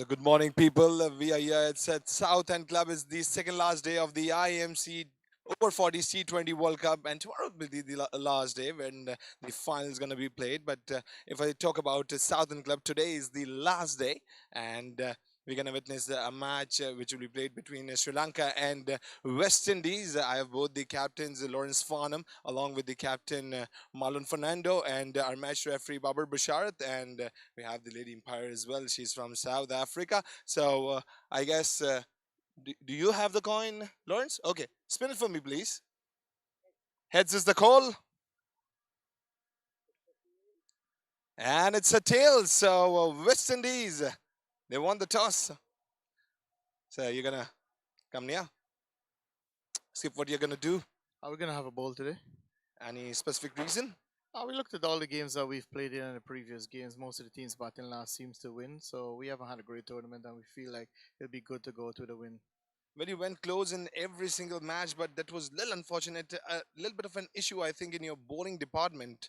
Good morning, people. We are here at South End Club. It's the second last day of the IMC over 40 C20 World Cup, and tomorrow will be the last day when the final is going to be played. But if I talk about Southern Club, today is the last day, and we're going to witness a match which will be played between Sri Lanka and West Indies. I have both the captains, Lawrence Farnham, along with the captain Marlon Fernando, and our match referee Babar Basharat, and we have the lady umpire as well. She's from South Africa. So I guess. Do you have the coin, Lawrence? Okay, spin it for me, please. Heads is the call, and it's a tail. So West Indies, they won the toss. So you're gonna come near, skip what you're gonna do. Are we gonna have a bowl today? Any specific reason? We looked at all the games that we've played in the previous games. Most of the teams batting last seems to win, so we haven't had a great tournament, and we feel like it'll be good to go to the win. Well, you went close in every single match, but that was a little unfortunate. A little bit of an issue, I think, in your bowling department.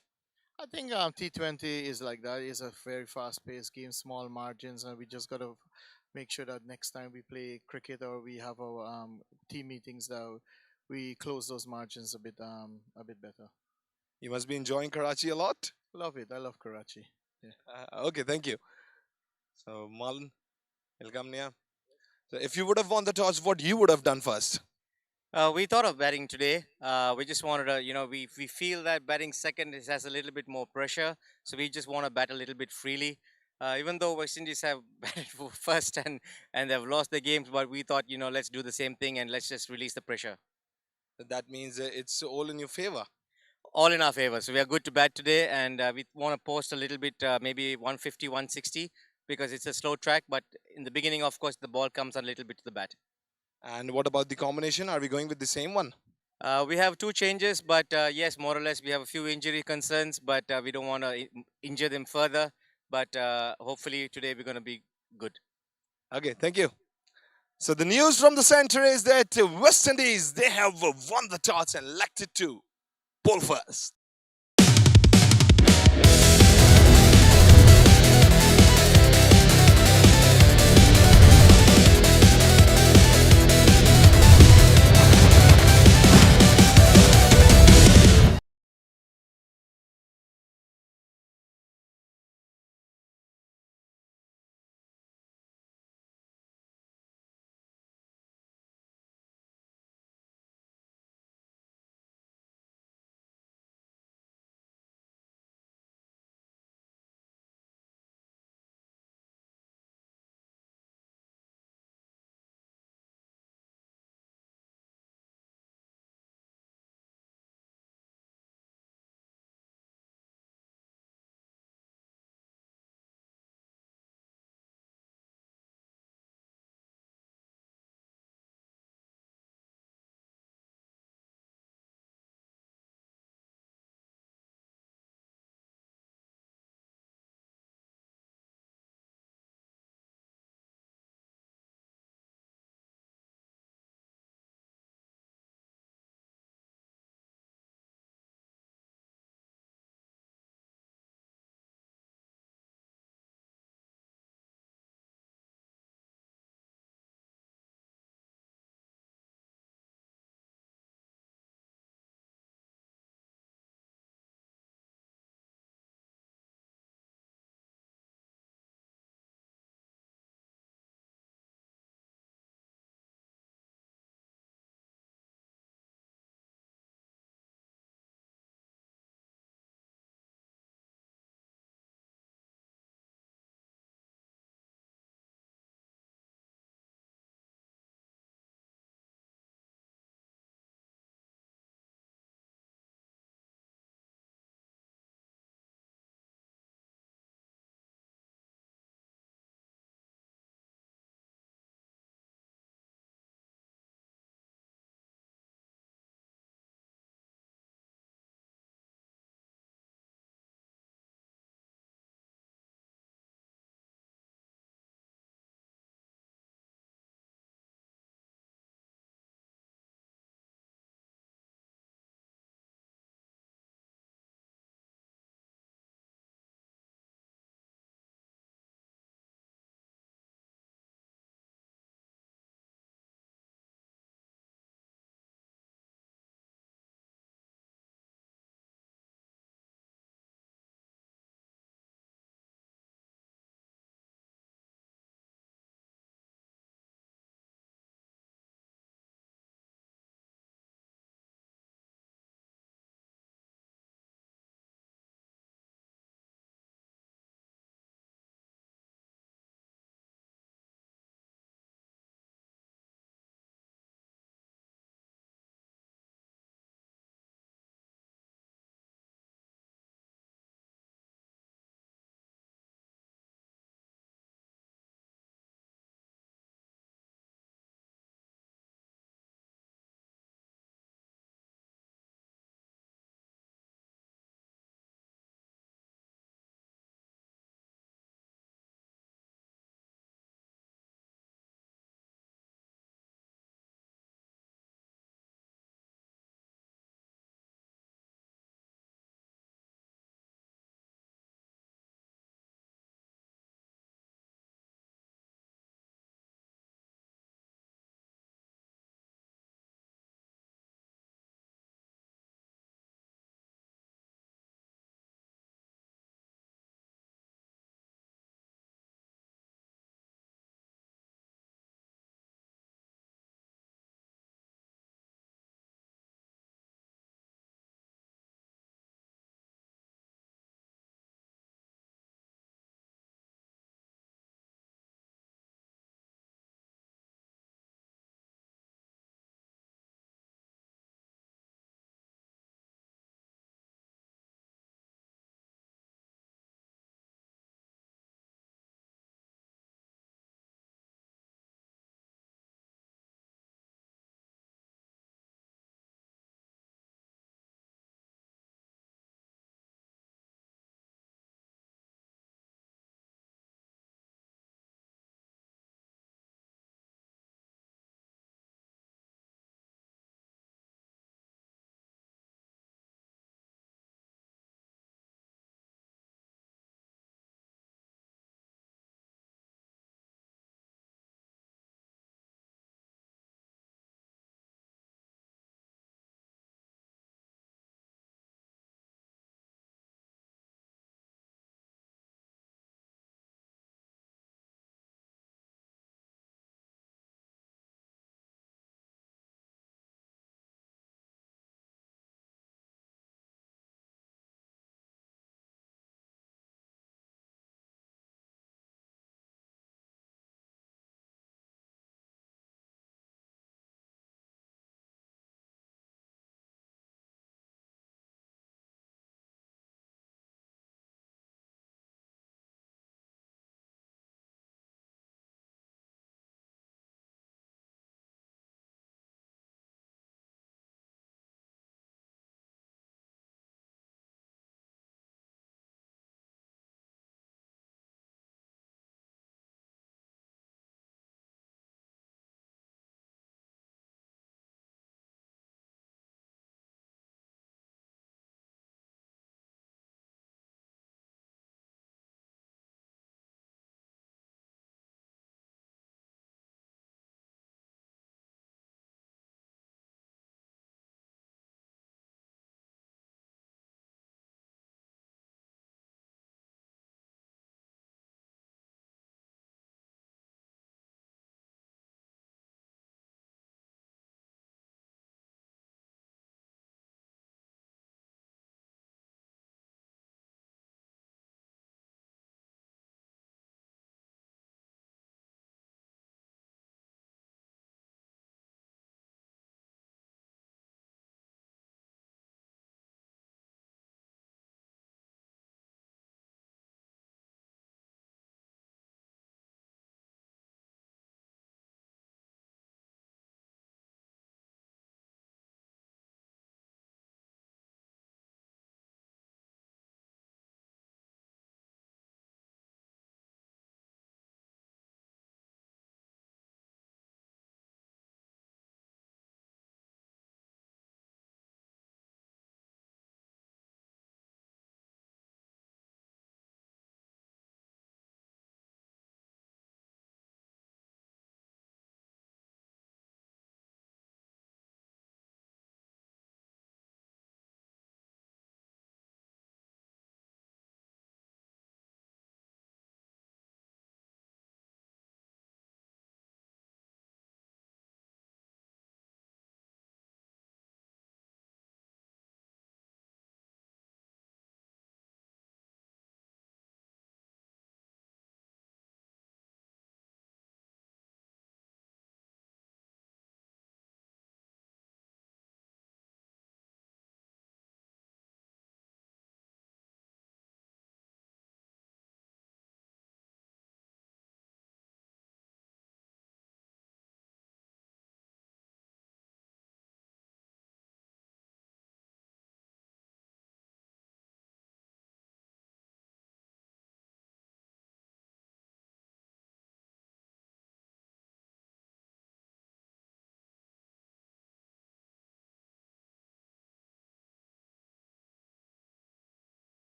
I think T20 is like that. It's a very fast-paced game, small margins, and we just gotta make sure that next time we play cricket or we have our team meetings, that we close those margins a bit better. You must be enjoying Karachi a lot. Love it. I love Karachi. Yeah. Okay, thank you. So Marlon, welcome near. So if you would have won the toss, what you would have done first? We thought of batting today. We just wanted to, we feel that batting second has a little bit more pressure, so we just want to bat a little bit freely. Even though West Indies have batted for first and they've lost their games, but we thought, let's do the same thing and let's just release the pressure. That means it's all in your favor. All in our favor. So we are good to bat today, and we want to post a little bit, maybe 150, 160, because it's a slow track. But in the beginning, of course, the ball comes a little bit to the bat. And what about the combination? Are we going with the same one? We have two changes, but yes, more or less, we have a few injury concerns, but we don't want to injure them further. But hopefully, today we're going to be good. Okay, thank you. So the news from the center is that West Indies, they have won the toss and elected to bowl first.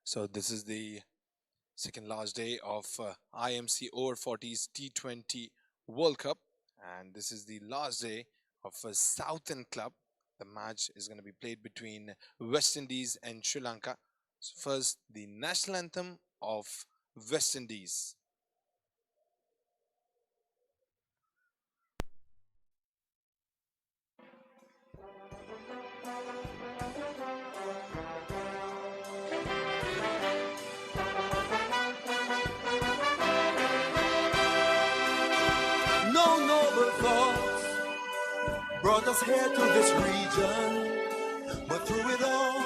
So this is the second last day of IMC over 40s T20 World Cup, and this is the last day of a Southern club. The match is going to be played between West Indies and Sri Lanka. So first, the national anthem of West Indies. No noble thoughts brought us here to this region, but through it all,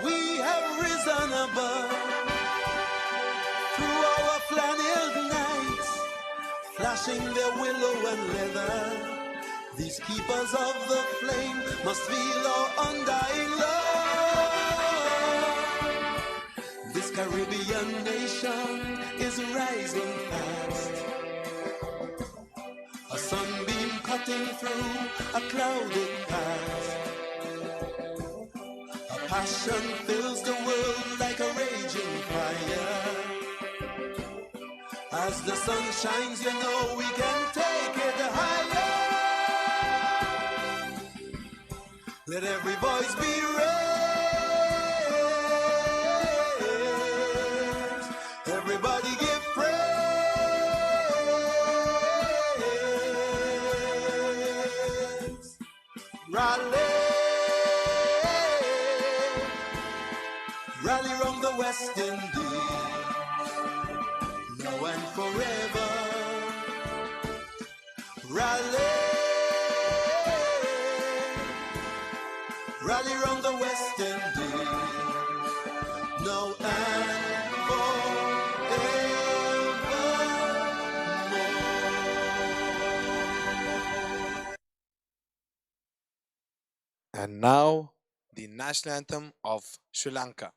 we have risen above. Through our flannel nights, flashing their willow and leather, these keepers of the flame must feel our undying love. This Caribbean nation is rising fast, a sunbeam cutting through a clouded past. A passion fills the world like a raging fire. As the sun shines, you know we can take it higher. Let every voice be raised. Everybody give praise. Rally, rally round the West Indies, now and forever. Rally, rally round the West Indies, now and forevermore. And now, the national anthem of Sri Lanka.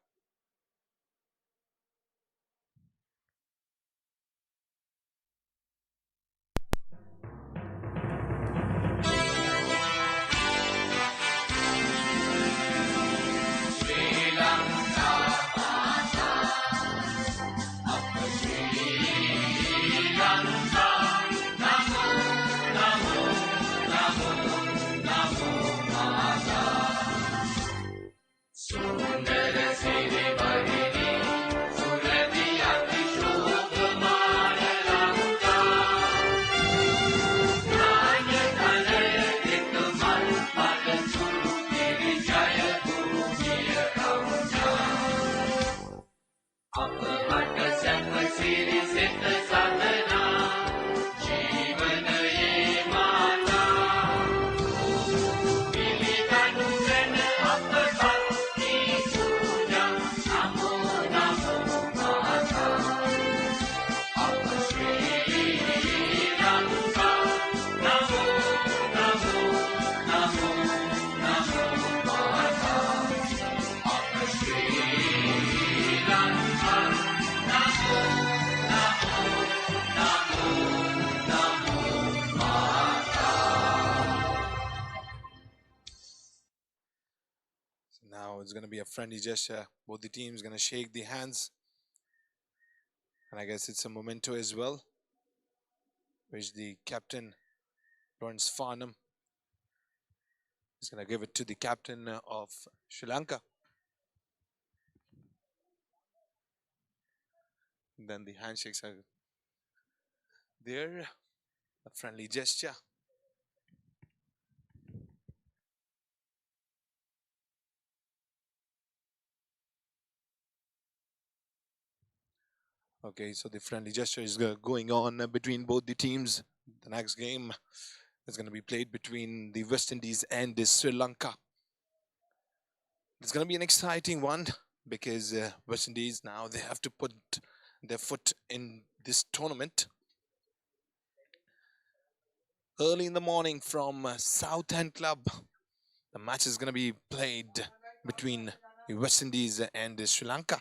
So now it's going to be a friendly gesture. Both the teams going to shake the hands. And I guess it's a memento as well, which the captain, Lawrence Farnham, is going to give it to the captain of Sri Lanka. And then the handshakes are there. A friendly gesture. Okay, so the friendly gesture is going on between both the teams. The next game is going to be played between the West Indies and the Sri Lanka. It's going to be an exciting one because West Indies now they have to put their foot in this tournament. Early in the morning from South End Club, the match is going to be played between the West Indies and the Sri Lanka.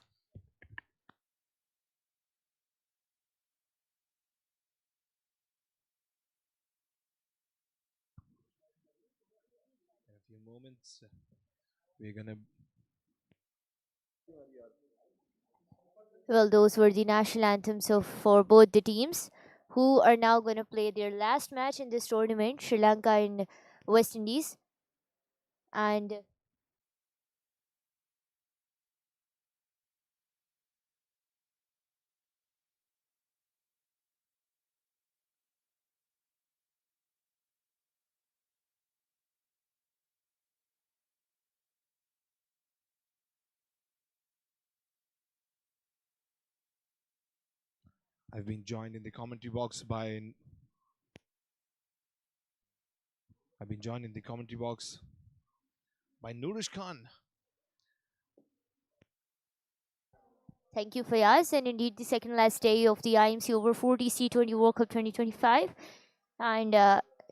In a few moments, we're going to Well, those were the national anthems of for both the teams, who are now going to play their last match in this tournament, Sri Lanka and West Indies. And I've been joined in the commentary box by I've been joined in the commentary box by Nourish Khan. thank you, Fayaz. And indeed, the second last day of the IMC Over 40 C20 World Cup 2025. And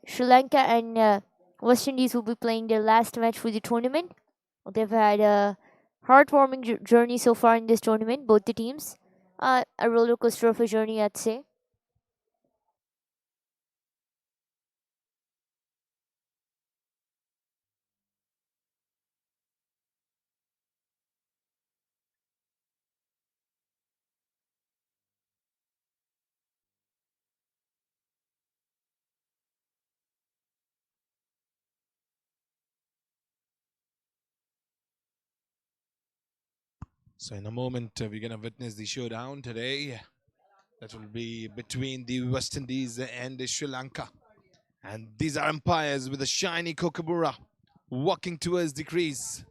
Sri Lanka and West Indies will be playing their last match for the tournament. They've had a heartwarming journey so far in this tournament, both the teams. A roller coaster of a journey, I'd say. So in a moment, we're gonna witness the showdown today. That will be between the West Indies and the Sri Lanka. And these are umpires with a shiny kookaburra walking towards the crease.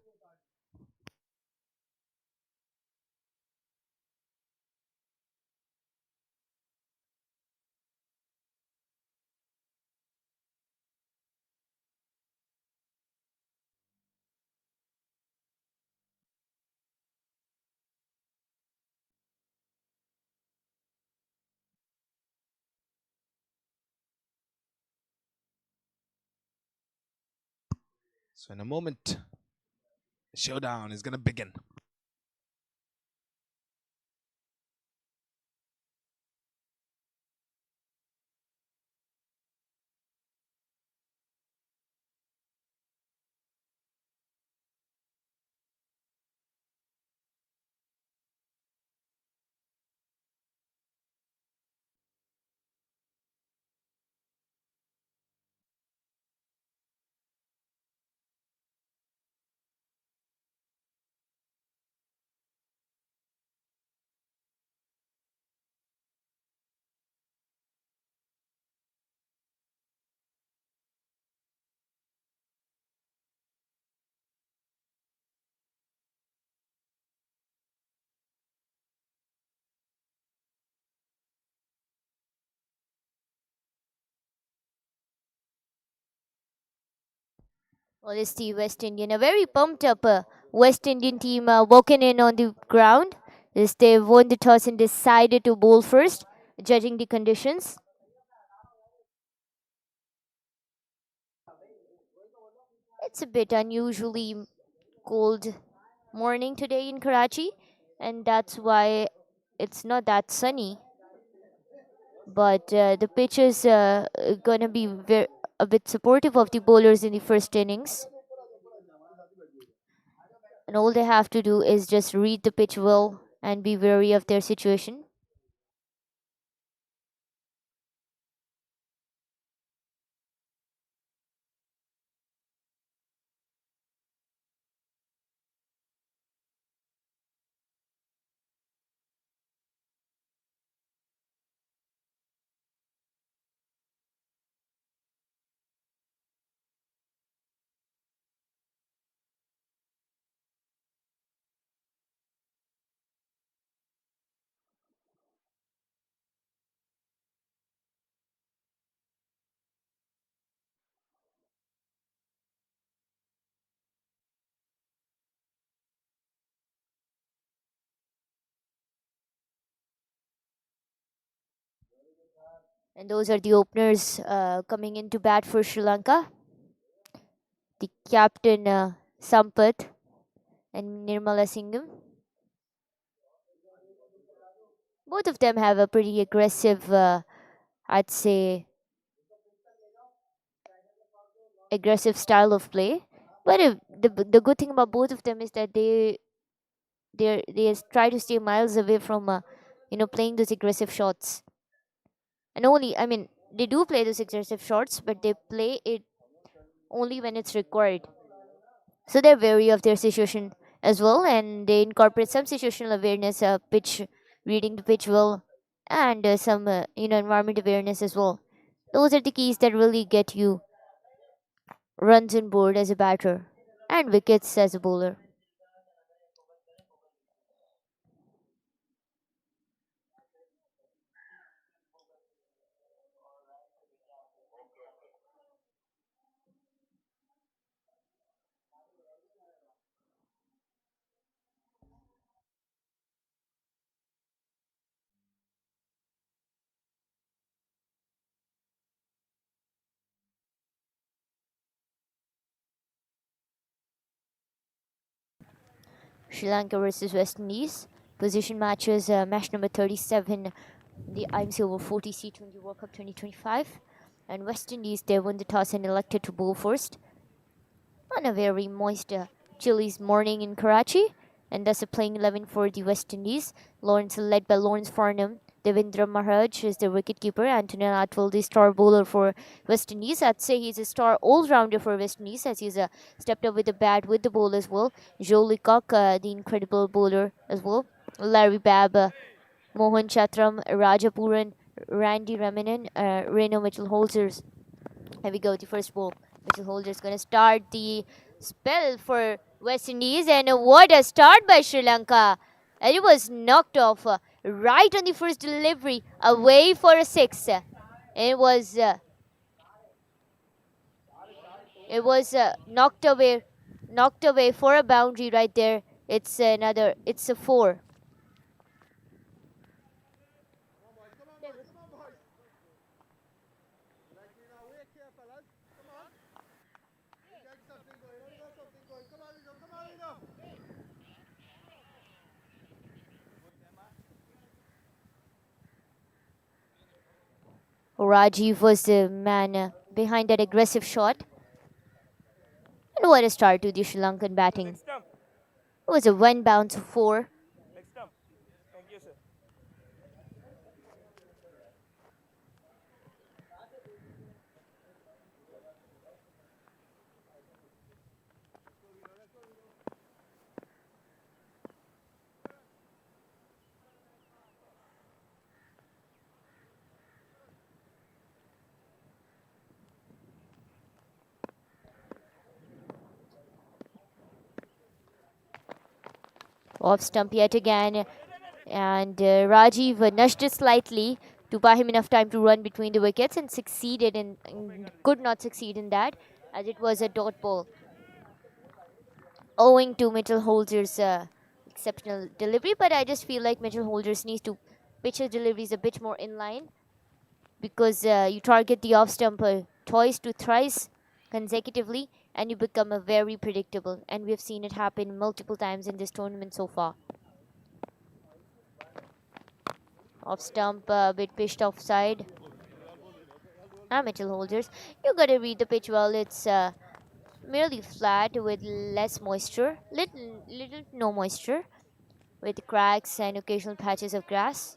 So in a moment, the showdown is gonna begin. Well, it's the West Indian, a very pumped up West Indian team walking in on the ground. As they won the toss and decided to bowl first, judging the conditions. It's a bit unusually cold morning today in Karachi, and that's why it's not that sunny. But the pitch is gonna be a bit supportive of the bowlers in the first innings, and all they have to do is just read the pitch well and be wary of their situation. And those are the openers coming in to bat for Sri Lanka. The captain Sampath and Nirmala Singham. Both of them have a pretty aggressive, I'd say, aggressive style of play. But the good thing about both of them is that they try to stay miles away from playing those aggressive shots. And only, I mean, they do play those aggressive shots, but they play it only when it's required. So they're wary of their situation as well, and they incorporate some situational awareness, pitch reading the pitch well, and some environment awareness as well. Those are the keys that really get you runs on board as a batter and wickets as a bowler. Sri Lanka versus West Indies. Position matches, match number 37, the IMC over 40 C20 World Cup 2025. And West Indies, they won the toss and elected to bowl first. On a very moist, chilly morning in Karachi. And that's a playing 11 for the West Indies. Lawrence, led by Lawrence Farnham. Devendra Maharaj is the wicketkeeper. Antonio Atwell, the star bowler for West Indies. I'd say he's a star all-rounder for West Indies, as he's stepped up with the bat with the ball as well. Joe Leacock, the incredible bowler as well. Larry Babb, Mohan Chatram, Rajapuran, Randy Ramanan, Reno Mitchell Holzers. Here we go, the first ball. Mitchell Holzers going to start the spell for West Indies, and what a start by Sri Lanka. And it was knocked off right on the first delivery, away for a six. It was knocked away for a boundary right there. It's a four. Rajiv was the man behind that aggressive shot. And what a start to the Sri Lankan batting. It was a one bounce four. Off stump yet again, and Rajiv nudged it slightly to buy him enough time to run between the wickets, and could not succeed in that, as it was a dot ball, owing to Mitchell Holder's exceptional delivery. But I just feel like Mitchell Holders needs to pitch his deliveries a bit more in line, because you target the off stump twice to thrice consecutively, and you become a very predictable. And we have seen it happen multiple times in this tournament so far. Off stump, a bit pitched offside. Mitchell Holders, you gotta read the pitch well. It's merely flat with less moisture, little no moisture, with cracks and occasional patches of grass.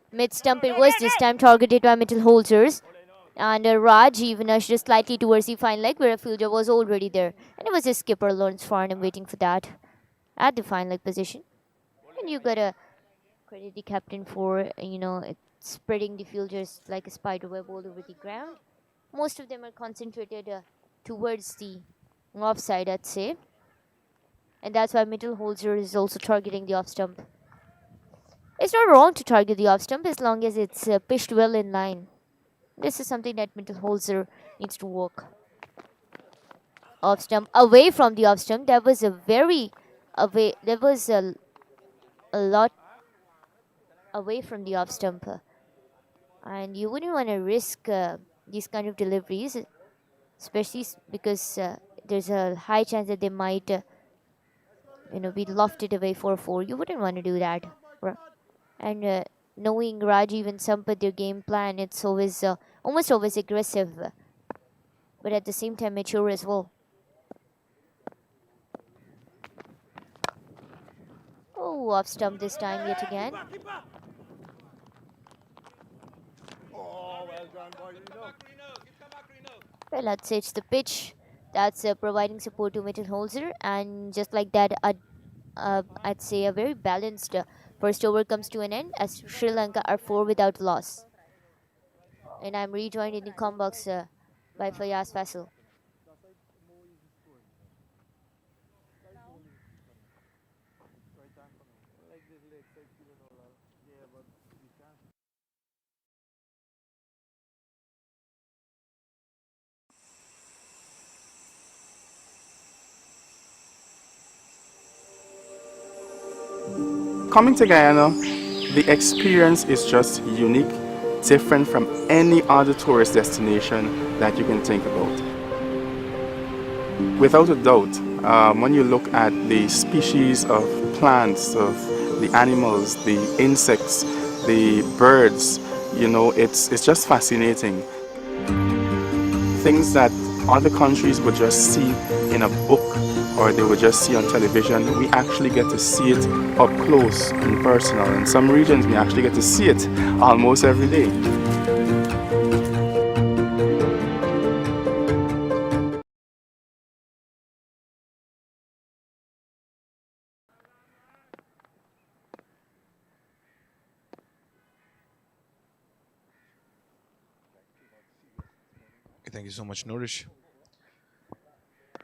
Mid stump, it was this time targeted by Mitchell Holders. And Rajiv nudged just slightly towards the fine leg, where a fielder was already there. And it was his skipper, Lawrence Farnham, waiting for that at the fine leg position. And you gotta credit the captain for, spreading the fielders like a spider web all over the ground. Most of them are concentrated towards the offside, I'd say. And that's why Mitchell Holzer is also targeting the off stump. It's not wrong to target the off stump as long as it's pitched well in line. This is something that Mitchell Holzer needs to work. Off stump, away from the off stump. That was a very away. There was a lot away from the off stump, and you wouldn't want to risk these kind of deliveries. especially because there's a high chance that they might, be lofted away for a 4. You wouldn't want to do that. And knowing Rajiv and Sampath, their game plan, it's always almost always aggressive, but at the same time mature as well. Oh, off stump this time yet again. Well, let's say it's the pitch that's providing support to middle holder, and just like that, I'd say a very balanced first over comes to an end as Sri Lanka are 4 without loss. And I'm rejoined in the com box by Fayaz Faisal. Coming to Guyana, the experience is just unique, different from any other tourist destination that you can think about. Without a doubt, when you look at the species of plants, of the animals, the insects, the birds, it's just fascinating. Things that other countries would just see in a book or they would just see on television, we actually get to see it up close and personal. In some regions, we actually get to see it almost every day. Okay, thank you so much, Nourish.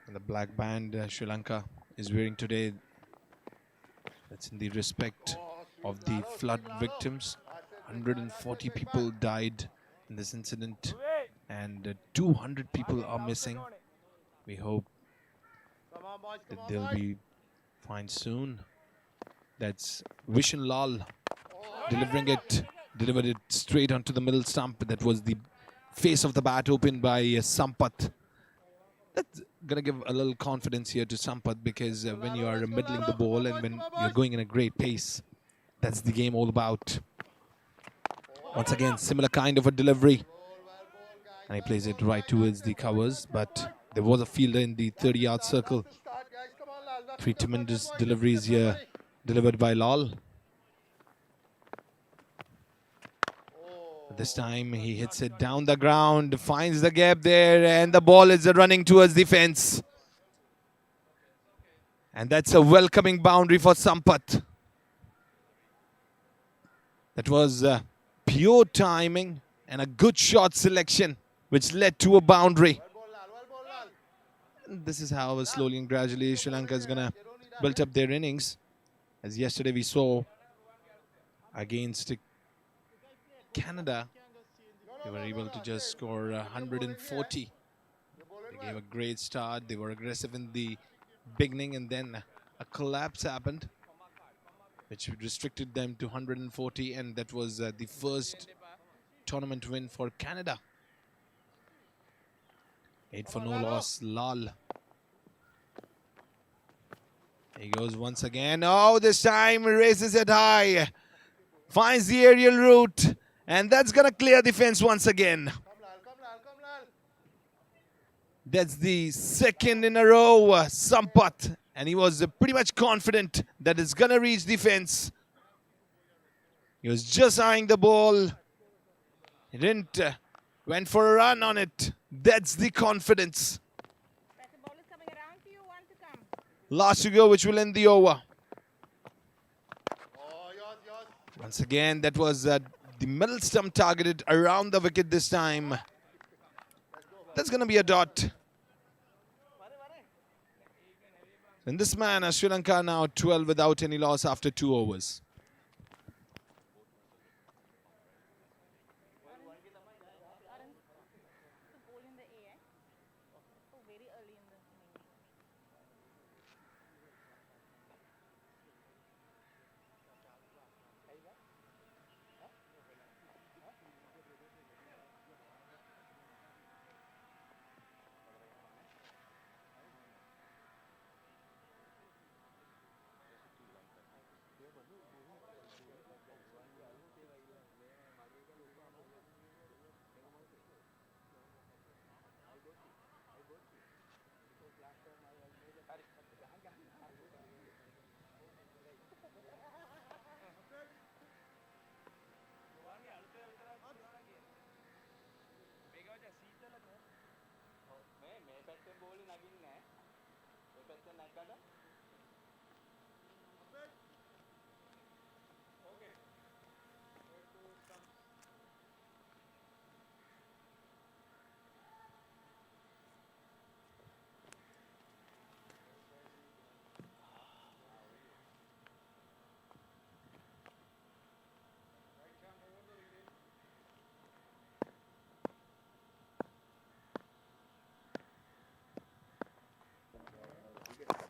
And the black band Sri Lanka is wearing today, that's in the respect of the flood victims. 140 people died in this incident and 200 people are missing. We hope that they'll be fine soon. That's Vishen Lal delivered it straight onto the middle stump. That was the face of the bat opened by Sampath. That's gonna give a little confidence here to Sampath because when you are middling the ball and when you're going in a great pace, that's the game all about. Once again, similar kind of a delivery. And he plays it right towards the covers, but there was a fielder in the 30-yard circle. 3 tremendous deliveries here delivered by Lal. This time he hits it down the ground, finds the gap there, and the ball is running towards the fence. And that's a welcoming boundary for Sampath. That was pure timing and a good shot selection, which led to a boundary. And this is how slowly and gradually Sri Lanka is going to build up their innings. As yesterday we saw against Canada, they were able to just score 140. They gave a great start. They were aggressive in the beginning, and then a collapse happened, which restricted them to 140, and that was the first tournament win for Canada. 8 for no loss, Lal. He goes once again. Oh, this time races it high. Finds the aerial route, and that's going to clear the fence once again. That's the second in a row, Sampath. And he was pretty much confident that it's going to reach the fence. He was just eyeing the ball. He didn't went for a run on it. That's the confidence. Last to go, which will end the over. Once again, that was the middle stump targeted around the wicket this time. That's going to be a dot. And this man, Sri Lanka now 12 without any loss after 2 overs.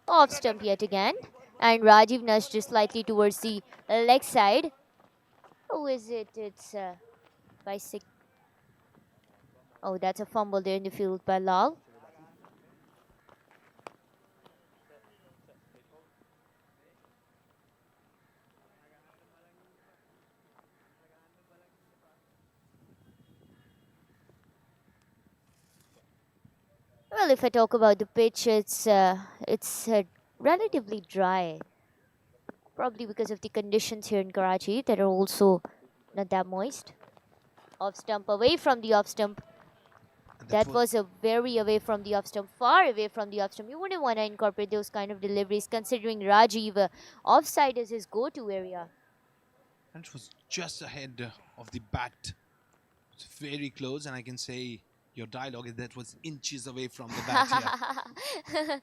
Off stump yet again. And Rajiv nudged slightly towards the leg side. Who is it? It's by six. Oh, that's a fumble there in the field by Lal. Well, if I talk about the pitch, it's relatively dry. Probably because of the conditions here in Karachi that are also not that moist. Off stump, away from the off stump. That was a very away from the off stump, far away from the off stump. You wouldn't want to incorporate those kind of deliveries considering Rajiv offside is his go-to area. And it was just ahead of the bat. It's very close, and I can say your dialogue is that was inches away from the bat here.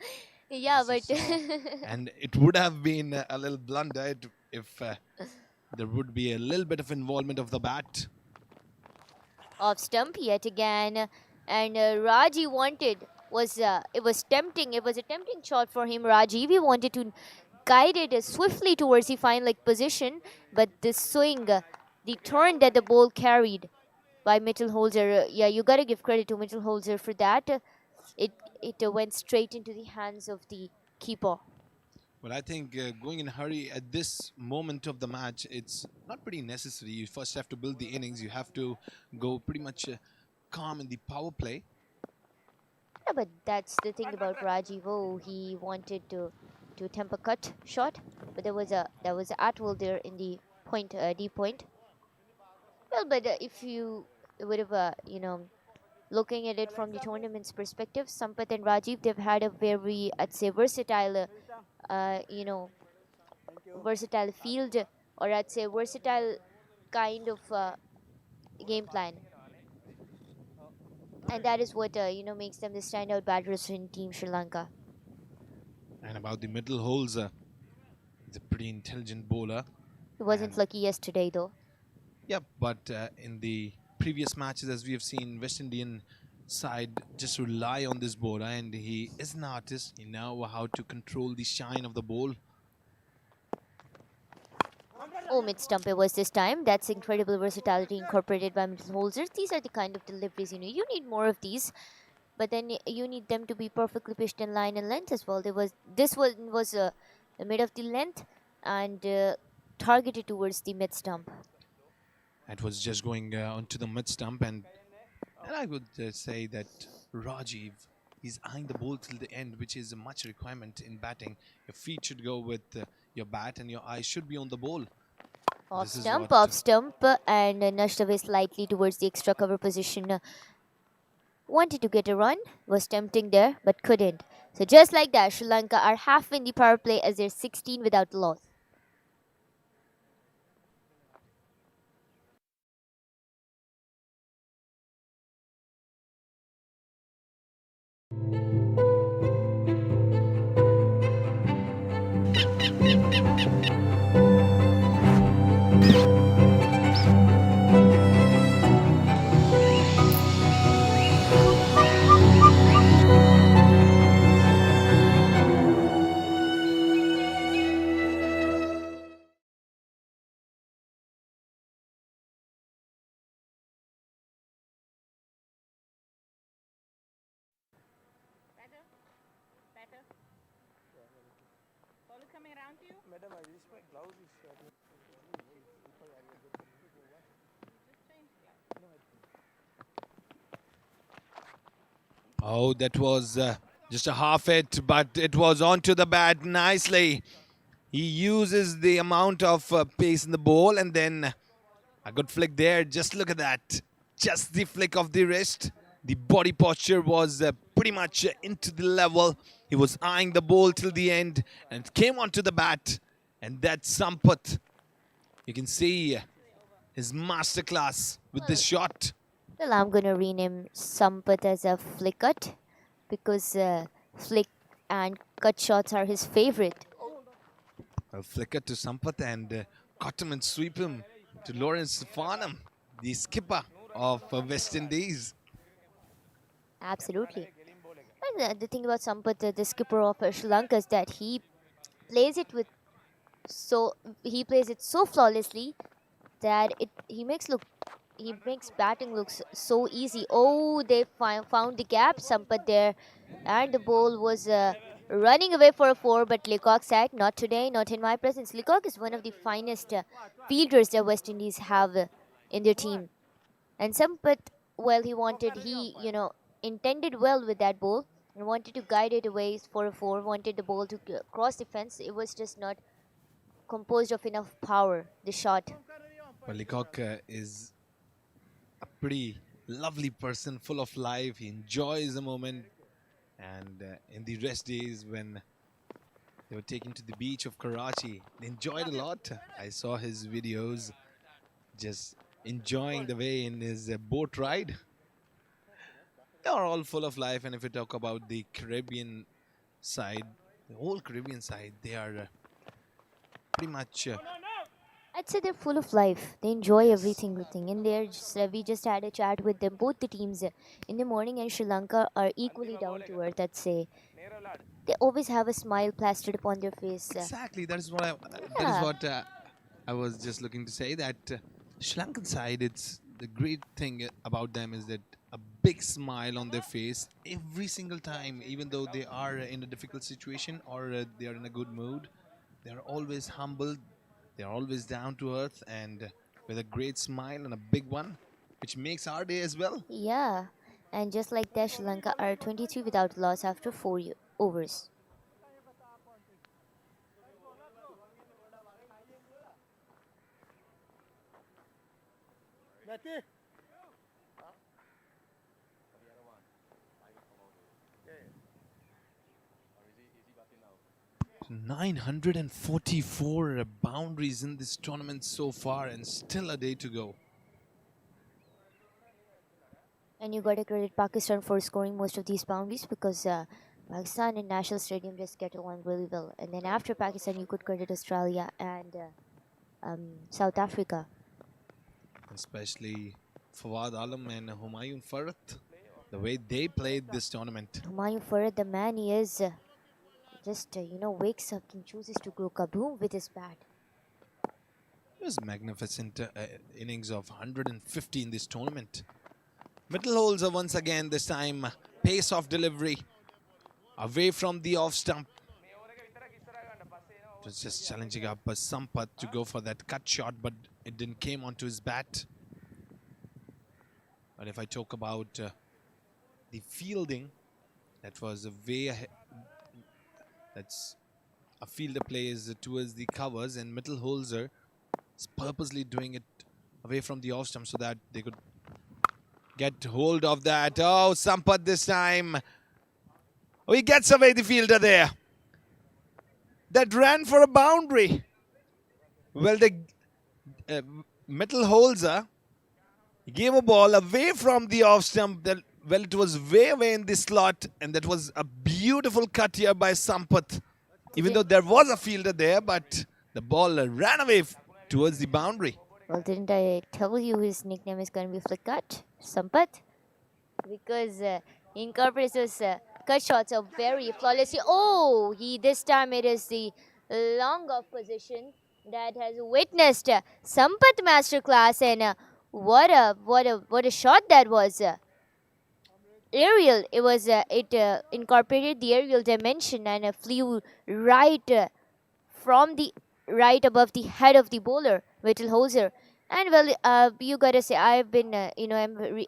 Yeah, This but is, and it would have been a little blunder if there would be a little bit of involvement of the bat. off stump yet again, and Raji wanted it was tempting. It was a tempting shot for him. Rajiv he wanted to guide it swiftly towards the fine leg position, but the swing, the turn that the ball carried by Mittelholzer, yeah, you gotta give credit to Mittelholzer for that. It went straight into the hands of the keeper. Well, I think going in a hurry at this moment of the match, it's not pretty necessary. You first have to build the innings. You have to go pretty much calm in the power play. Yeah, but that's the thing about Rajiv. Oh, he wanted to temper cut shot, but there was a Atwell there in the point, deep point. Well, but if you would have, looking at it from the tournament's perspective, Sampath and Rajiv, they've had a very, I'd say, versatile, versatile field, or I'd say versatile kind of game plan. And that is what, makes them the standout batters in Team Sri Lanka. And about the middle holes, he's a pretty intelligent bowler. He wasn't lucky yesterday, though. Yeah, but in the previous matches, as we have seen, West Indian side just rely on this bowler, and he is an artist. He knows how to control the shine of the ball. Oh, mid-stump it was this time. That's incredible versatility incorporated by Mittelholzer. These are the kind of deliveries, you need more of these. But then you need them to be perfectly pitched in line and length as well. This one was the mid of the length and targeted towards the mid-stump. It was just going onto the mid stump, and I would say that Rajiv is eyeing the ball till the end, which is a much requirement in batting. Your feet should go with your bat, and your eyes should be on the ball. Off stump, and nudged away slightly towards the extra cover position. Wanted to get a run, was tempting there, but couldn't. So just like that, Sri Lanka are half in the power play as they're 16 without loss. Oh, that was just a half hit, but it was onto the bat nicely. He uses the amount of pace in the ball, and then a good flick there. Just look at that. Just the flick of the wrist. The body posture was pretty much into the level. He was eyeing the ball till the end and came onto the bat. And that's Sampath. You can see his masterclass with this shot. Well, I'm gonna rename Sampath as a flick cut because flick and cut shots are his favorite. A flicker to Sampath and caught him and sweep him to Lawrence Farnham, the skipper of West Indies. Absolutely. And the thing about Sampath, the skipper of Sri Lanka, is that he plays it so flawlessly that he makes batting looks so easy. Oh, they found the gap, Sampath there, and the ball was running away for a 4, but Leacock said, not today, not in my presence. Leacock is one of the finest fielders that West Indies have in their team. And Sampath, well, he intended well with that ball and wanted to guide it away for a 4, wanted the ball to cross the fence. It was just not composed of enough power, the shot. Well, Leacock is a pretty lovely person, full of life. He enjoys the moment. And in the rest days when they were taken to the beach of Karachi, they enjoyed a lot. I saw his videos just enjoying the way in his boat ride. They are all full of life. And if we talk about the Caribbean side, the whole Caribbean side, they are pretty much I'd say they're full of life. They enjoy every single thing. And we just had a chat with them. Both the teams in the morning and Sri Lanka are equally down to earth, I'd say. They always have a smile plastered upon their face. exactly. That is what I was just looking to say. That Sri Lankan side, it's the great thing about them is that a big smile on their face every single time, even though they are in a difficult situation or they are in a good mood. They are always humble. They are always down to earth and with a great smile and a big one, which makes our day as well. Yeah. And just like that, Sri Lanka are 23 without loss after 4 overs. Mati. 944 boundaries in this tournament so far and still a day to go. And you gotta credit Pakistan for scoring most of these boundaries because Pakistan and National Stadium just get along really well. And then after Pakistan, you could credit Australia and South Africa. Especially Fawad Alam and Humayun Farhat, the way they played this tournament. Humayun Farhat, the man he is, just wakes up and chooses to go kaboom with his bat. It was magnificent innings of 150 in this tournament. Middle holes are once again this time pace of delivery away from the off stump. It was just challenging up Sampath to go for that cut shot, but it didn't came onto his bat. But if I talk about the fielding, that was a way ahead. That's a fielder plays towards the covers, and Middle Holzer is purposely doing it away from the off stump so that they could get hold of that. Oh, Sampath this time. Oh, he gets away the fielder there. That ran for a boundary. Well, the Middle Holzer gave a ball away from the off stump. Well, it was way away in the slot, and that was a beautiful cut here by Sampath. Even though there was a fielder there, but the ball ran away towards the boundary. Well, didn't I tell you his nickname is going to be Flick Cut, Sampath? Because he incorporates those cut shots are very flawlessly. Oh, this time it is the long off position that has witnessed Sampath masterclass, and what a shot that was. Aerial, it incorporated the aerial dimension and flew right from the right above the head of the bowler, Whittlehouser. And well, you gotta say, I've been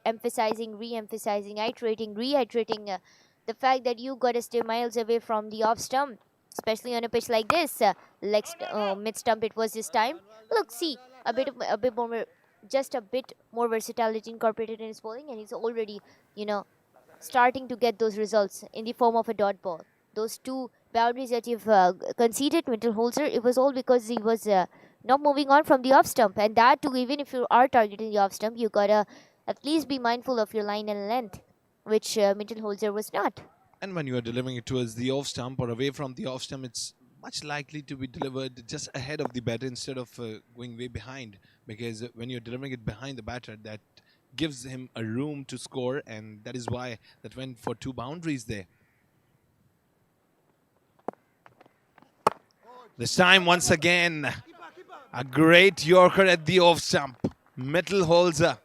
emphasizing, re-emphasizing, reiterating the fact that you gotta stay miles away from the off stump, especially on a pitch like this. Mid stump it was this time. Look, see a bit more, just a bit more versatility incorporated in his bowling, and he's already starting to get those results in the form of a dot ball. those two boundaries that you've conceded, Mittelholzer, it was all because he was not moving on from the off stump. And that too, even if you are targeting the off stump, you gotta at least be mindful of your line and length, which Mittelholzer was not. And when you are delivering it towards the off stump or away from the off stump, it's much likely to be delivered just ahead of the batter instead of going way behind. Because when you're delivering it behind the batter, that gives him a room to score, and that is why that went for 2 boundaries there. This time, once again, a great Yorker at the off stump. Mittelholzer,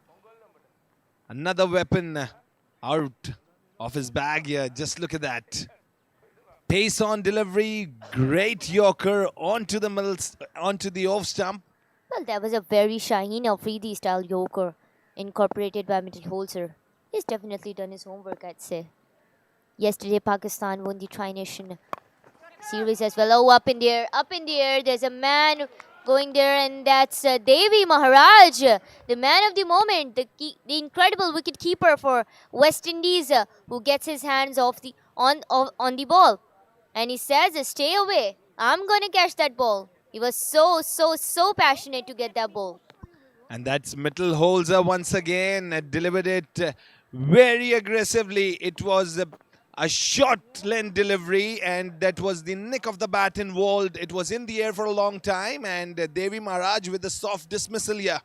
another weapon out of his bag here. Just look at that. Pace on delivery, great Yorker onto the middle, onto the off stump. Well, that was a very Shaheen Afridi style Yorker incorporated by Mittelholzer. He's definitely done his homework, I'd say. Yesterday, Pakistan won the Tri-Nation series as well. Oh, up in the air. There's a man going there, and that's Devi Maharaj, the man of the moment, the incredible wicket keeper for West Indies, who gets his hands off the on the ball, and he says, "Stay away. I'm gonna catch that ball." He was so passionate to get that ball. And that's Mittelholzer once again, delivered it very aggressively. It was a short length delivery, and that was the nick of the bat involved. It was in the air for a long time, and Devi Maharaj with a soft dismissal here.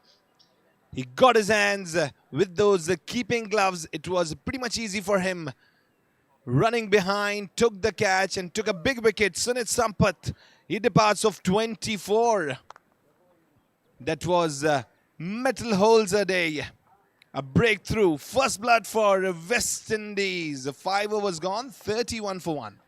He got his hands with those keeping gloves. It was pretty much easy for him. Running behind, took the catch and took a big wicket. Sunit Sampath, he departs of 24. That was Mittelholzer Day. A breakthrough. First blood for West Indies. The 5 overs gone, 31 for 1.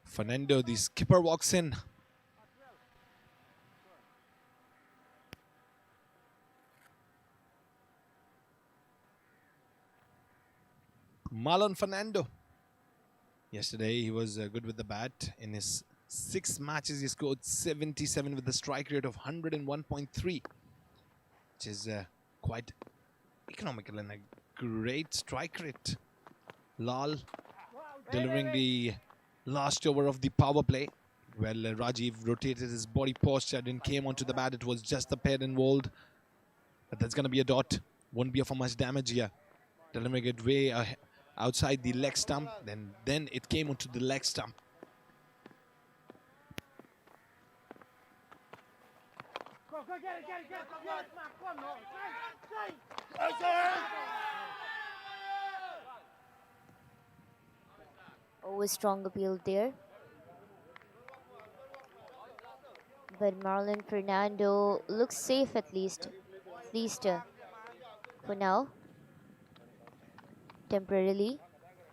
Fernando, the skipper, walks in. Marlon Fernando. Yesterday, he was good with the bat. In his 6 matches, he scored 77 with a strike rate of 101.3, which is quite economical and a great strike rate. Lal delivering the last over of the power play. Well, Rajiv rotated his body posture and came onto the bat. It was just the pair involved. But that's going to be a dot. Won't be for much damage here. Delivering it way outside the leg stump. Then it came onto the leg stump. Always strong appeal there. But Marlon Fernando looks safe at least for now. Temporarily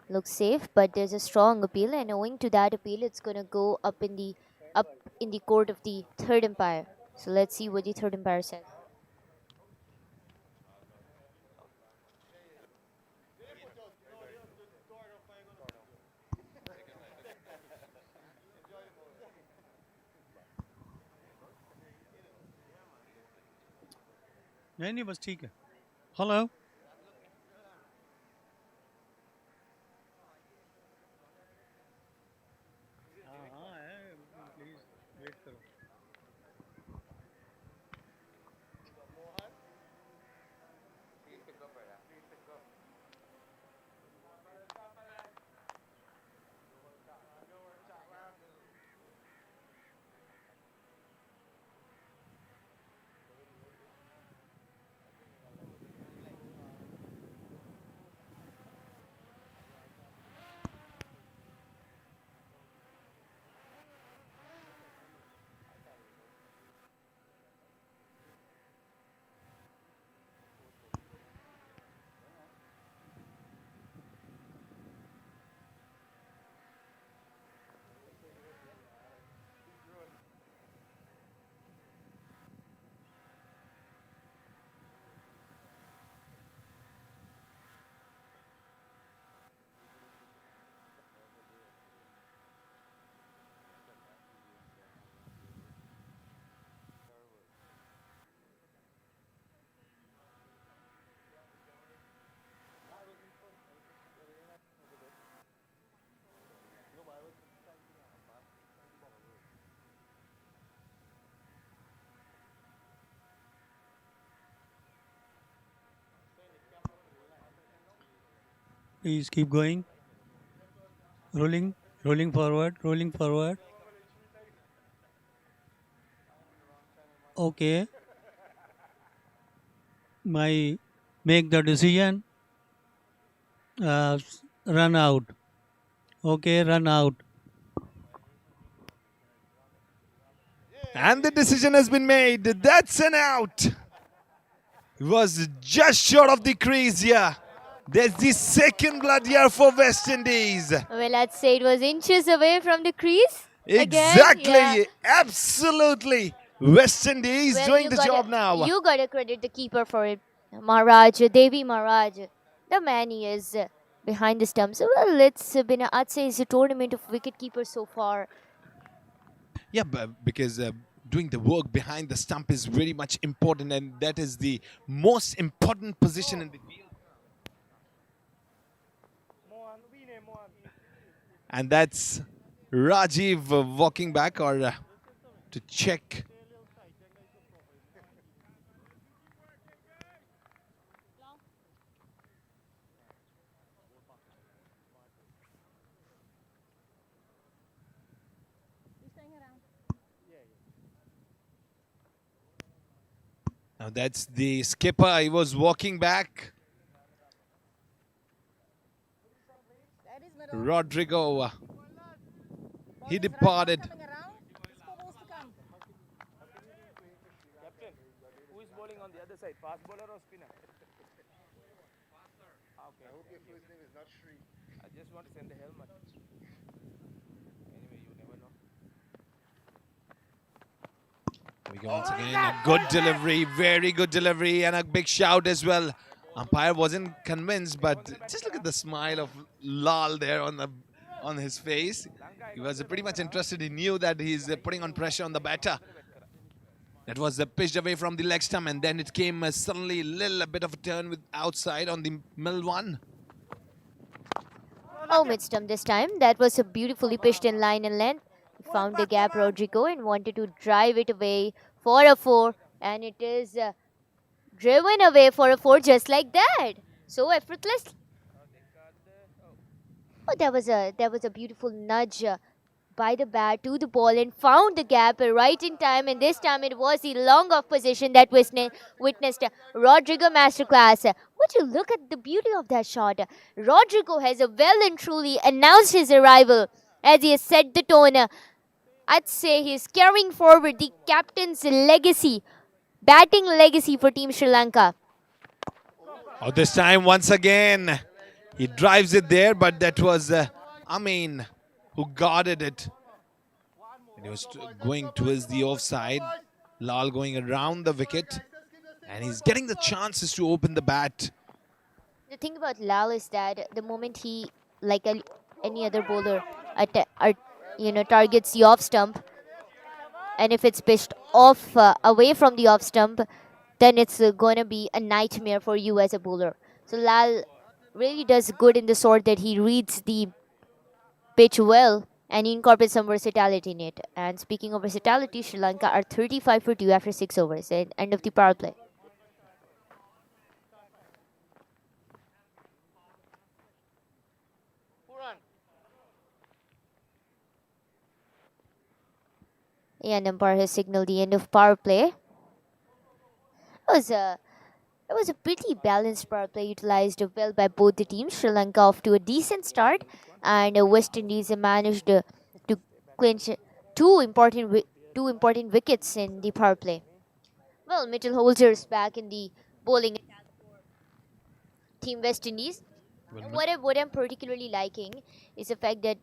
looks safe, but there's a strong appeal, and owing to that appeal, it's gonna go up in the court of the third umpire. So let's see what the third umpire says. नहीं बस ठीक है hello Please keep going. Rolling, rolling forward, rolling forward. Okay. My make the decision. Run out. Okay, run out. And the decision has been made. That's an out. It was just short of the crease here. There's the second blood here for West Indies. Well, I'd say it was inches away from the crease. Again, Exactly. yeah. Absolutely. West Indies Well, doing the job now. you gotta credit the keeper for it. Maharaj, Devi Maharaj. The man he is behind the stumps. Well, I'd say it's a tournament of wicket keepers so far. Yeah, because doing the work behind the stump is very much important, and that is the most important position in the field. And that's Rajiv walking back or to check. Now that's the skipper. He was walking back. Rodrigo. He departed. Who is bowling on the other side? Fast bowler or spinner? Okay. I hope your first name is not Shri. I just want to send the helmet. Anyway, you never know. We go once again. A good delivery, very good delivery, and a big shout as well. Umpire wasn't convinced, but just look at the smile of Lal there on his face. He was pretty much interested. He knew that he's putting on pressure on the batter. That was pitched away from the leg stump, and then it came suddenly a little bit of a turn with outside on the middle one. Oh, mid stump this time. That was a beautifully pitched in line and length. He found the gap, Rodrigo, and wanted to drive it away for a 4. And it is driven away for a 4 just like that. So effortless. Oh, that was a beautiful nudge by the bat to the ball and found the gap right in time. And this time it was the long off position that witnessed Rodrigo masterclass. Would you look at the beauty of that shot? Rodrigo has well and truly announced his arrival as he has set the tone. I'd say he's carrying forward the captain's legacy, batting legacy for Team Sri Lanka. Oh, this time once again, he drives it there, but that was Amin who guarded it. And he was going towards the offside. Lal going around the wicket, and he's getting the chances to open the bat. The thing about Lal is that the moment he, like any other bowler, targets the off stump, and if it's pitched off away from the off stump, then it's going to be a nightmare for you as a bowler. So Lal really does good in the sort that he reads the pitch well and he incorporates some versatility in it. And speaking of versatility, Sri Lanka are 35 for 2 after 6 overs at end of the power play. And umpire has signaled the end of power play. It was a pretty balanced power play, utilized well by both the teams. Sri Lanka off to a decent start, and West Indies managed to clinch two important wickets in the power play. Well, Mitchell Holzer's back in the bowling attack for Team West Indies. And what I'm particularly liking is the fact that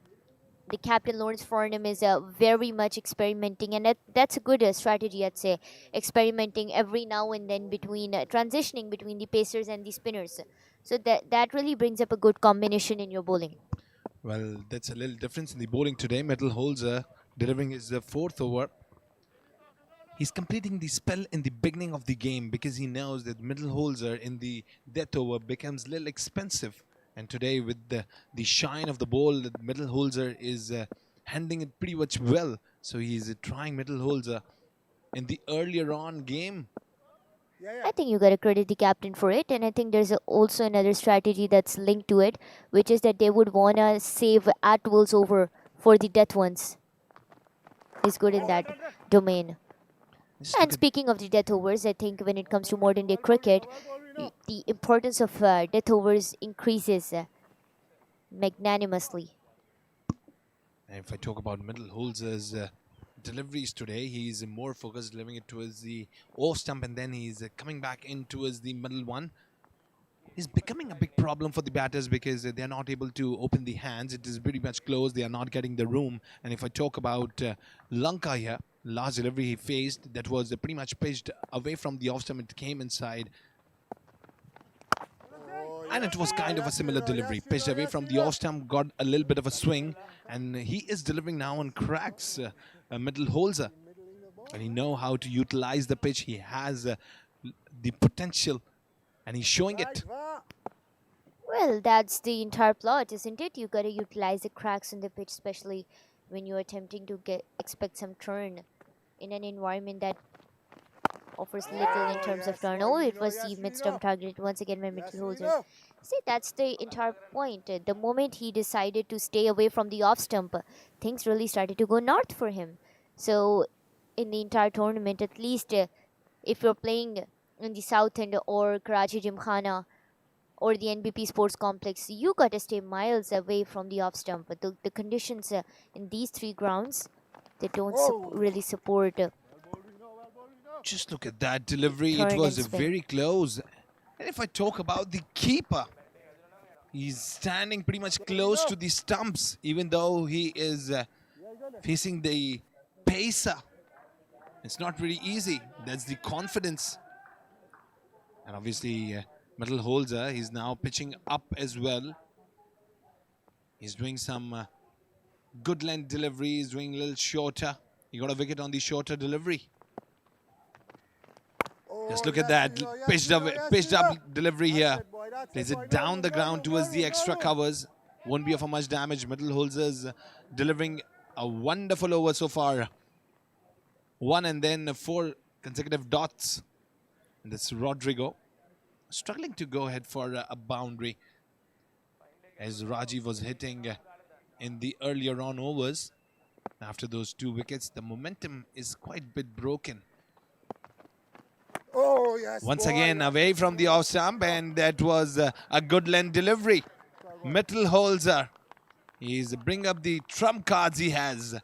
the captain Lawrence Farnham is very much experimenting, and that's a good strategy, I'd say. Experimenting every now and then between transitioning between the pacers and the spinners. So that really brings up a good combination in your bowling. Well, that's a little difference in the bowling today. Mitchell Holzer delivering his 4th over. He's completing the spell in the beginning of the game because he knows that Mitchell Holzer in the death over becomes a little expensive. And today, with the shine of the ball, the Mitchell Holzer is handling it pretty much well. So he's trying Mitchell Holzer in the earlier on game. I think you gotta credit the captain for it, and I think there's also another strategy that's linked to it, which is that they would wanna save Atwell's over for the death ones. He's good in that domain. Just And look at speaking of the death overs, I think when it comes to modern day cricket, the importance of death overs increases magnanimously. And if I talk about Middle Holzer's deliveries today, he's more focused, delivering it towards the off stump, and then he's coming back in towards the middle one. Is becoming a big problem for the batters because they're not able to open the hands. It is pretty much closed. They are not getting the room. And if I talk about Lanka here, last delivery he faced, that was pretty much pitched away from the off stump. It came inside. And it was kind of a similar delivery. Pitched away from the off stump, got a little bit of a swing. And he is delivering now on cracks, a Middle Holzer. And he knows how to utilize the pitch. He has the potential. And he's showing it. Well, that's the entire plot, isn't it? You gotta utilize the cracks in the pitch, especially when you're attempting to expect some turn in an environment that offers little in terms of turn. Oh, it was the mid-stump targeted once again by Middle Holzer. See, that's the entire point. The moment he decided to stay away from the off stump, things really started to go north for him. So, in the entire tournament, at least if you're playing in the South End or Karachi Gymkhana or the NBP Sports Complex, you gotta stay miles away from the off stump. But the conditions in these three grounds, they don't really support. Just look at that delivery. Turn It was and spin. very close. And if I talk about the keeper, he's standing pretty much close to the stumps, even though he is facing the pacer. It's not really easy. That's the confidence. And obviously, Middle Holzer, he's now pitching up as well. He's doing some good length delivery. He's doing a little shorter. He got a wicket on the shorter delivery. Just look at that pitched up delivery here. Plays it down the ground towards the extra covers. Won't be of a much damage. Middle Holzer's delivering a wonderful over so far. 1 and then 4 consecutive dots. And that's Rodrigo struggling to go ahead for a boundary, as Rajiv was hitting in the earlier on overs. After those 2 wickets, the momentum is quite a bit broken. Oh, yes. Once again, away from the off stump, and that was a good length delivery. Middle Holzer, he's bring up the trump cards he has.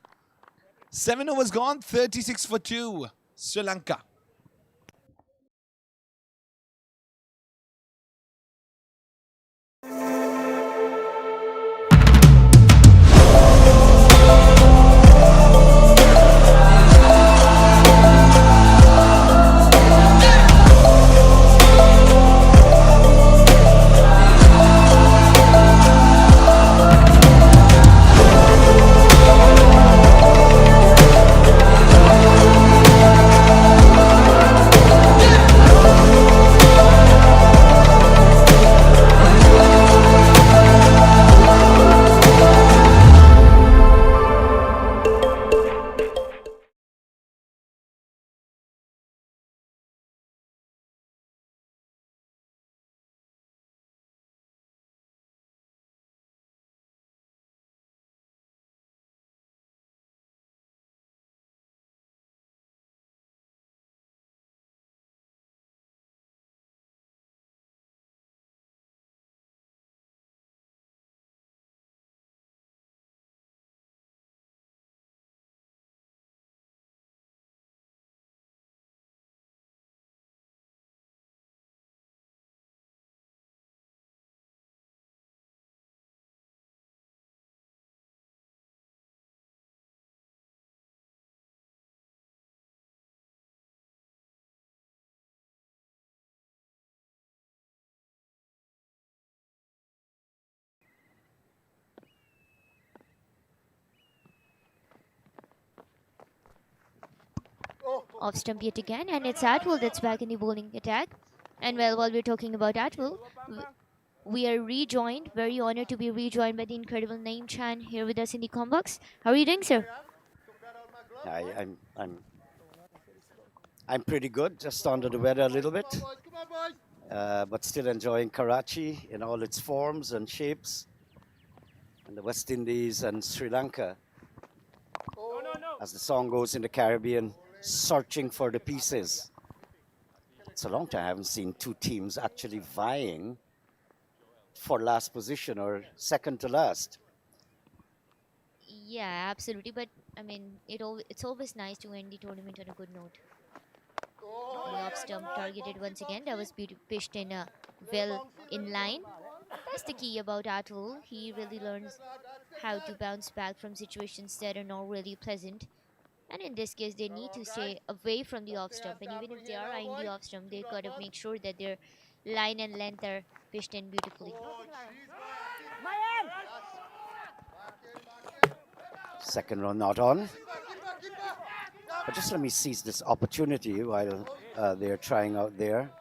7 overs gone, 36 for 2, Sri Lanka. Off stump yet again, and it's Atwell that's back in the bowling attack. And well, while we're talking about Atwell, we are rejoined, very honored to be rejoined by the incredible Naeem Chan here with us in the combox. How are you doing, sir? I'm I'm pretty good, just under the weather a little bit, but still enjoying Karachi in all its forms and shapes, and the West Indies and Sri Lanka, as the song goes in the Caribbean, searching for the pieces. It's a long time I haven't seen two teams actually vying for last position or second to last. Yeah, absolutely. But I mean, it's always nice to end the tournament on a good note. The off stump targeted once again. That was pitched in well in line. That's the key about Atul. He really learns how to bounce back from situations that are not really pleasant. And in this case, they need to stay away from the off stump. And even if they are eyeing the off stump, they got to make sure that their line and length are pitched in beautifully. Second run not on. But just let me seize this opportunity while they're trying out there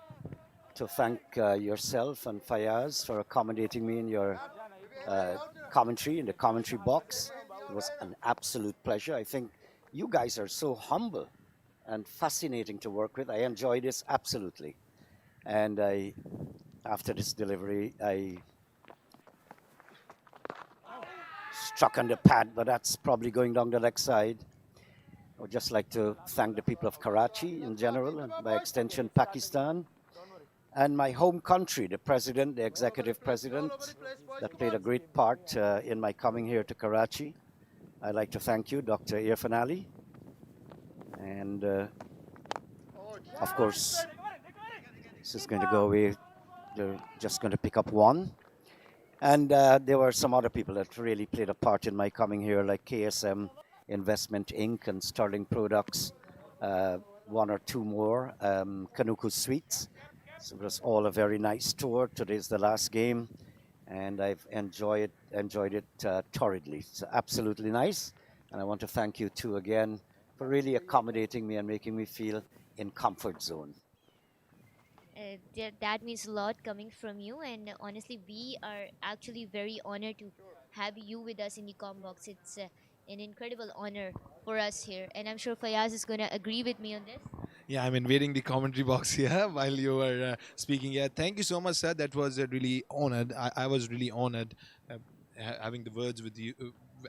to thank yourself and Fayaz for accommodating me in your commentary, in the commentary box. It was an absolute pleasure. I think you guys are so humble and fascinating to work with. I enjoy this absolutely. And after this delivery, I struck on the pad, but that's probably going down the leg side. I would just like to thank the people of Karachi in general, and by extension Pakistan, and my home country, the president, the executive president, that played a great part in my coming here to Karachi. I'd like to thank you, Dr. Irfan Ali. And of course, this is going to go away. They're just going to pick up one. And there were some other people that really played a part in my coming here, like KSM Investment Inc. and Sterling Products, one or two more, Kanuku Suites. So it was all a very nice tour. Today's the last game, and I've enjoyed it torridly. It's absolutely nice, and I want to thank you too again for really accommodating me and making me feel in comfort zone. That means a lot coming from you, and honestly, we are actually very honored to have you with us in the box. It's an incredible honor for us here, and I'm sure Fayaz is going to agree with me on this. Yeah, I'm invading the commentary box here while you were speaking. Yeah, thank you so much, sir. That was really honored. I was really honored having the words with you,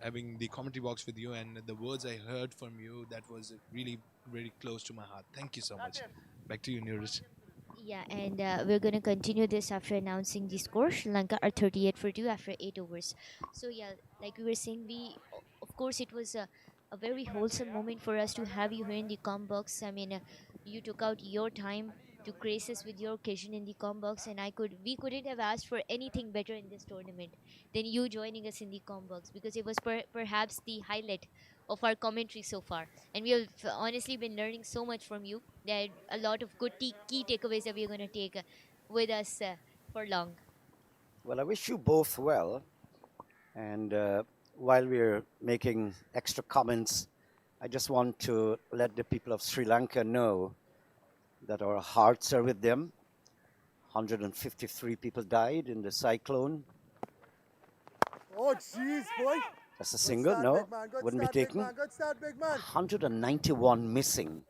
having the commentary box with you, and the words I heard from you. That was really, really close to my heart. Thank you so much. Back to you, Neeraj. Yeah, and we're going to continue this after announcing the score. Sri Lanka are 38 for 2 after 8 overs. So, yeah, like we were saying, of course, it was a very wholesome moment for us to have you here in the box. I mean, you took out your time to grace us with your occasion in the box, and we couldn't have asked for anything better in this tournament than you joining us in the box, because it was perhaps the highlight of our commentary so far. And we have honestly been learning so much from you. There are a lot of good key takeaways that we're going to take with us for long. Well, I wish you both well. And while we're making extra comments, I just want to let the people of Sri Lanka know that our hearts are with them. 153 people died in the cyclone. Oh, jeez, boy. That's a single, no, wouldn't be taken. 191 missing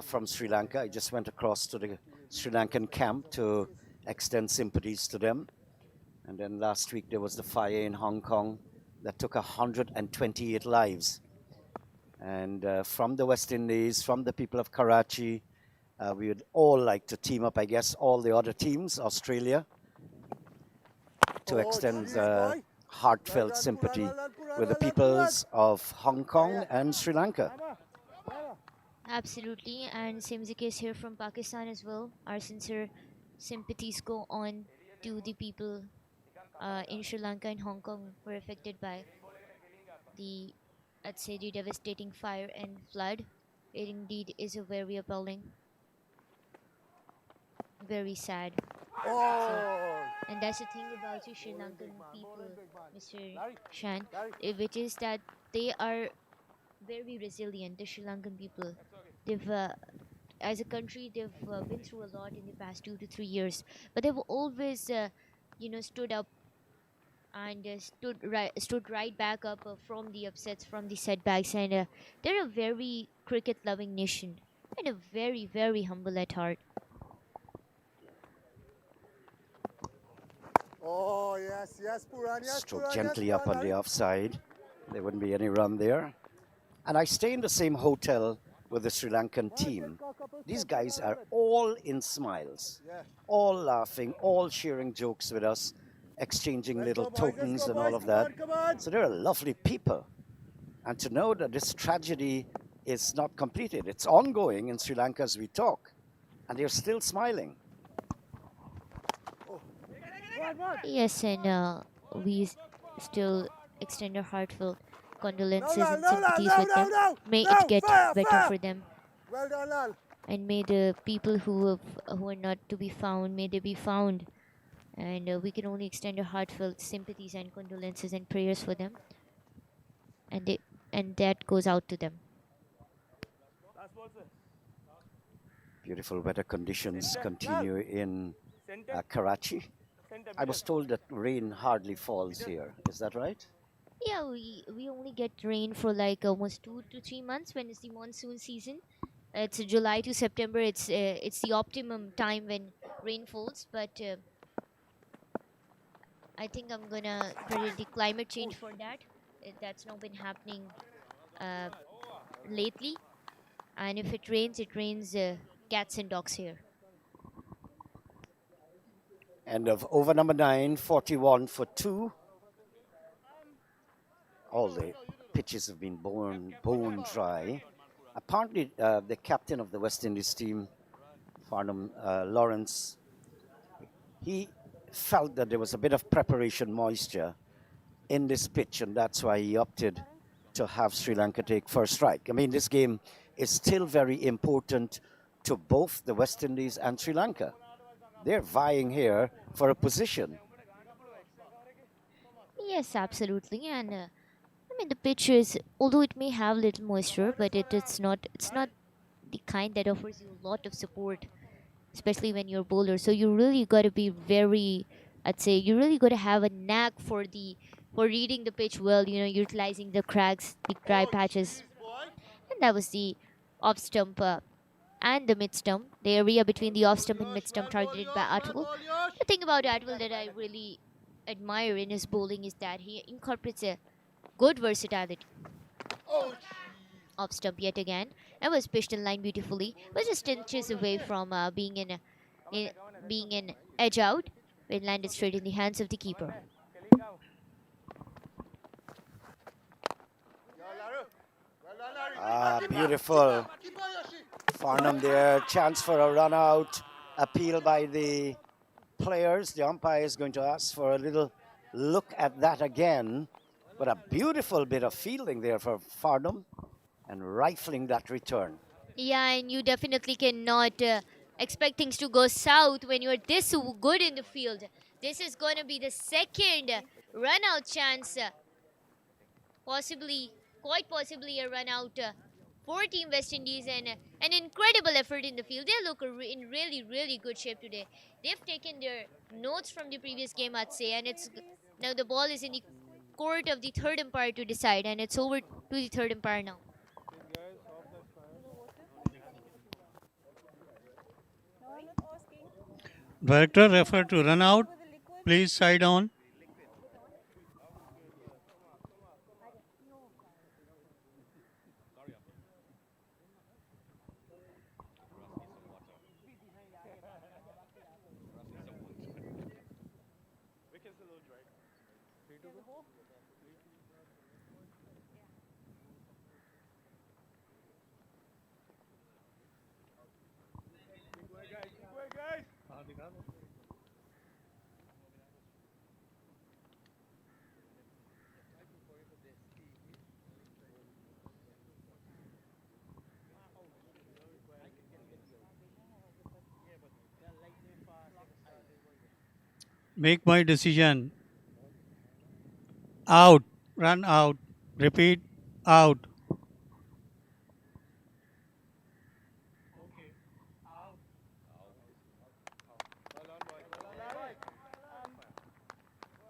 from Sri Lanka. I just went across to the Sri Lankan camp to extend sympathies to them. And then last week there was the fire in Hong Kong that took 128 lives. And from the West Indies, from the people of Karachi, we would all like to team up, I guess, all the other teams, Australia, to extend heartfelt sympathy with the peoples of Hong Kong and Sri Lanka. Absolutely, and same is the case here from Pakistan as well. Our sincere sympathies go on to the people in Sri Lanka and Hong Kong who were affected by the, I'd say, the devastating fire and flood. It indeed is a very appalling, very sad. So, and that's the thing about the Sri Lankan people, Mr. Shan, which is that they are very resilient. The Sri Lankan people, they've as a country, they've been through a lot in the past 2 to 3 years, but they've always, stood up and stood right back up from the upsets, from the setbacks, and they're a very cricket-loving nation. and a very, very humble at heart. Oh, yes, yes, Puran, yes, Stroke Puran, yes, gently up Puran, on the Larry. offside. There wouldn't be any run there. And I stay in the same hotel with the Sri Lankan team. These guys are all in smiles, Yeah. all laughing, all sharing jokes with us, exchanging Let's little go, boys, let's tokens go, and all boys. of Come that. on, come on. So they're lovely people. And to know that this tragedy is not completed, it's ongoing in Sri Lanka as we talk, and they're still smiling. Yes, and we still extend our heartfelt No, condolences Lal, and no, Lal, sympathies no, with no, them. no. May it No, get fire, better fire. for them, Well done, Lal. and may the people who are not to be found, may they be found. And we can only extend our heartfelt sympathies and condolences and prayers for them, and that goes out to them. Beautiful weather conditions continue in Karachi. I was told that rain hardly falls here. Is that right? Yeah, we only get rain for like almost 2 to 3 months when it's the monsoon season. It's July to September. It's the optimum time when rain falls. But I think I'm gonna credit the climate change for that. That's not been happening uh, lately. And if it rains cats and dogs here. End of over number 9, 41 for 2. All the pitches have been bone dry. Apparently, the captain of the West Indies team, Farnham Lawrence, he felt that there was a bit of preparation moisture in this pitch, and that's why he opted to have Sri Lanka take first strike. I mean, this game is still very important to both the West Indies and Sri Lanka. They're vying here for a position. Yes, absolutely. And I mean the pitch is, although it may have little moisture, but it's not the kind that offers you a lot of support, especially when you're a bowler. So you really got to be very, I'd say, you really got to have a knack for reading the pitch well. Utilizing the cracks, the dry patches, and that was the off stump and the mid stump, the area between the off stump and mid stump targeted by Atwell. The thing about Atwell that I really admire in his bowling is that he incorporates a good versatility. Off stump yet again, and was pitched in line beautifully, was just inches away from in, being an edge out when landed straight in the hands of the keeper. Beautiful. Farnham there, chance for a run out. Appeal by the players. The umpire is going to ask for a little look at that again. But a beautiful bit of fielding there for Farnham and rifling that return. Yeah, and you definitely cannot expect things to go south when you're this good in the field. This is going to be the second run out chance, quite possibly a run out for Team West Indies, and an incredible effort in the field. They look in really, really good shape today. They've taken their notes from the previous game, I'd say, and now the ball is in the court of the third umpire to decide, and it's over to the third umpire now. Director, refer to run out. Please side on. Make my decision. Out. Run out. Repeat. Out.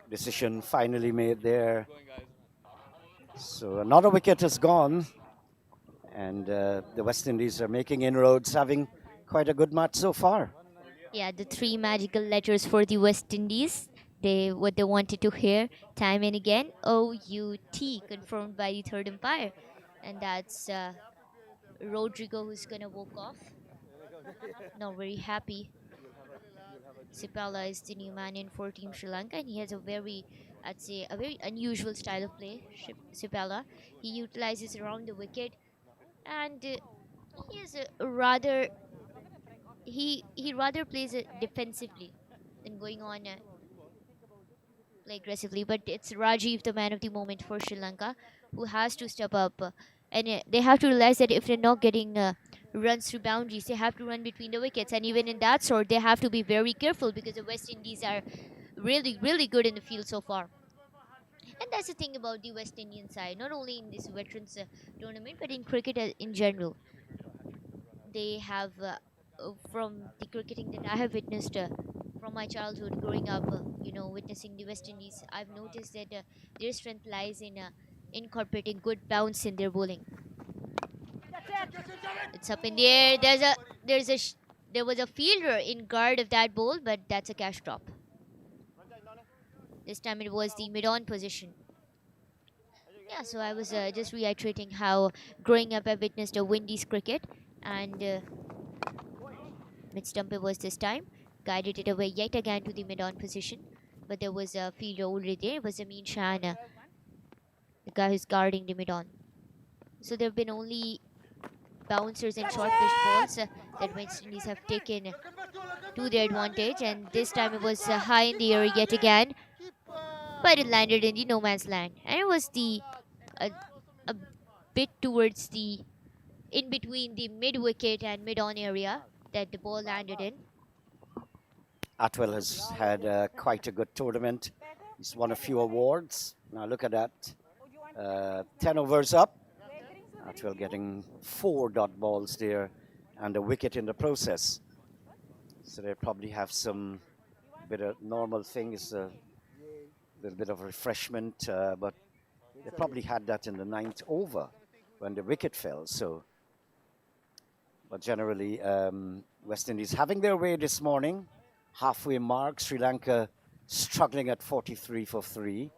Decision finally made there. So another wicket is gone. And the West Indies are making inroads, having quite a good match so far. Yeah, the three magical letters for the West Indies. What they wanted to hear time and again. O-U-T, confirmed by the third umpire. And that's Rodrigo, who's gonna walk off. Not very happy. Sipala is the new man in for Team Sri Lanka, and he has I'd say, a very unusual style of play. Sipala, he utilizes around the wicket, and he is he rather plays defensively than going on play aggressively. But it's Rajiv, the man of the moment for Sri Lanka, who has to step up, and they have to realize that if they're not getting runs through boundaries, they have to run between the wickets, and even in that sort, they have to be very careful because the West Indies are really good in the field so far. And that's the thing about the West Indian side, not only in this veterans tournament, but in cricket in general. They have, from the cricketing that I have witnessed from my childhood, growing up, witnessing the West Indies, I've noticed that their strength lies in incorporating good bounce in their bowling. It's up in the air. There was a fielder in guard of that ball, but that's a cash drop. This time it was the mid-on position. Yeah, so I was just reiterating how growing up I witnessed a Windies cricket, and mid-stump it was this time. Guided it away yet again to the mid-on position, but there was a fielder already there. It was Amin Shan, the guy who's guarding the mid-on. So there have been only bouncers and short pitch balls that West Indies have taken to their advantage, and this time it was high in the air yet again, but it landed in the no man's land, and it was a bit towards the in between the mid wicket and mid on area that the ball landed in. Atwell has had quite a good tournament. He's won a few awards. Now look at that. 10 overs up. Atwell getting 4 dot balls there and a wicket in the process. So they probably have some bit of normal things, a little bit of refreshment, but they probably had that in the 9th over when the wicket fell. So, but generally, West Indies having their way this morning. Halfway mark, Sri Lanka struggling at 43 for 3.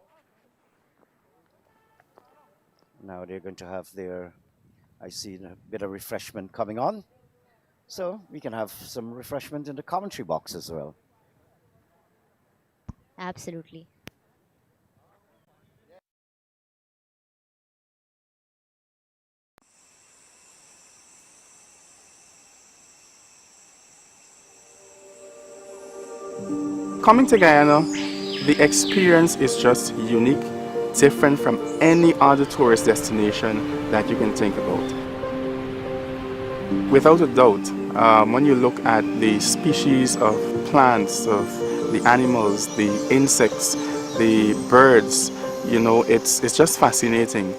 Now they're going to have their, I see a bit of refreshment coming on. So we can have some refreshment in the commentary box as well. Absolutely. Coming to Guyana, the experience is just unique, different from any other tourist destination that you can think about. Without a doubt, when you look at the species of plants, of the animals, the insects, the birds, it's just fascinating.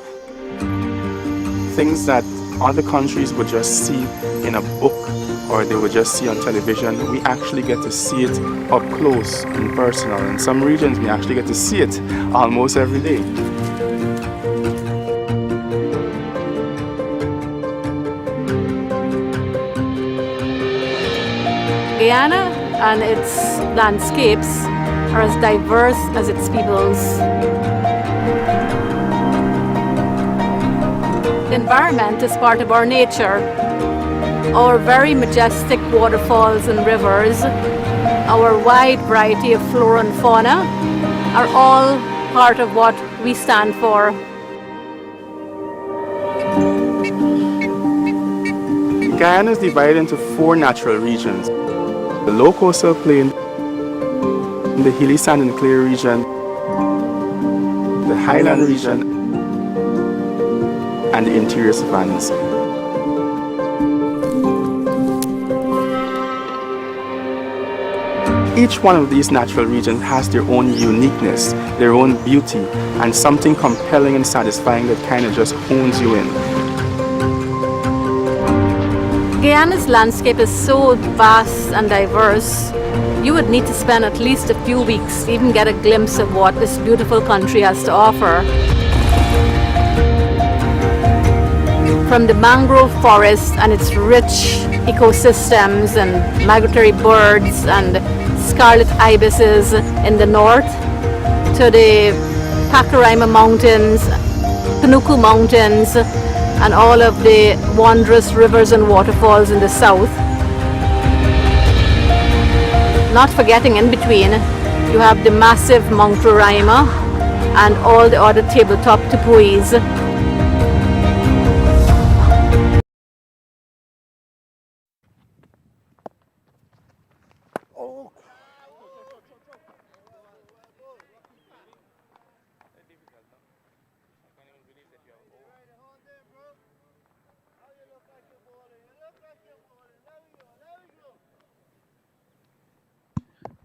Things that other countries would just see in a book or they would just see on television, we actually get to see it up close and personal. In some regions, we actually get to see it almost every day. Guyana and its landscapes are as diverse as its peoples. The environment is part of our nature. Our very majestic waterfalls and rivers, our wide variety of flora and fauna are all part of what we stand for. Guyana is divided into 4 natural regions. The low coastal plain, the hilly sand and clay region, the highland region, and the interior savannas. Each one of these natural regions has their own uniqueness, their own beauty, and something compelling and satisfying that kind of just hones you in. Guyana's landscape is so vast and diverse, you would need to spend at least a few weeks to even get a glimpse of what this beautiful country has to offer. from the mangrove forest and its rich ecosystems and migratory birds and scarlet ibises in the north to the Pacaraima Mountains, Panuku Mountains, and all of the wondrous rivers and waterfalls in the south. Not forgetting in between, you have the massive Mount Roraima and all the other tabletop tepuis.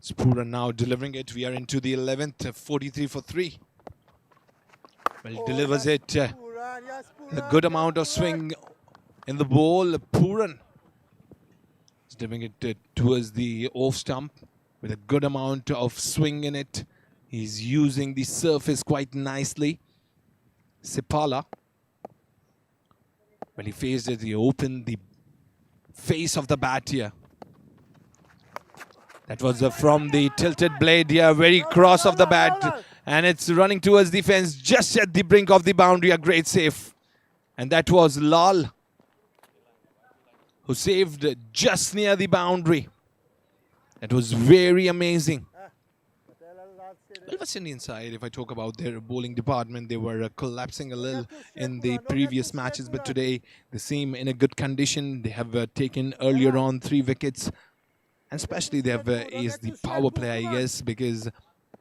Spura now delivering it. We are into the 11th, 43 for 3. Well, delivers it. A good amount of swing in the ball. Puran is delivering it towards the off stump with a good amount of swing in it. He's using the surface quite nicely. Sipala, when he faced it, he opened the face of the bat here. That was from the tilted blade here, very cross of the bat. And it's running towards the fence just at the brink of the boundary. A great save. And that was Lal, who saved just near the boundary. That was very amazing. Well, West Indian side, if I talk about their bowling department, they were collapsing a little in the previous matches. But today, they seem in a good condition. They have taken earlier on 3 wickets. And especially they have aced the power play, I guess, because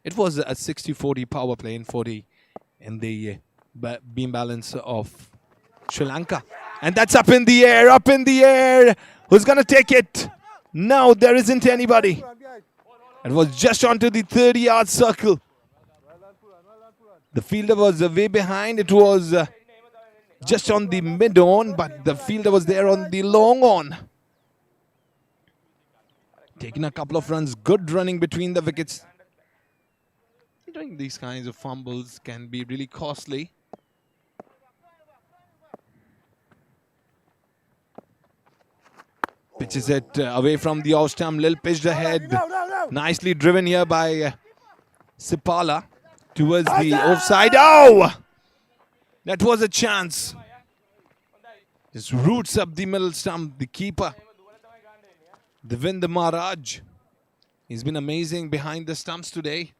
it was a 60-40 power play and 40 in the beam balance of Sri Lanka. And that's up in the air, up in the air. Who's going to take it? No, there isn't anybody. It was just onto the 30-yard circle. The fielder was way behind. It was just on the mid-on, but the fielder was there on the long on. Taking a couple of runs, good running between the wickets. Doing these kinds of fumbles can be really costly. Pitches it away from the off stump, little pitched ahead. Nicely driven here by Sipala towards the offside. Oh! That was a chance. Just roots up the middle stump, the keeper. Devinder Maharaj. He's been amazing behind the stumps today.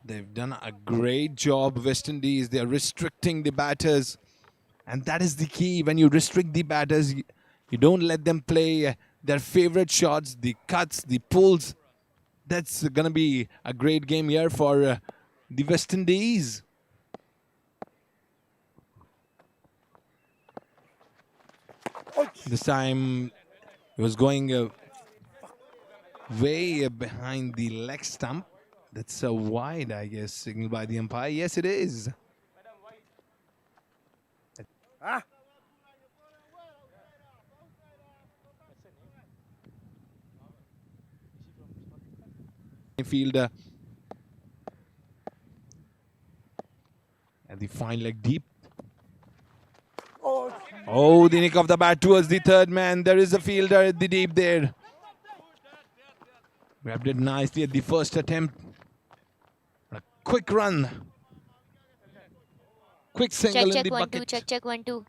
They've done a great job, West Indies. They're restricting the batters. And that is the key. When you restrict the batters, you don't let them play their favorite shots, the cuts, the pulls. That's going to be a great game here for the West Indies. This time it was going way behind the leg stump. That's a wide, I guess, signal by the umpire. Yes, it is. Fielder at the fine leg deep. Oh, the nick of the bat towards the third man. There is a fielder at the deep there. Grabbed it nicely at the first attempt. A quick run. Quick single in the bucket. Check 1-2.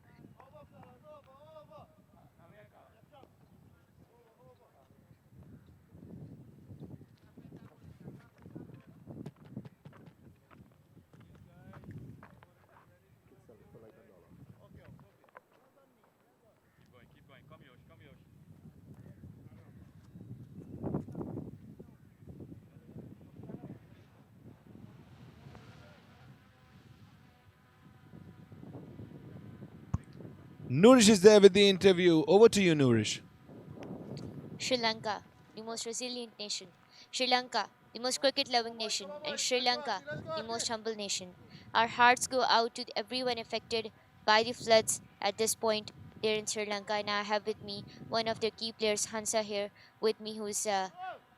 Nourish is there with the interview. Over to you, Nourish. Sri Lanka, the most resilient nation. Sri Lanka, the most cricket-loving nation. And Sri Lanka, the most humble nation. Our hearts go out to everyone affected by the floods at this point there in Sri Lanka. And I have with me one of their key players, Hansa, here with me, who's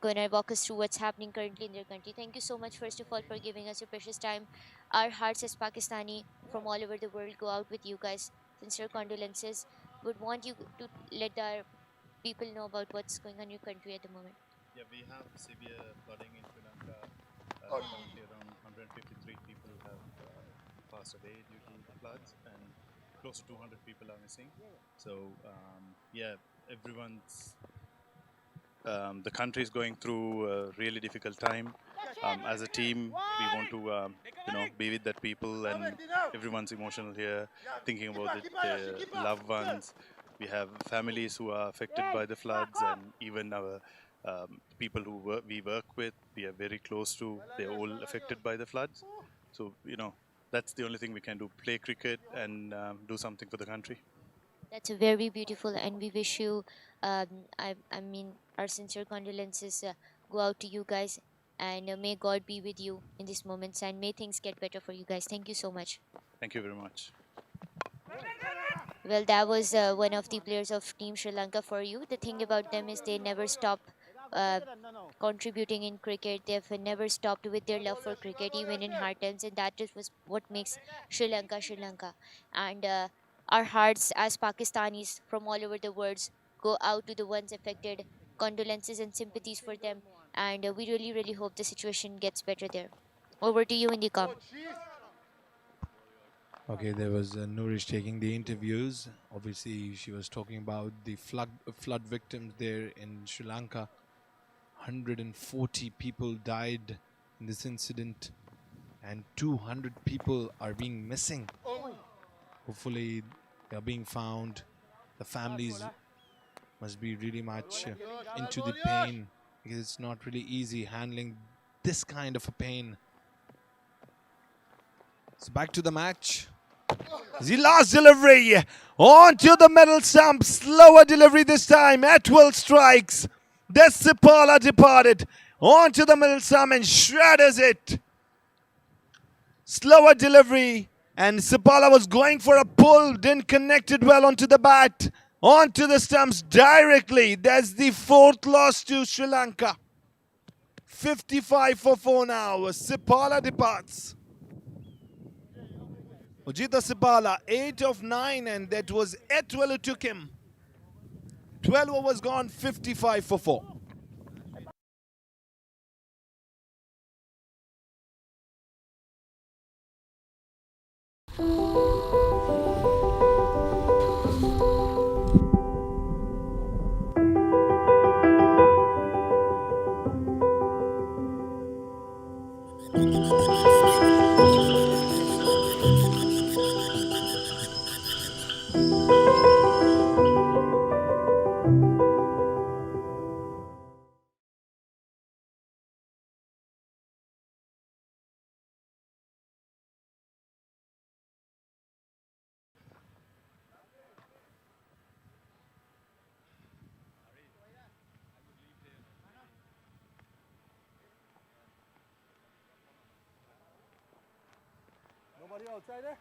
gonna walk us through what's happening currently in their country. Thank you so much, first of all, for giving us your precious time. Our hearts as Pakistani from all over the world go out with you guys. Sincere condolences. Would want you to let our people know about what's going on in your country at the moment. Yeah, we have severe flooding in Sri Lanka. Currently, around 153 people have passed away due to floods, and close to 200 people are missing. So, yeah, everyone's the country is going through a really difficult time. As a team, we want to, be with that people, and everyone's emotional here, thinking about their loved ones. We have families who are affected by the floods, and even our people who we work with, we are very close to. They're all affected by the floods. So, that's the only thing we can do: play cricket and do something for the country. That's very beautiful, and we wish you, I mean, our sincere condolences go out to you guys, and may God be with you in these moments, and may things get better for you guys. Thank you so much. Thank you very much. Well, that was one of the players of Team Sri Lanka for you. The thing about them is they never stop contributing in cricket. They've never stopped with their love for cricket, even in hard times, and that just was what makes Sri Lanka Sri Lanka. And our hearts as Pakistanis from all over the world go out to the ones affected. Condolences and sympathies for them, and we really, really hope the situation gets better there. Over to you, Indicom. Okay, there was Nourish taking the interviews. Obviously, she was talking about the flood victims there in Sri Lanka. 140 people died in this incident, and 200 people are being missing. Hopefully, they are being found. The families must be really much into the pain, because it's not really easy handling this kind of a pain. So back to the match. The last delivery onto the middle stump. Slower delivery this time. Atwell strikes. Desipala departed onto the middle stump and shreds it. Slower delivery, and Sipala was going for a pull, didn't connect it well onto the bat, onto the stumps directly. That's the fourth loss to Sri Lanka. 55 for 4 now. Sipala departs. Ujita Sipala, 8 of 9, and that was Etwell who took him. 12 overs gone, 55 for 4. Nobody outside there?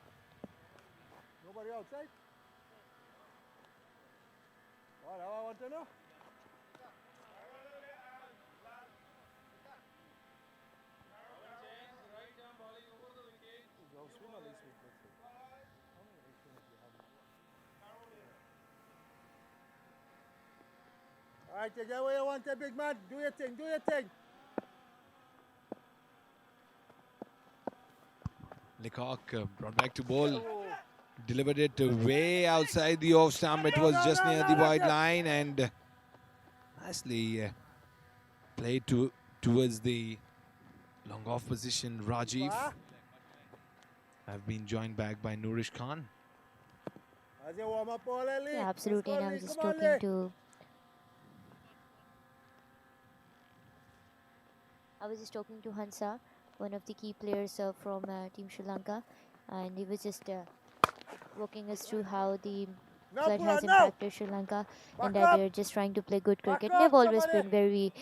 Nobody outside? What I want to know? Alright, take it where you want it, big man. Do your thing, do your thing. Leacock brought back to ball. Delivered it way outside the off stump. It was just near the wide line, and nicely played towards the long off position. Rajiv have been joined back by Nourish Khan. As you warm up, all Ellie. Yeah, absolutely. And I was Come just on, talking Lee. to Hansa, one of the key players from Team Sri Lanka, and he was just walking us through how the Now, flood pull has out now. impacted Sri Lanka, and Back that up. they're just trying to play good Back cricket. up, They've always somebody. been very,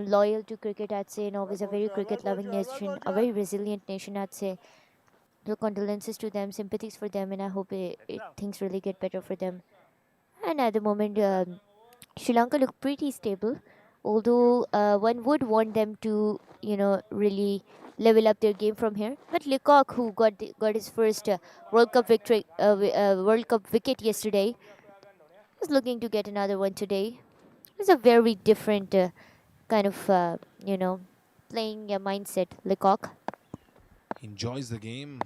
loyal to cricket, I'd say, and always a very cricket-loving nation, a very resilient nation, I'd say. So condolences to them, sympathies for them, and I hope things really get better for them. And at the moment, Sri Lanka look pretty stable. Although one would want them to, really level up their game from here. But Lecoq, who got his first World Cup victory, World Cup wicket yesterday, is looking to get another one today. It's a very different kind of, playing mindset, Lecoq. Enjoys the game,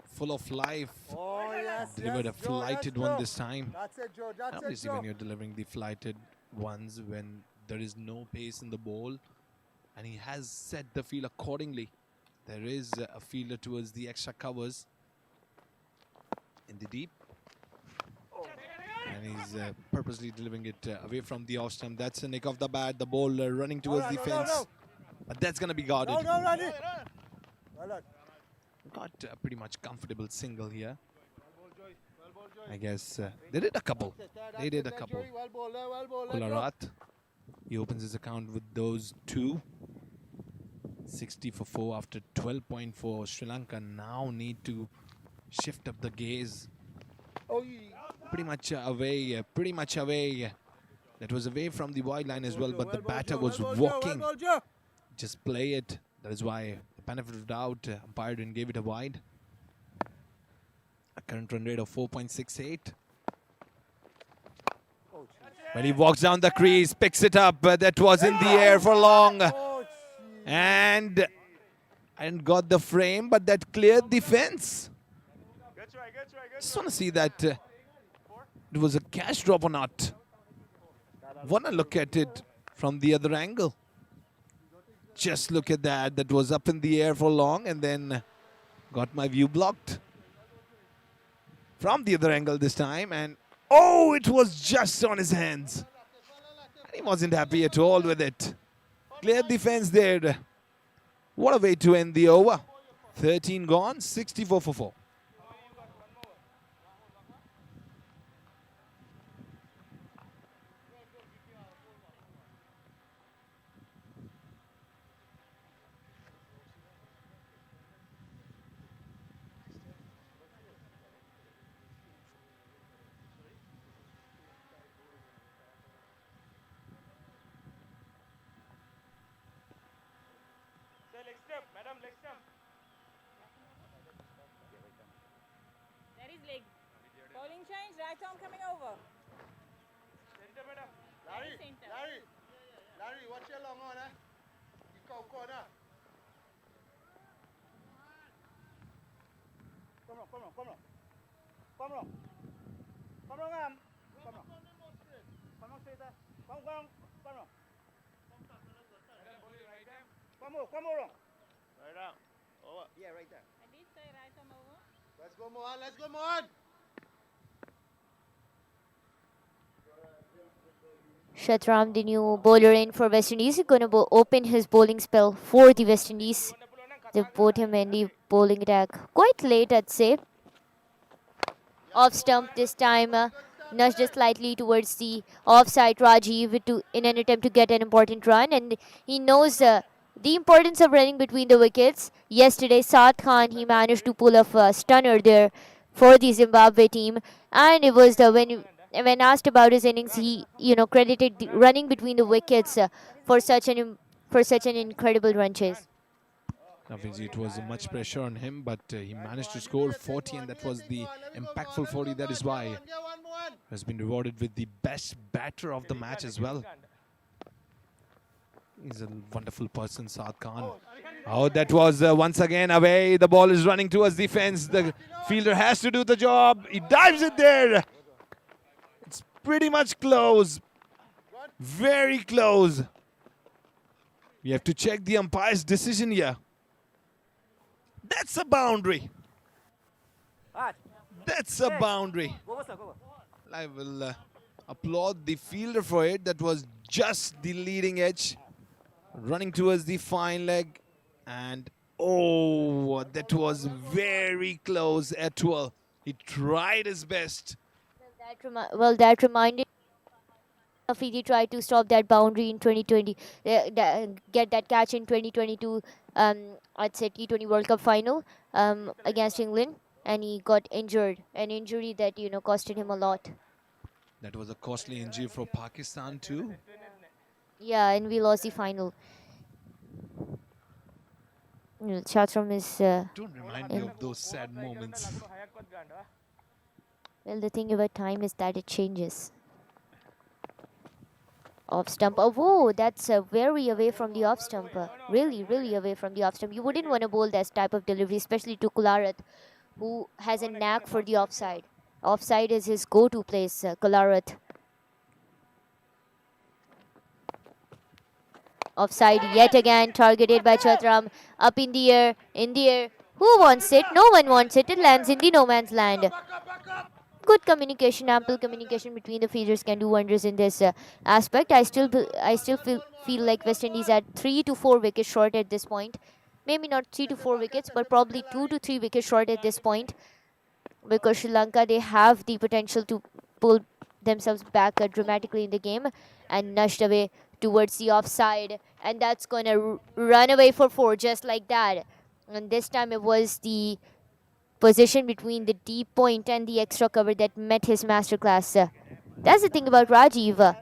full of life. Oh, yes, Delivered yes, a Joe, yes, flighted one Joe. this time. That's it, Joe. That's it, Obviously, Joe. when you're delivering the flighted ones, when there is no pace in the ball, and he has set the field accordingly. There is a fielder towards the extra covers in the deep. And he's purposely delivering it away from the off stump. That's a nick of the bat. The ball running towards the fence. But that's going to be guarded. No, Randy. Well done. Got a pretty much comfortable single here. I guess they did a couple. They did a couple. Well ball there, well ball there. Kularat, he opens his account with those two. 60 for 4 after 12.4. Sri Lanka now need to shift up the gaze. Oh, yeah. Pretty much away. That was away from the wide line as well, but the batter was walking. Just play it. That is why the benefit of doubt, umpire didn't give it a wide. A current run rate of 4.68. When he walks down the crease, picks it up. That was in the air for long. And got the frame, but that cleared the fence. Just want to see that it was a catch drop or not. Want to look at it from the other angle. Just look at that. That was up in the air for long and then got my view blocked. From the other angle this time. And oh, it was just on his hands. He wasn't happy at all with it. Cleared the fence there. What a way to end the over. 13 gone, 64 for 4. There is leg. Bowling change, right arm coming over. Larry, watch your long on, eh? You go corner. Come on. Come on, am. Come on. Come on, straight there. Come on. Come on. Right down. Over. Yeah, right there. I did say right arm over. Let's go, Mohan. Shatram, the new bowler in for West Indies, is going to open his bowling spell for the West Indies. They put him in the bowling attack quite late, I'd say. Off stump this time, nudged just slightly towards the offside Rajiv in an attempt to get an important run. And he knows the importance of running between the wickets. Yesterday, Saad Khan, he managed to pull off a stunner there for the Zimbabwe team. And it was when asked about his innings, he credited the running between the wickets for such an incredible run chase. Obviously, it was much pressure on him, but he managed to score 40, and that was the impactful 40. That is why he has been rewarded with the best batter of the match as well. He's a wonderful person, Saad Khan. Oh, that was once again away. The ball is running towards the fence. The fielder has to do the job. He dives it there. It's pretty much close. Very close. We have to check the umpire's decision here. That's a boundary. That's a boundary. I will applaud the fielder for it. That was just the leading edge. Running towards the fine leg. And oh, that was very close, Etwell. He tried his best. That reminded Fiji tried to stop that boundary in 2020, get that catch in 2022, I'd say T20 World Cup final against England, and he got injured, an injury that costed him a lot. That was a costly injury for Pakistan too. Yeah, and we lost the final. Chatram is. Don't remind me of those sad moments. Well, the thing about time is that it changes. Off stump. Oh, whoa, that's very away from the off stump. Really, really away from the off stump. You wouldn't want to bowl that type of delivery, especially to Kularat, who has a knack for the offside. Offside is his go-to place, Kularat. Offside yet again, targeted by Chatram. Up in the air, in the air. Who wants it? No one wants it. It lands in the no man's land. Good communication, ample communication between the fielders can do wonders in this aspect. I still feel like West Indies are 3 to 4 wickets short at this point. Maybe not 3 to 4 wickets, but probably 2 to 3 wickets short at this point. Because Sri Lanka, they have the potential to pull themselves back dramatically in the game and nudged away towards the offside. And that's going to run away for 4 just like that. And this time it was the position between the deep point and the extra cover that met his masterclass. That's the thing about Rajiv.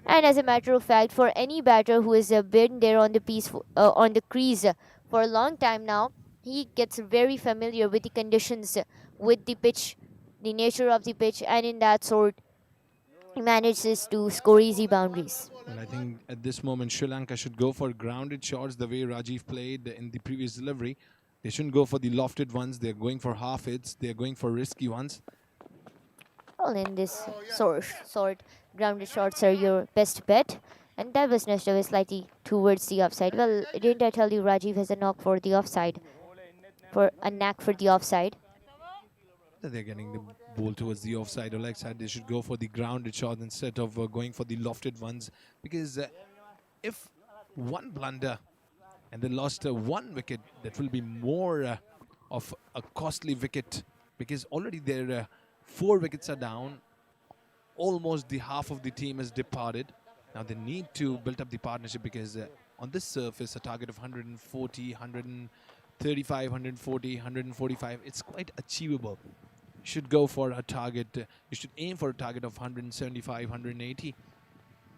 And as a matter of fact, for any batter who has been there on the crease for a long time now, he gets very familiar with the conditions, with the pitch, the nature of the pitch, and in that sort, he manages to score easy boundaries. Well, I think at this moment, Sri Lanka should go for grounded shots the way Rajiv played in the previous delivery. They shouldn't go for the lofted ones. They're going for half hits. They're going for risky ones. Well, in this sort, grounded shots are your best bet. And that was nudged away slightly towards the offside. Well, didn't I tell you Rajiv has a knack for the offside? They're getting the ball towards the offside or leg side. They should go for the grounded shot instead of going for the lofted ones. Because if one blunder and they lost 1 wicket, that will be more of a costly wicket. Because already their 4 wickets are down. Almost the half of the team has departed. Now they need to build up the partnership because on this surface, a target of 140, 135, 140, 145, it's quite achievable. You should go for a target, you should aim for a target of 175, 180.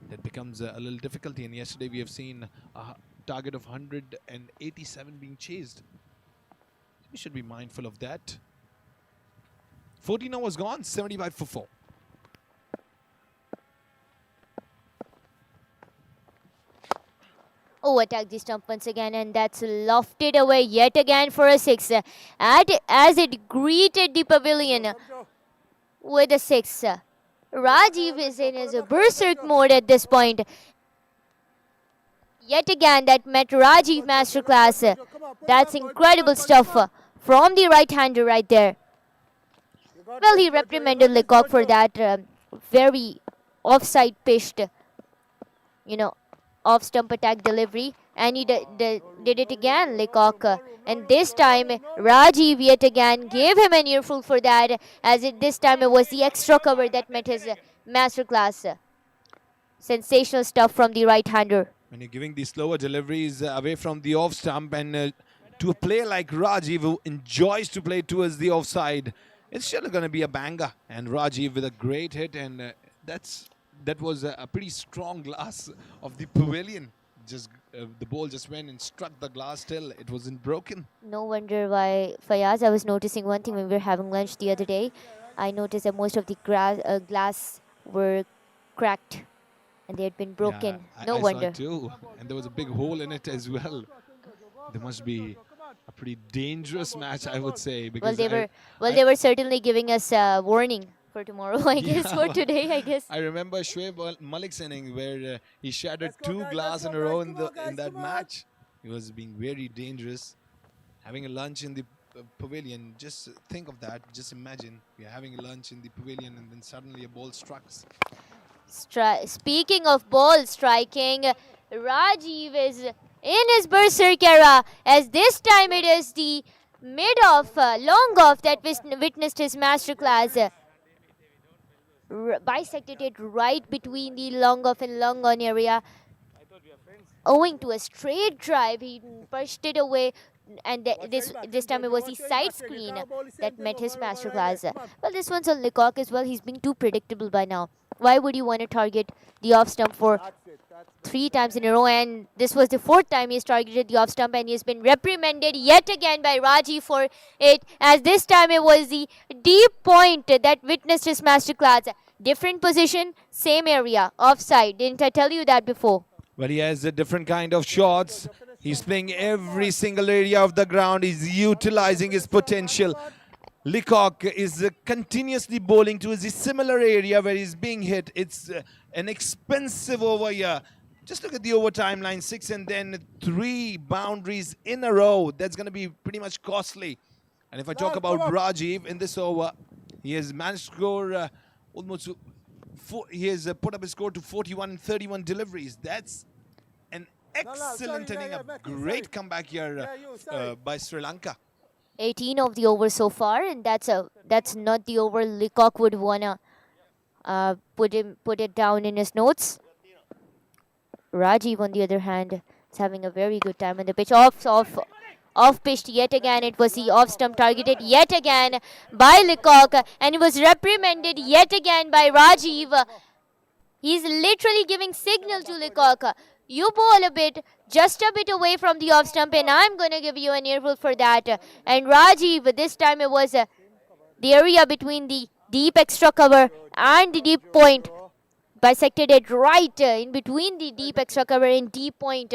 That becomes a little difficulty. And yesterday we have seen a target of 187 being chased. We should be mindful of that. 14 overs gone, 75 for 4. Oh, attack the stump once again, and that's lofted away yet again for a 6. As it greeted the pavilion with a 6. Rajiv is in his berserk mode at this point. Yet again, that met Rajiv masterclass. That's incredible stuff from the right-hander right there. Well, he reprimanded Lecoq for that very offside pitched, off-stump attack delivery, and he did it again, Lecoq. And this time, Rajiv yet again gave him an earful for that, as this time it was the extra cover that met his masterclass. Sensational stuff from the right-hander. When you're giving the slower deliveries away from the off-stump and to a player like Rajiv who enjoys to play towards the offside, it's surely going to be a banger. And Rajiv with a great hit, and that was a pretty strong glass of the pavilion. Just the ball just went and struck the glass till it wasn't broken. No wonder why, Fayaz, I was noticing one thing when we were having lunch the other day. I noticed that most of the glass were cracked and they had been broken. Yeah, no I wonder. saw it too. And there was a big hole in it as well. There must be a pretty dangerous match, I would say. Because they were certainly giving us a warning for tomorrow, I guess, for today, I guess. I remember Shoaib Malik's inning where he shattered 2 glass in a row in that match. He was being very dangerous. Having a lunch in the pavilion, just think of that. Just imagine we are having a lunch in the pavilion and then suddenly a ball strikes. Speaking of ball striking, Rajiv is in his berserk era, as this time it is the mid-off, long-off that witnessed his masterclass. Bisected it right between the long-off and long-on area. Owing to a straight drive, he pushed it away, and this time it was the side screen that met his masterclass. Well, this one's on Lecoq as well. He's been too predictable by now. Why would you want to target the off stump for 3 times in a row, and this was the 4th time he's targeted the off stump, and he's been reprimanded yet again by Raji for it, as this time it was the deep point that witnessed his masterclass. Different position, same area, offside. Didn't I tell you that before? But he has a different kind of shots. He's playing every single area of the ground. He's utilizing his potential. Leacock is continuously bowling to a similar area where he's being hit. It's an expensive over here. Just look at the over timeline, 6 and then 3 boundaries in a row. That's going to be pretty much costly. And if I talk about Rajiv in this over, he has managed to score almost he has put up his score to 41 and 31 deliveries. That's an excellent inning, a great comeback here by Sri Lanka. 18 of the over so far, and that's not the over Leacock would wanna put it down in his notes. Rajiv, on the other hand, is having a very good time on the pitch. Off pitched yet again. It was the off stump targeted yet again by Leacock, and it was reprimanded yet again by Rajiv. He's literally giving signal to Leacock. You bowl a bit, just a bit away from the off stump, and I'm going to give you an earful for that. And Rajiv, this time it was the area between the deep extra cover and the deep point. Bisected it right in between the deep extra cover and deep point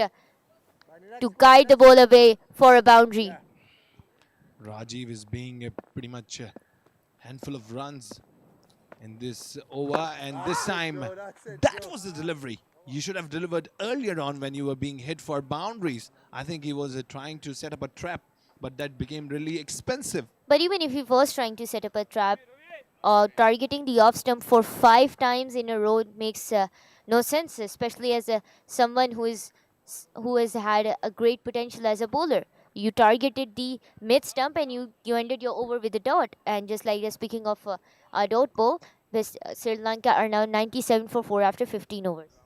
to guide the ball away for a boundary. Rajiv is being pretty much a handful of runs in this over, and this time that was the delivery. You should have delivered earlier on when you were being hit for boundaries. I think he was trying to set up a trap, but that became really expensive. But even if he was trying to set up a trap, targeting the off stump for 5 times in a row makes no sense, especially as someone who has had a great potential as a bowler. You targeted the mid stump and you ended your over with a dot. And just like speaking of a dot ball, Sri Lanka are now 97 for 4 after 15 overs.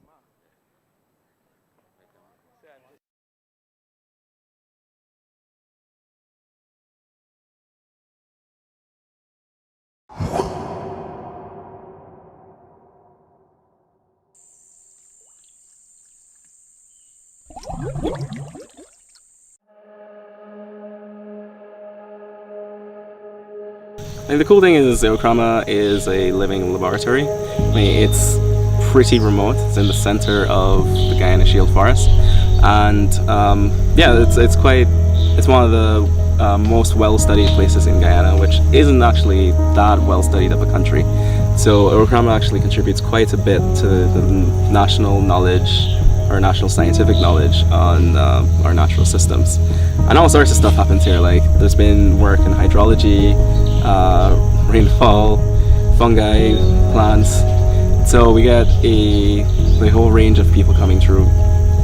And the cool thing is Okrama is a living laboratory. I mean, it's pretty remote. It's in the center of the Guyana Shield Forest, and yeah, it's one of the most well-studied places in Guyana, which isn't actually that well-studied of a country. So Okrama actually contributes quite a bit to the national knowledge, or national scientific knowledge on our natural systems. And all sorts of stuff happens here. Like there's been work in hydrology, rainfall, fungi, plants. So we get a whole range of people coming through.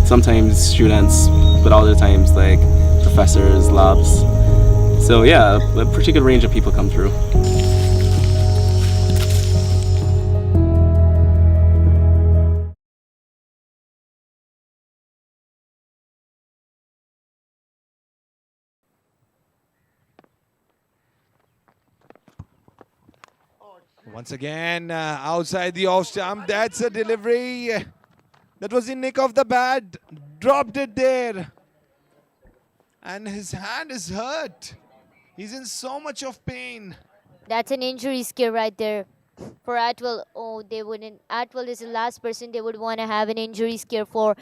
Sometimes students, but other times like professors, labs. So yeah, a pretty good range of people come through. Once again, outside the off stump, that's a delivery. That was the nick of the bat. Dropped it there. And his hand is hurt. He's in so much of pain. That's an injury scare right there for Atwell. Oh, they wouldn't. Atwell is the last person they would want to have an injury scare for.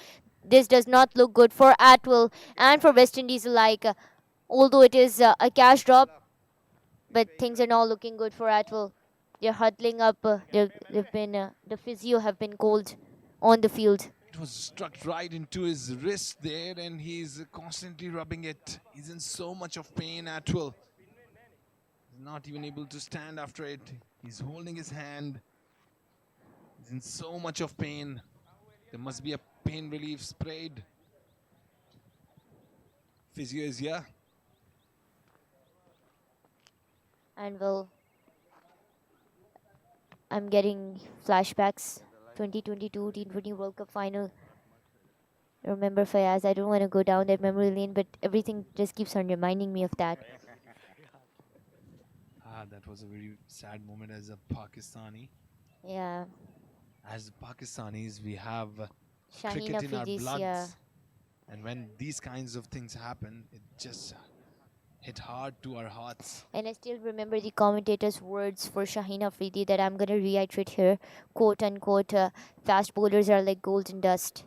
This does not look good for Atwell and for West Indies alike. Although it is a cash drop, but things are not looking good for Atwell. They're huddling up. They've been the physio have been called on the field. It was struck right into his wrist there, and he's constantly rubbing it. He's in so much of pain, Atwell. He's not even able to stand after it. He's holding his hand. He's in so much of pain. There must be a pain relief sprayed. Physio is here. And well, I'm getting flashbacks. 2022 T20 World Cup final. Remember Fayaz, I don't want to go down that memory lane, but everything just keeps on reminding me of that. That was a very sad moment as a Pakistani. Yeah. As Pakistanis, we have Shaheen cricket in our Afridi's, yeah. bloods. And when these kinds of things happen, it just hit hard to our hearts. And I still remember the commentator's words for Shaheen Afridi that I'm going to reiterate here, quote unquote, fast bowlers are like golden dust.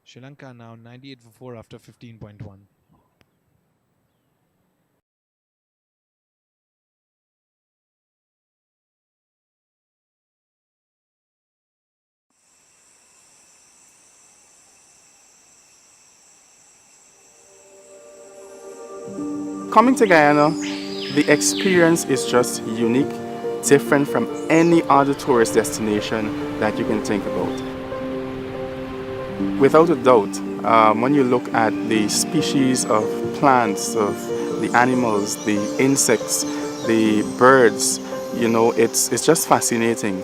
Sri Lanka now 98 for 4 after 15.1. Coming to Guyana, the experience is just unique, different from any other tourist destination that you can think about. Without a doubt, when you look at the species of plants, of the animals, the insects, the birds, you know, it's just fascinating.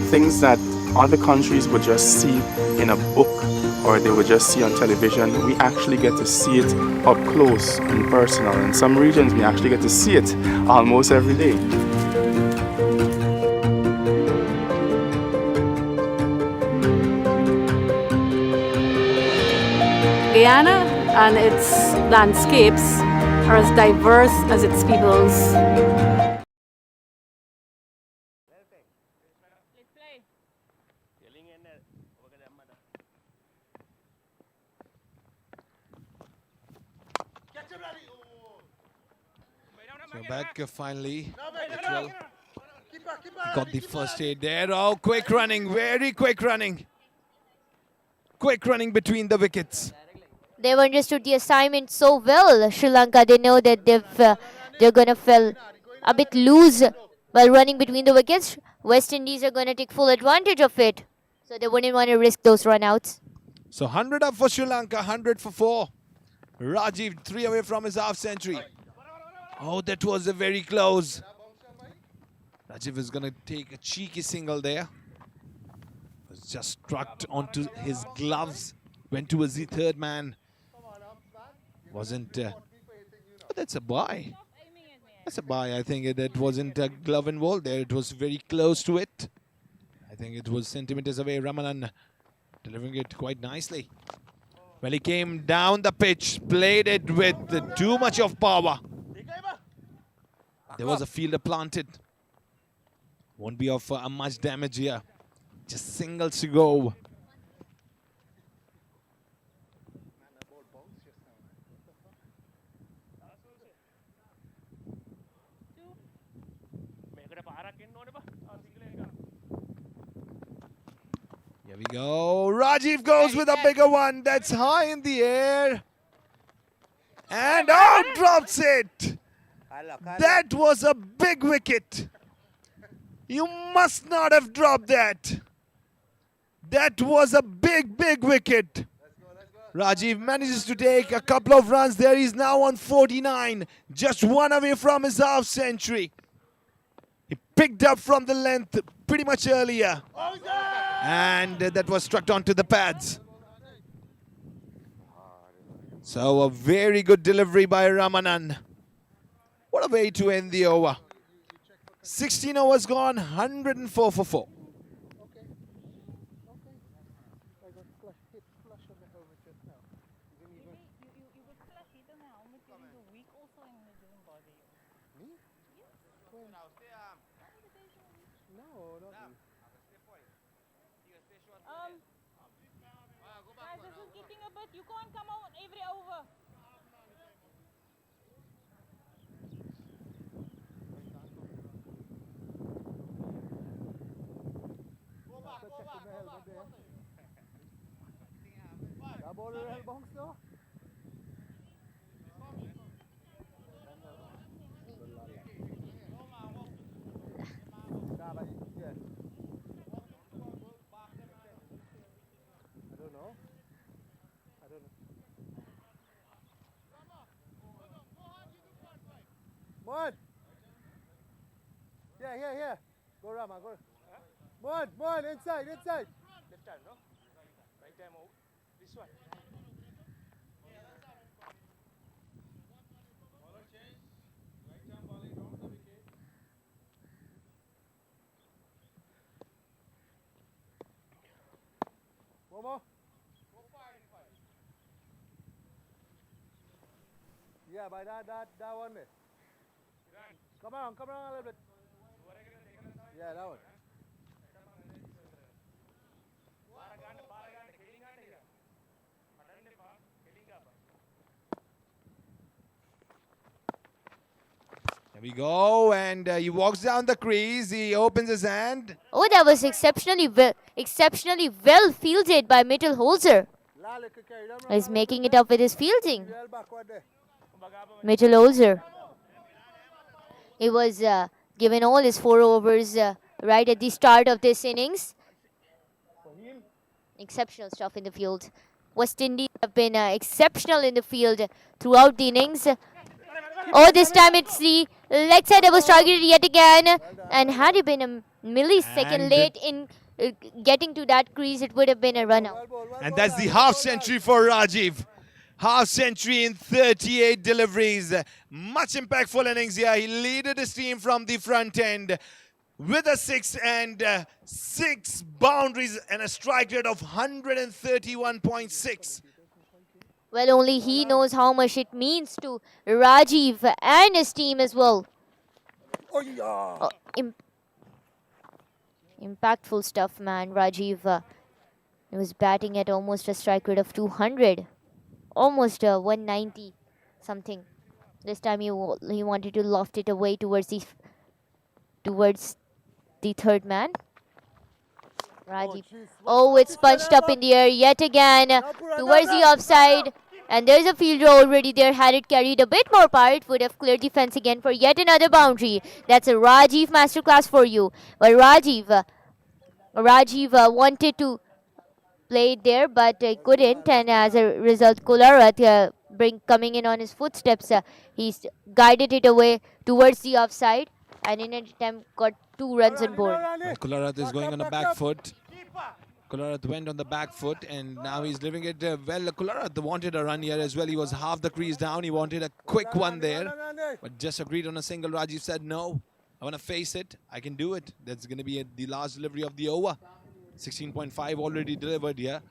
Things that other countries would just see in a book or they would just see on television, we actually get to see it up close and personal. In some regions, we actually get to see it almost every day. Guyana and its landscapes are as diverse as its peoples. So back finally. Well, got the first aid there. Oh, quick running, very quick running. Quick running between the wickets. They've understood the assignment so well, Sri Lanka. They know that they're going to feel a bit loose while running between the wickets. West Indies are going to take full advantage of it. So they wouldn't want to risk those runouts. So 100 up for Sri Lanka, 100 for 4. Rajiv 3 away from his half century. Oh, that was a very close. Rajiv is going to take a cheeky single there. Was just struck onto his gloves. Went towards the third man. Wasn't... oh, that's a bye. That's a bye. I think that wasn't a glove involved there. It was very close to it. I think it was centimeters away. Ramanan delivering it quite nicely. Well, he came down the pitch, played it with too much of power. There was a fielder planted. Won't be of much damage here. Just singles to go. Here we go. Rajiv goes with a bigger one. That's high in the air. And out drops it. That was a big wicket. You must not have dropped that. That was a big, big wicket. Rajiv manages to take a couple of runs there. He's now on 49. Just one away from his half century. He picked up from the length pretty much earlier. And that was struck onto the pads. So a very good delivery by Ramanan. What a way to end the over. 16 overs gone, 104 for 4. Guys, this is getting a bit. You can't come out every over. Go Rama, go. Moon, inside. Left hand, no? Right hand out. This one. One more. Yeah, by that one there. Come around a little bit. Yeah, that one. There we go, and he walks down the crease. He opens his hand. Oh, that was exceptionally well fielded by Mittelholzer. He's making it up with his fielding. Mittelholzer. He was given all his 4 overs right at the start of this innings. Exceptional stuff in the field. West Indies have been exceptional in the field throughout the innings. Oh, this time it's the leg side that was targeted yet again. And had it been a millisecond late in getting to that crease, it would have been a run out. And that's the half century for Rajiv. Half century in 38 deliveries. Much impactful innings here. He leaded his team from the front end with a 6 and 6 boundaries and a strike rate of 131.6. Well, only he knows how much it means to Rajiv and his team as well. Oh, impactful stuff, man. Rajiv he was batting at almost a strike rate of 200. Almost 190 something. This time he wanted to loft it away towards the third man. Rajiv. Oh, it's punched up in the air yet again towards the offside. And there's a fielder already there. Had it carried a bit more power, it would have cleared the fence again for yet another boundary. That's a Rajiv masterclass for you. But Rajiv wanted to play it there, but couldn't. And as a result, Kularat coming in on his footsteps, he's guided it away towards the offside. And in an attempt, got 2 runs on board. Kularat is going on the back foot. Kularat went on the back foot and now he's leaving it well. Kularat wanted a run here as well. He was half the crease down. He wanted a quick one there, but just agreed on a single. Rajiv said, no, I want to face it. I can do it. That's going to be the last delivery of the over. 16.5 already delivered here.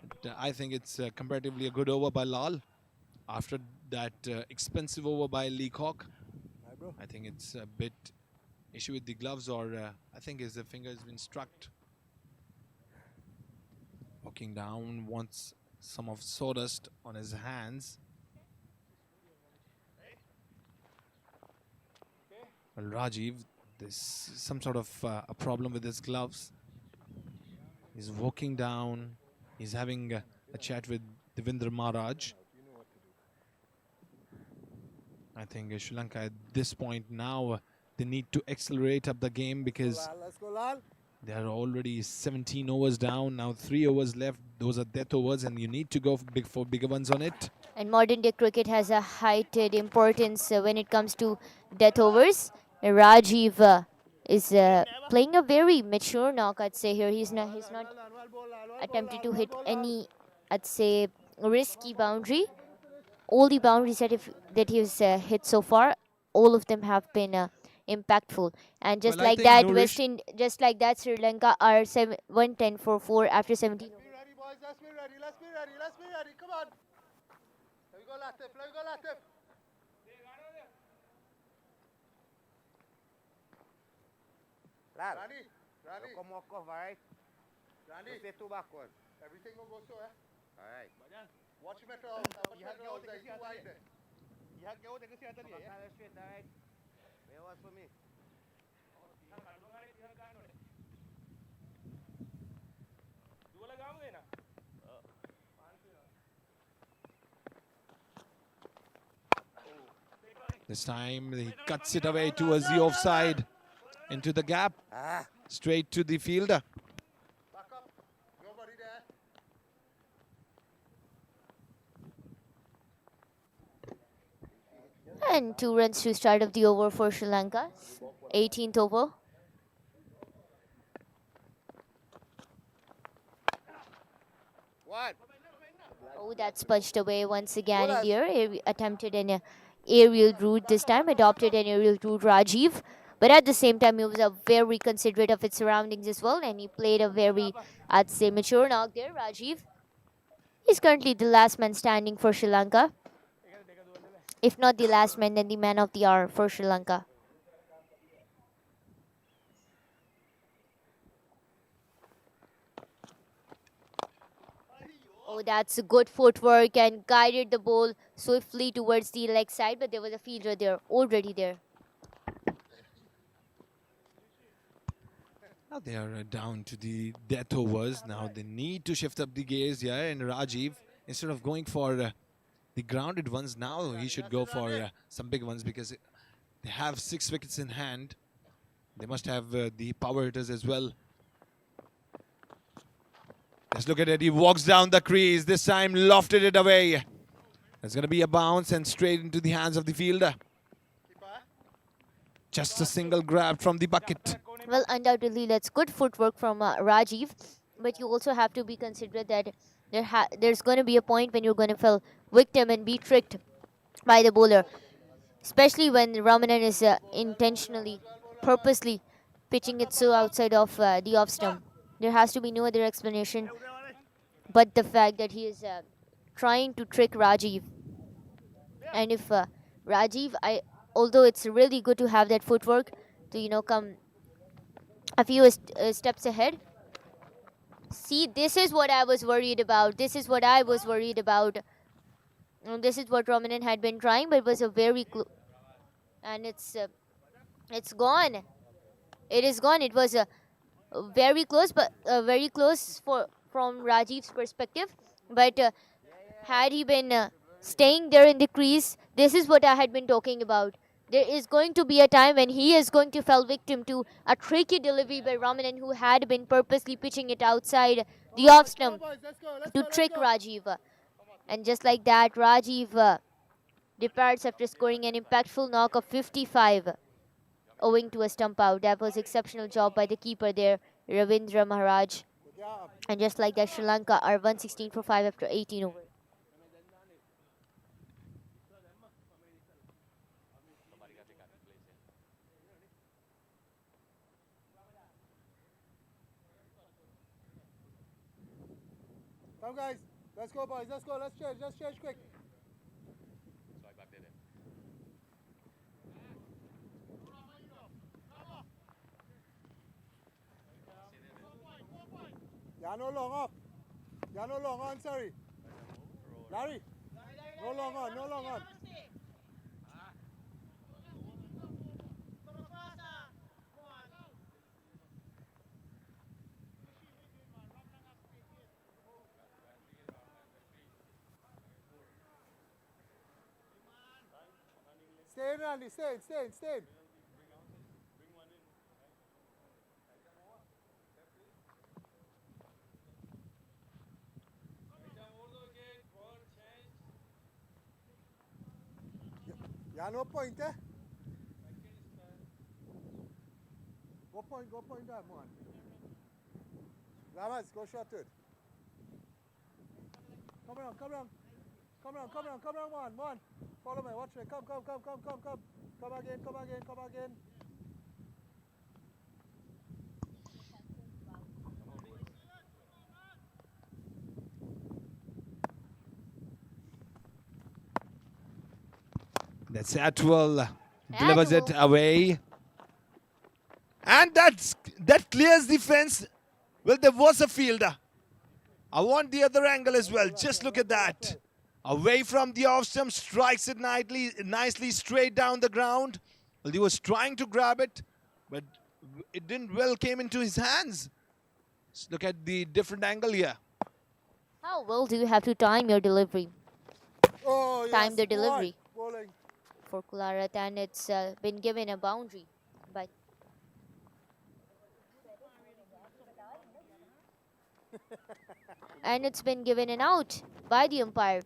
But, I think it's comparatively a good over by Lal. After that expensive over by Leacock, I think it's a bit issue with the gloves, or I think his finger has been struck. Walking down, wants some of sawdust on his hands. Well, Rajiv, there's some sort of a problem with his gloves. He's walking down. He's having a chat with Devendra Maharaj. I think Sri Lanka at this point now, they need to accelerate up the game because they are already 17 overs down. Now 3 overs left. Those are death overs and you need to go for bigger ones on it. And modern day cricket has a heightened importance when it comes to death overs. Rajiv is playing a very mature knock, I'd say here. He's not attempted to hit any, I'd say, risky boundary. All the boundaries that he's hit so far, all of them have been impactful. And just like that, Sri Lanka are 110 for 4 after 17. Let's be ready. Come on. Here we go, Latif. Rani. Come walk off, alright? Rani. Stay 2 backward. Everything will go so, eh? Alright. Watch better. You have to go there. You wide there. You have to go there. Straight, alright? Where was for me? This time he cuts it away towards the offside, into the gap, straight to the fielder. Back up. Nobody there. And 2 runs to start of the over for Sri Lanka. 18th over. One. Oh, that's punched away once again in the air. Attempted an aerial route this time, adopted an aerial route, Rajiv. But at the same time, he was very considerate of its surroundings as well, and he played a very, I'd say, mature knock there, Rajiv. He's currently the last man standing for Sri Lanka. If not the last man, then the man of the hour for Sri Lanka. Oh, that's good footwork and guided the ball swiftly towards the leg side, but there was a fielder there, already there. Now they are down to the death overs. Now they need to shift up the gears, yeah, and Rajiv, instead of going for the grounded ones, now he should go for some big ones because they have 6 wickets in hand. They must have the power hitters as well. Let's look at it. He walks down the crease. This time lofted it away. There's going to be a bounce and straight into the hands of the fielder. Just a single grab from the bucket. Well, undoubtedly, that's good footwork from Rajiv. But you also have to be considerate that there's going to be a point when you're going to fall victim and be tricked by the bowler. Especially when Ramanan is intentionally, purposely pitching it so outside of the off stump. There has to be no other explanation but the fact that he is trying to trick Rajiv. And if Rajiv, although it's really good to have that footwork to, come a few steps ahead. See, this is what I was worried about. This is what I was worried about. And this is what Ramanan had been trying, but it was a very close. And it's gone. It is gone. It was very close, but very close from Rajiv's perspective. But had he been staying there in the crease, this is what I had been talking about. There is going to be a time when he is going to fall victim to a tricky delivery by Ramanan, who had been purposely pitching it outside the off stump to trick Rajiv. And just like that, Rajiv departs after scoring an impactful knock of 55. Owing to a stump out. That was exceptional job by the keeper there, Ravindra Maharaj. And just like that, Sri Lanka are 116 for 5 after 18 overs. Come guys, let's go boys, let's go, let's change quick. Yeah, no long off. Yeah, no long on, sorry. Larry, no long on, no long on. Stay in, Randy, stay in. Yeah, no point, eh? Go point that, man. Lamas, go shot it. Come around, man. Follow me, watch me. Come. Come again. That's Atwell. Delivers it away. And that clears the fence. Well, there was a fielder. I want the other angle as well. Just look at that. Away from the off stump, strikes it nicely straight down the ground. Well, he was trying to grab it, but it didn't came into his hands. Let's look at the different angle here. How well do you have to time your delivery? Oh, yes. Time the delivery Bowling. for Kularat, and it's been given a boundary. But and it's been given an out by the umpire.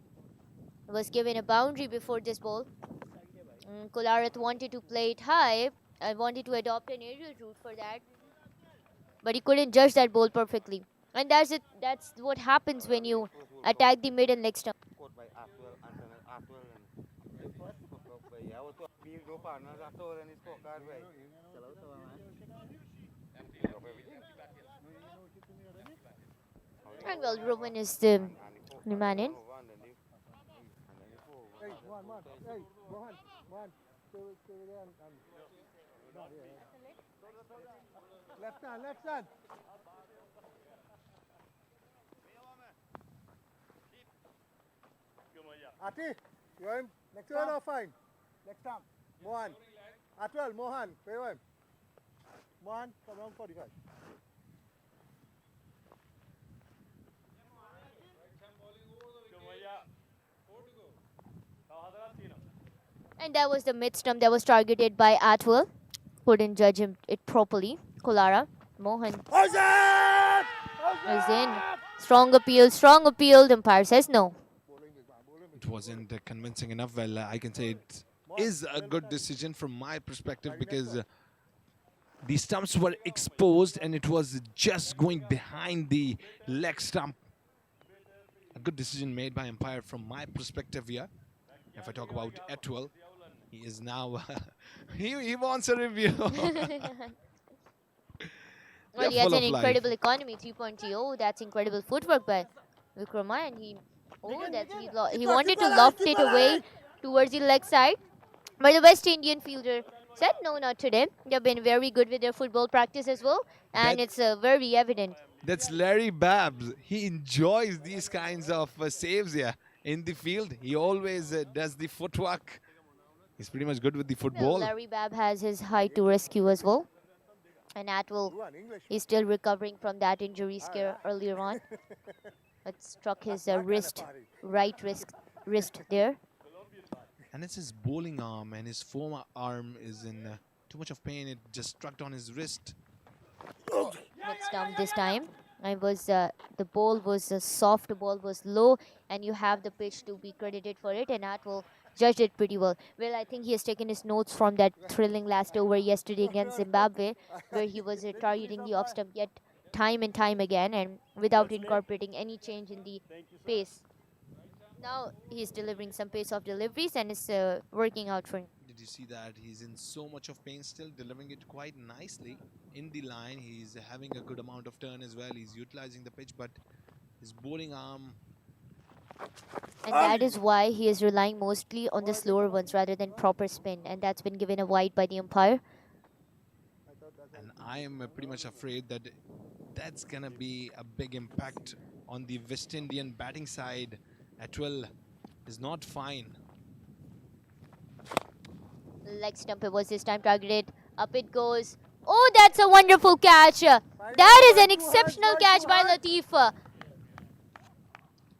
It was given a boundary before this ball. Kularat wanted to play it high and wanted to adopt an aerial route for that, but he couldn't judge that ball perfectly. And that's it. That's what happens when you attack the mid and leg stump. Caught by Atwell, Anthony Atwell, and the first hook up by I was to appeal go partners Atwell and his scorecard by. Pick up everything. And well, Roman is the man in. Hey, one. Hey, Mohan. Stay there and left hand. Ati, you want him? Next one or fine? Next time. Mohan. Atwell, Mohan, where you want him? Mohan, come around 45. And that was the mid stump that was targeted by Atwell. Couldn't judge it properly. Kolara. Mohan is in. Strong appeal. The umpire says no. It wasn't convincing enough. Well, I can say it is a good decision from my perspective because the stumps were exposed and it was just going behind the leg stump. A good decision made by umpire from my perspective here. If I talk about Atwell, he is now he wants a review. Well, he has an incredible economy, 3.0. That's incredible footwork by Vikrama, and he wanted to loft it away towards the leg side, but the West Indian fielder said no, not today. They've been very good with their football practice as well, and it's very evident. That's Larry Babs. He enjoys these kinds of saves here in the field. He always does the footwork. He's pretty much good with the football. Well, Larry Babb has his height to rescue as well. And Atwell is still recovering from that injury scare earlier on. It struck his right wrist there. And it's his bowling arm, and his forearm is in too much of pain. It just struck on his wrist. Mid stump this time. It was the ball was soft, the ball was low, and you have the pitch to be credited for it. And Atwell judged it pretty well. Well, I think he has taken his notes from that thrilling last over yesterday against Zimbabwe, where he was targeting the off stump yet time and time again, and without incorporating any change in the pace. Now he's delivering some pace of deliveries, and it's working out for him. Did you see that? He's in so much of pain still, delivering it quite nicely in the line. He's having a good amount of turn as well. He's utilizing the pitch, but his bowling arm... And that is why he is relying mostly on the slower ones rather than proper spin. And that's been given a wide by the umpire. And I am pretty much afraid that that's going to be a big impact on the West Indian batting side. Atwell is not fine. Leg stump was this time targeted. Up it goes. Oh, that's a wonderful catch. That is an exceptional catch by Latif.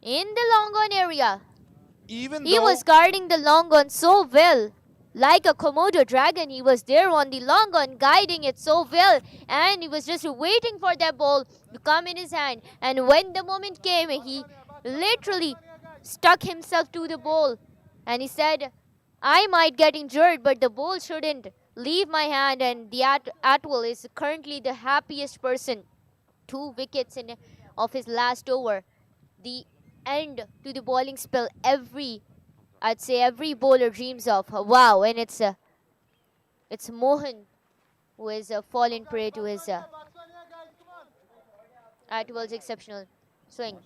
In the long on area. He was guarding the long on so well. Like a Komodo dragon, he was there on the long on, guiding it so well. And he was just waiting for that ball to come in his hand. And when the moment came, he literally stuck himself to the ball. And he said, I might get injured, but the ball shouldn't leave my hand. And the Atwell is currently the happiest person. 2 wickets of his last over. The end to the bowling spell I'd say every bowler dreams of. Wow, and it's Mohan who is fallen prey to his Atwell's exceptional swing.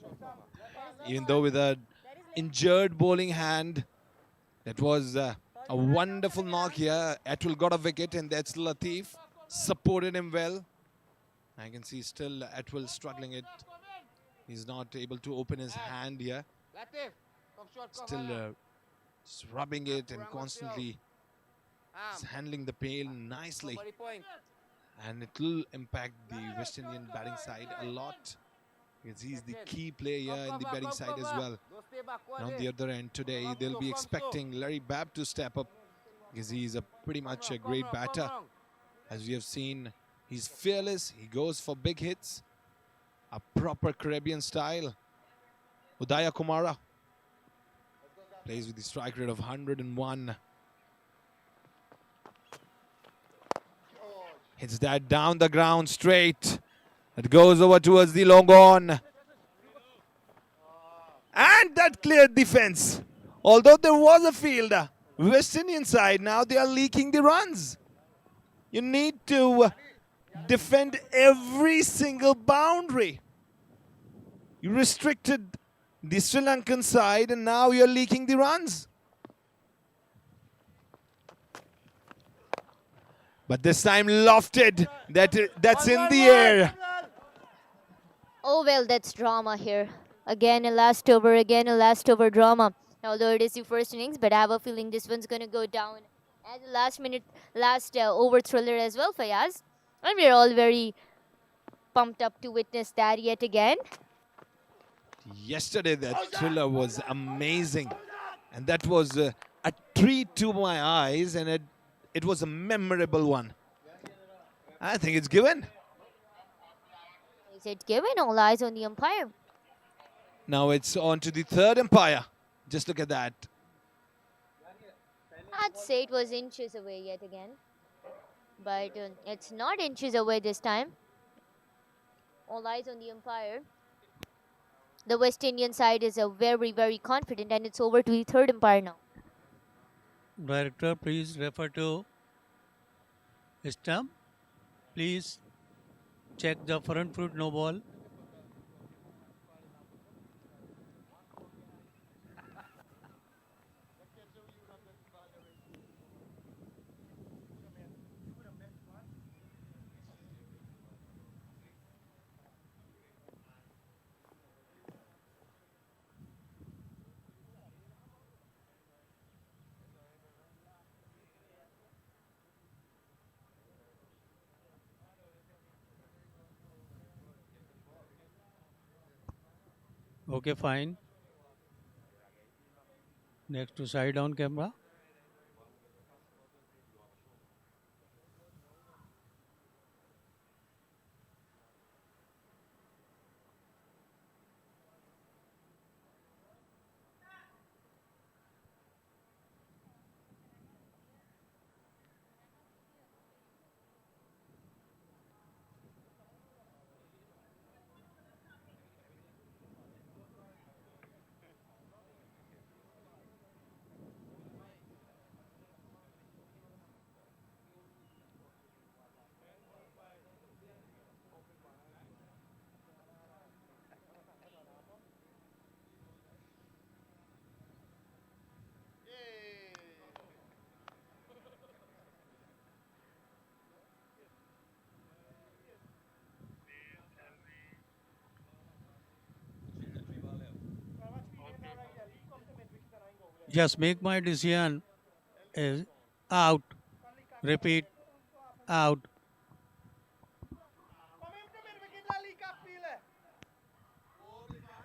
Even though with an injured bowling hand, that was a wonderful knock here. Atwell got a wicket, and that's Latif. Supported him well. I can see still Atwell struggling it. He's not able to open his hand here. Still rubbing it and constantly handling the pain nicely. And it will impact the West Indian batting side a lot, because he's the key player in the batting side as well. And on the other end today, they'll be expecting Larry Babb to step up, because he's pretty much a great batter. As we have seen, he's fearless. He goes for big hits. A proper Caribbean style. Udaya Kumara plays with the strike rate of 101. Hits that down the ground straight. It goes over towards the long on. And that cleared the fence. Although there was a field, West Indian side, now they are leaking the runs. You need to defend every single boundary. You restricted the Sri Lankan side and now you're leaking the runs. But this time lofted, that's in the air. Oh well, that's drama here. Again a last over drama. Although it is the first innings, but I have a feeling this one's gonna go down as a last over thriller as well, Fayaz. And we're all very pumped up to witness that yet again. Yesterday that thriller was amazing. And that was a treat to my eyes, and it was a memorable one. I think it's given. Is it given? All eyes on the umpire. Now it's on to the third umpire. Just look at that. I'd say it was inches away yet again. But it's not inches away this time. All eyes on the umpire. The West Indian side is very, very confident, and it's over to the third umpire now. Director, please refer to stump. Please check the front foot, no ball. Okay, fine. Next to side down camera. Just make my decision is out. Repeat, out.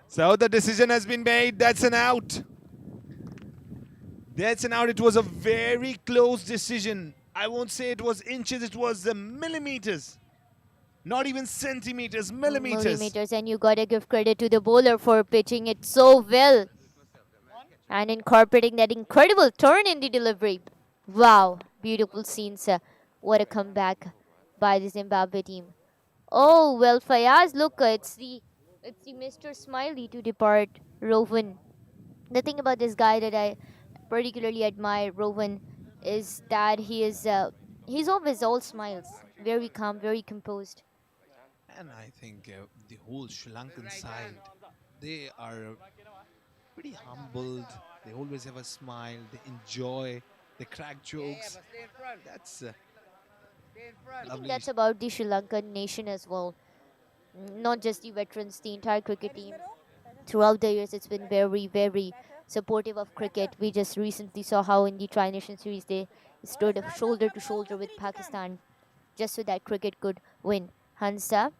So the decision has been made. That's an out. That's an out. It was a very close decision. I won't say it was inches, it was millimeters. Not even centimeters, millimeters. And you gotta give credit to the bowler for pitching it so well and incorporating that incredible turn in the delivery. Wow, beautiful scenes. What a comeback by the Zimbabwe team. Oh well, Fayaz, look, it's the Mr. Smiley to depart Rowan. The thing about this guy that I particularly admire, Rowan, is that he's always all smiles, very calm, very composed. And I think the whole Sri Lankan side, they are pretty humbled. They always have a smile. They enjoy. They crack jokes. That's I think lovely. that's about the Sri Lankan nation as well. Not just the veterans, the entire cricket team. Throughout the years, it's been very, very supportive of cricket. We just recently saw how in the Tri-Nation Series they stood shoulder to shoulder with Pakistan just so that cricket could win. Hansa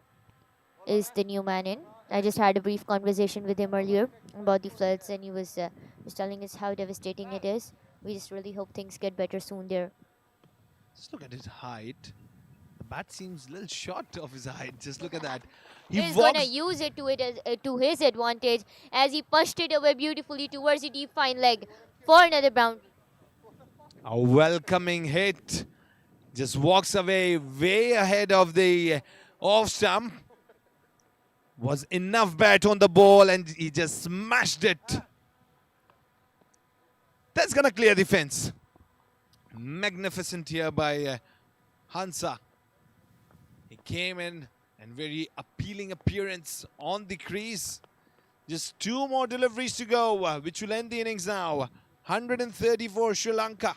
is the new man in. I just had a brief conversation with him earlier about the floods, and he was telling us how devastating it is. We just really hope things get better soon there. Just look at his height. The bat seems a little short of his height. Just look at that. He's gonna use it to his advantage as he pushed it away beautifully towards the deep fine leg for another boundary. A welcoming hit. Just walks away way ahead of the off stump. was enough bat on the ball and he just smashed it. That's gonna clear the fence. Magnificent here by Hansa. He came in and very appealing appearance on the crease. Just 2 more deliveries to go, which will end the innings now. 134 Sri Lanka.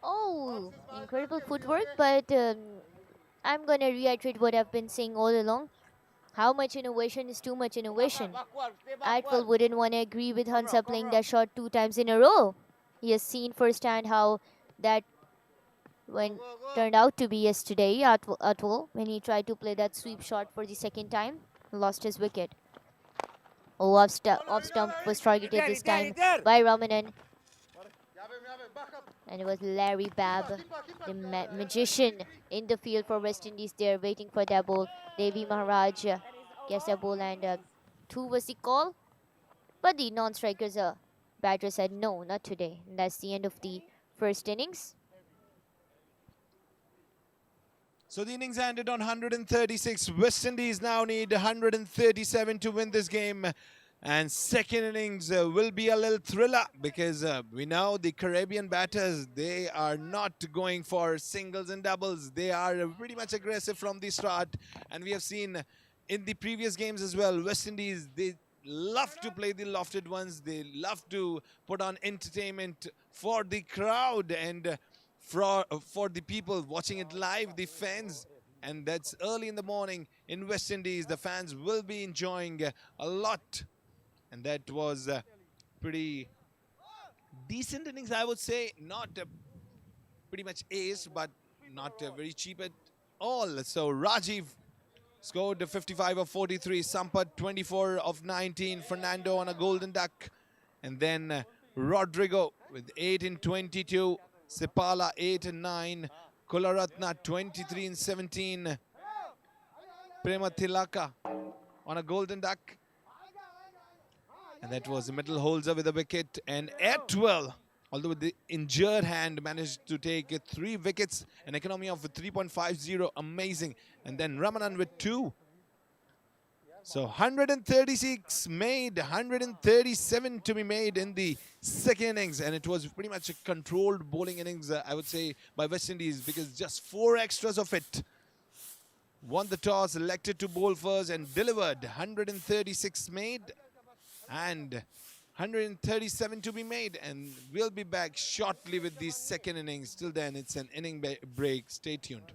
Oh, incredible footwork, but I'm gonna reiterate what I've been saying all along. How much innovation is too much innovation? Atwell wouldn't want to agree with Hansa playing that shot 2 times in a row. He has seen firsthand how that turned out to be yesterday. Atwell, when he tried to play that sweep shot for the 2nd time, lost his wicket. Oh, off stump was targeted this time by Ramanan. And it was Larry Babb, the magician in the field for West Indies there, waiting for that ball. Devi Maharaj gets that ball and 2 was the call. But the non-strikers batter said no, not today. And that's the end of the first innings. So the innings ended on 136. West Indies now need 137 to win this game. And second innings will be a little thriller because we know the Caribbean batters, they are not going for singles and doubles. They are pretty much aggressive from the start. And we have seen in the previous games as well, West Indies, they love to play the lofted ones. They love to put on entertainment for the crowd and for the people watching it live, the fans. And that's early in the morning in West Indies. The fans will be enjoying a lot. And that was pretty decent innings, I would say. Not pretty much ace, but not very cheap at all. So Rajiv scored 55 of 43. Sampath 24 of 19. Fernando on a golden duck. And then Rodrigo with 8 in 22. Sipala 8 and 9. Kularatna 23 and 17. Prema Tilaka on a golden duck. And that was the middle holder with a wicket. And Atwell, although with the injured hand, managed to take 3 wickets. An economy of 3.50. Amazing. And then Ramanan with 2. So 136 made, 137 to be made in the second innings. And it was pretty much a controlled bowling innings, I would say, by West Indies, because just 4 extras of it. Won the toss, elected to bowl first and delivered. 136 made and 137 to be made. And we'll be back shortly with the second innings. Till then, it's an inning break. Stay tuned.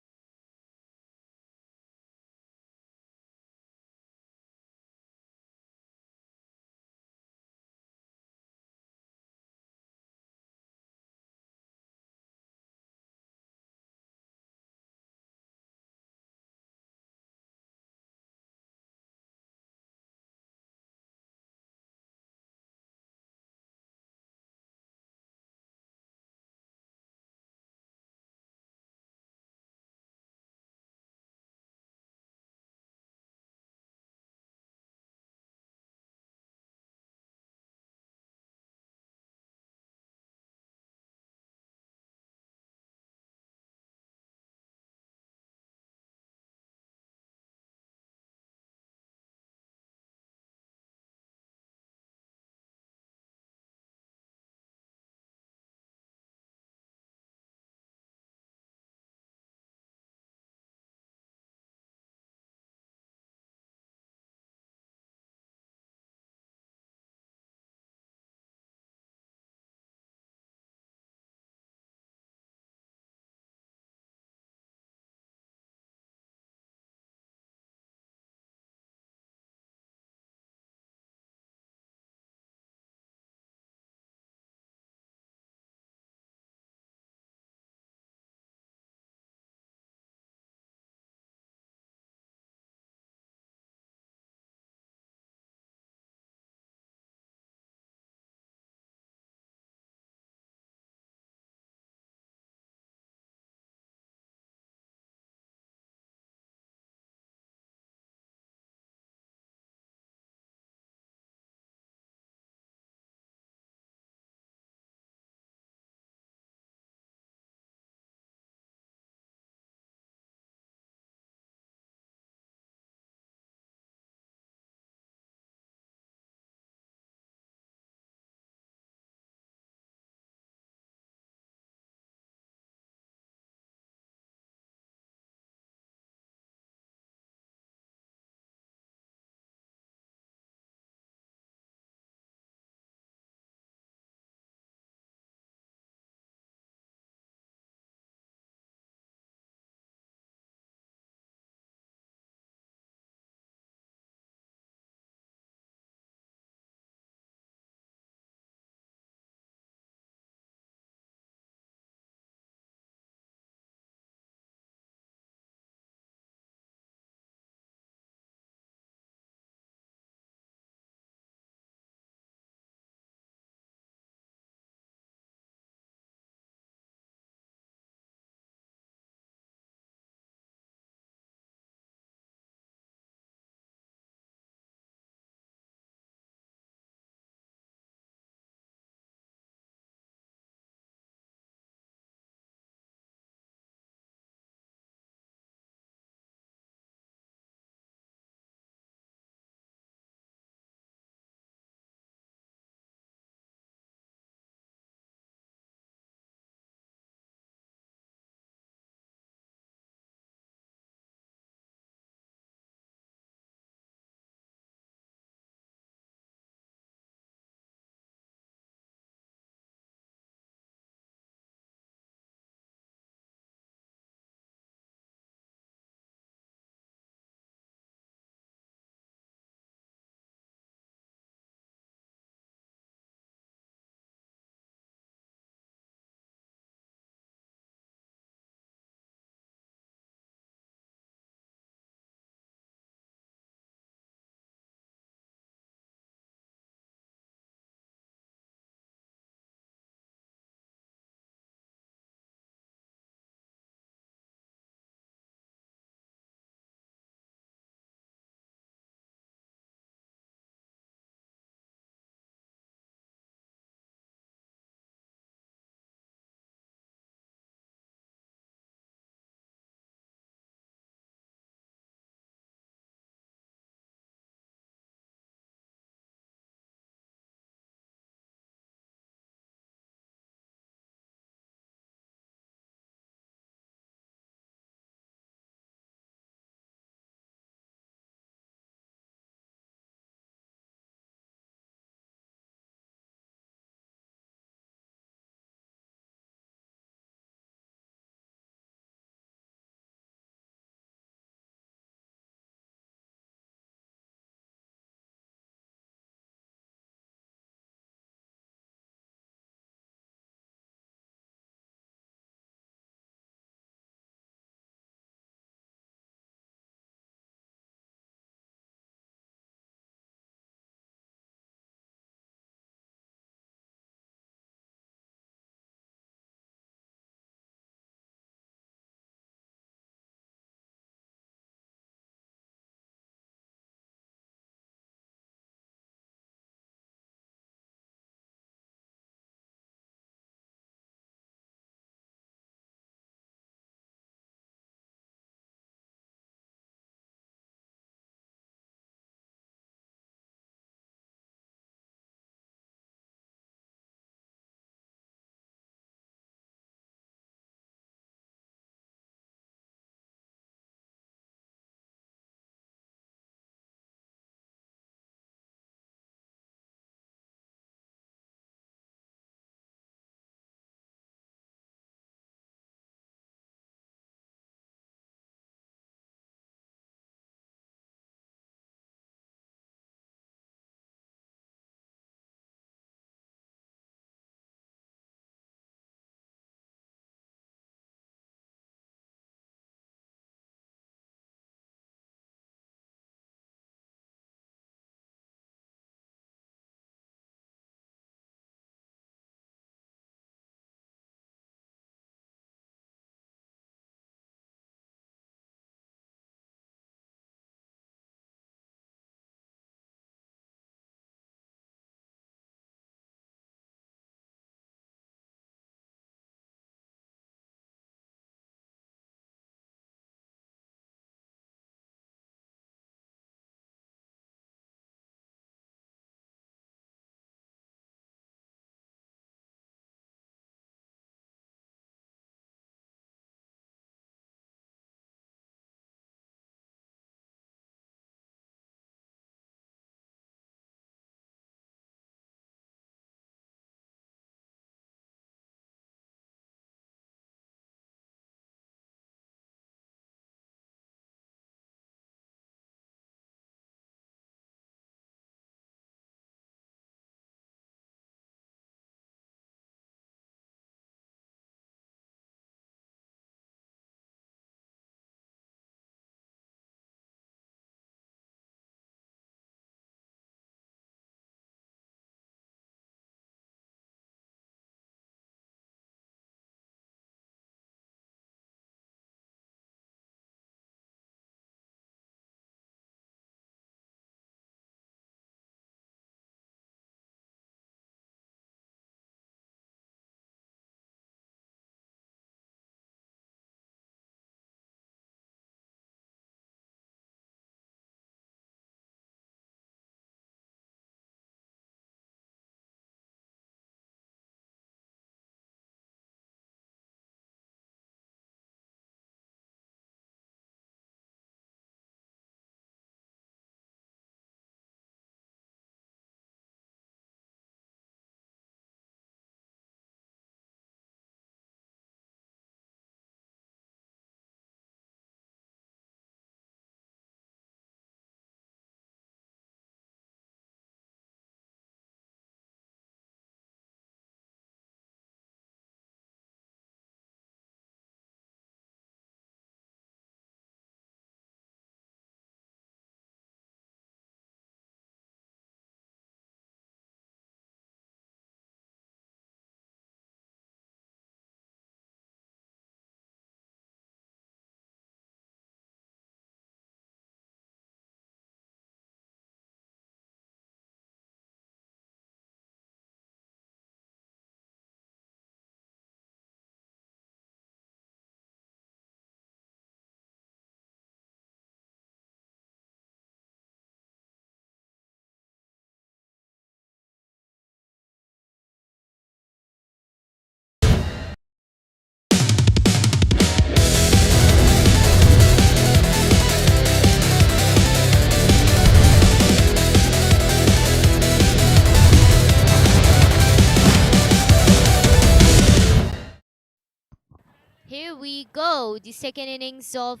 we go. The second innings of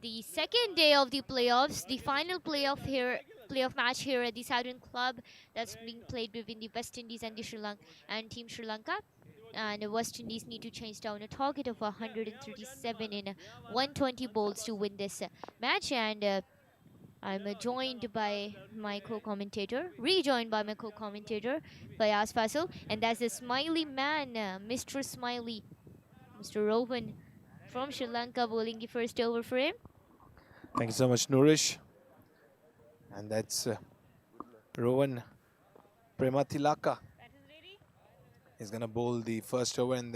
the second day of the playoffs, the final playoff match here at the Southern Club that's being played between the West Indies and the Team Sri Lanka. And the West Indies need to chase down a target of 137 in 120 balls to win this match. And I'm joined by my rejoined by my co-commentator, Fayaz Faisal, and that's the smiley man, Mr. Smiley, Mr. Rowan from Sri Lanka bowling the first over for him. Thank you so much, Nourish. And that's Rowan Prematilaka. He's going to bowl the first over, and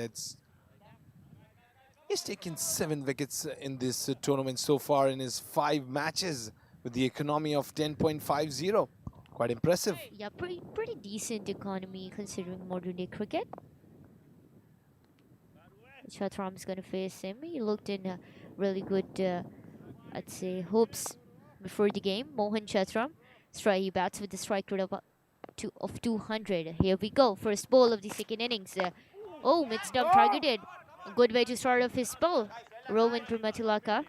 he's taken 7 wickets in this tournament so far in his 5 matches with the economy of 10.50. Quite impressive. Yeah, pretty decent economy considering modern day cricket. Chatram's going to face him. He looked in really good, I'd say, hopes before the game. Mohan Chatram. He bats with the strike rate of 200. Here we go. First ball of the second innings. Mid-stump targeted. A good way to start off his ball. Rowan Prematilaka.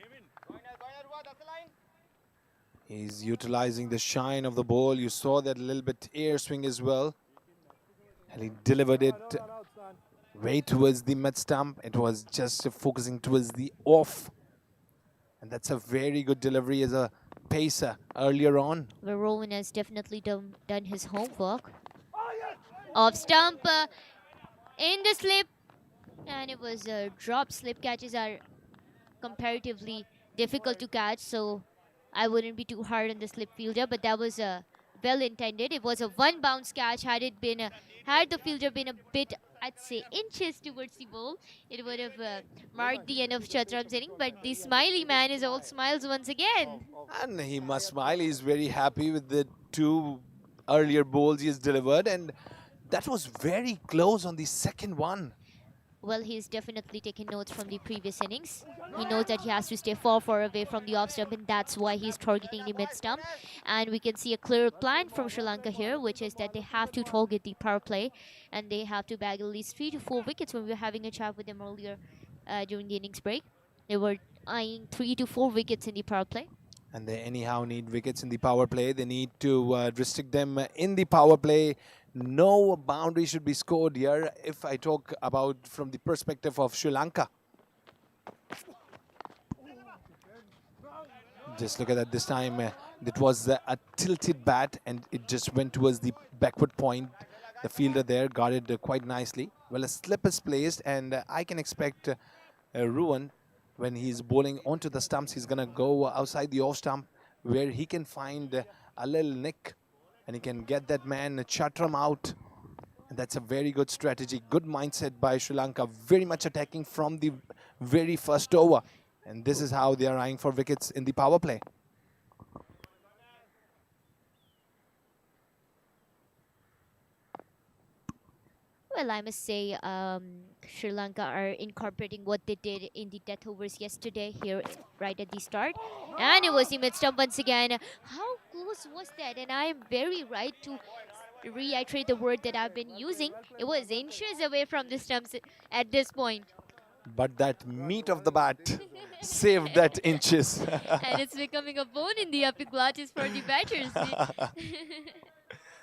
He's utilizing the shine of the ball. You saw that little bit air swing as well. And he delivered it way towards the mid-stump. It was just focusing towards the off. And that's a very good delivery as a pacer earlier on. Well, Rowan has definitely done his homework. Off stump, in the slip. And it was a drop. Slip catches are comparatively difficult to catch, so I wouldn't be too hard on the slip fielder, but that was well intended. It was a one bounce catch. Had the fielder been a bit, I'd say, inches towards the ball, it would have marked the end of Chatram's inning. But the smiley man is all smiles once again. And he must smile. He's very happy with the 2 earlier balls he has delivered, and that was very close on the second one. Well, he's definitely taken notes from the previous innings. He knows that he has to stay far away from the off stump, and that's why he's targeting the mid stump. And we can see a clear plan from Sri Lanka here, which is that they have to target the power play, and they have to bag at least 3 to 4 wickets. When we were having a chat with them earlier during the innings break, they were eyeing 3 to 4 wickets in the power play. And they anyhow need wickets in the power play. They need to restrict them in the power play. No boundary should be scored here if I talk about from the perspective of Sri Lanka. Just look at that this time. It was a tilted bat and it just went towards the backward point. The fielder there got it quite nicely. Well, a slip is placed, and I can expect Rowan, when he's bowling onto the stumps, he's going to go outside the off stump where he can find a little nick and he can get that man Chatram out. And that's a very good strategy, good mindset by Sri Lanka, very much attacking from the very first over. And this is how they are eyeing for wickets in the power play. Well, I must say Sri Lanka are incorporating what they did in the death overs yesterday here right at the start. And it was the mid-stump once again. How close was that? And I am very right to reiterate the word that I've been using. It was inches away from the stumps at this point. But that meat of the bat saved that inches. And it's becoming a bone in the epiglottis for the batters.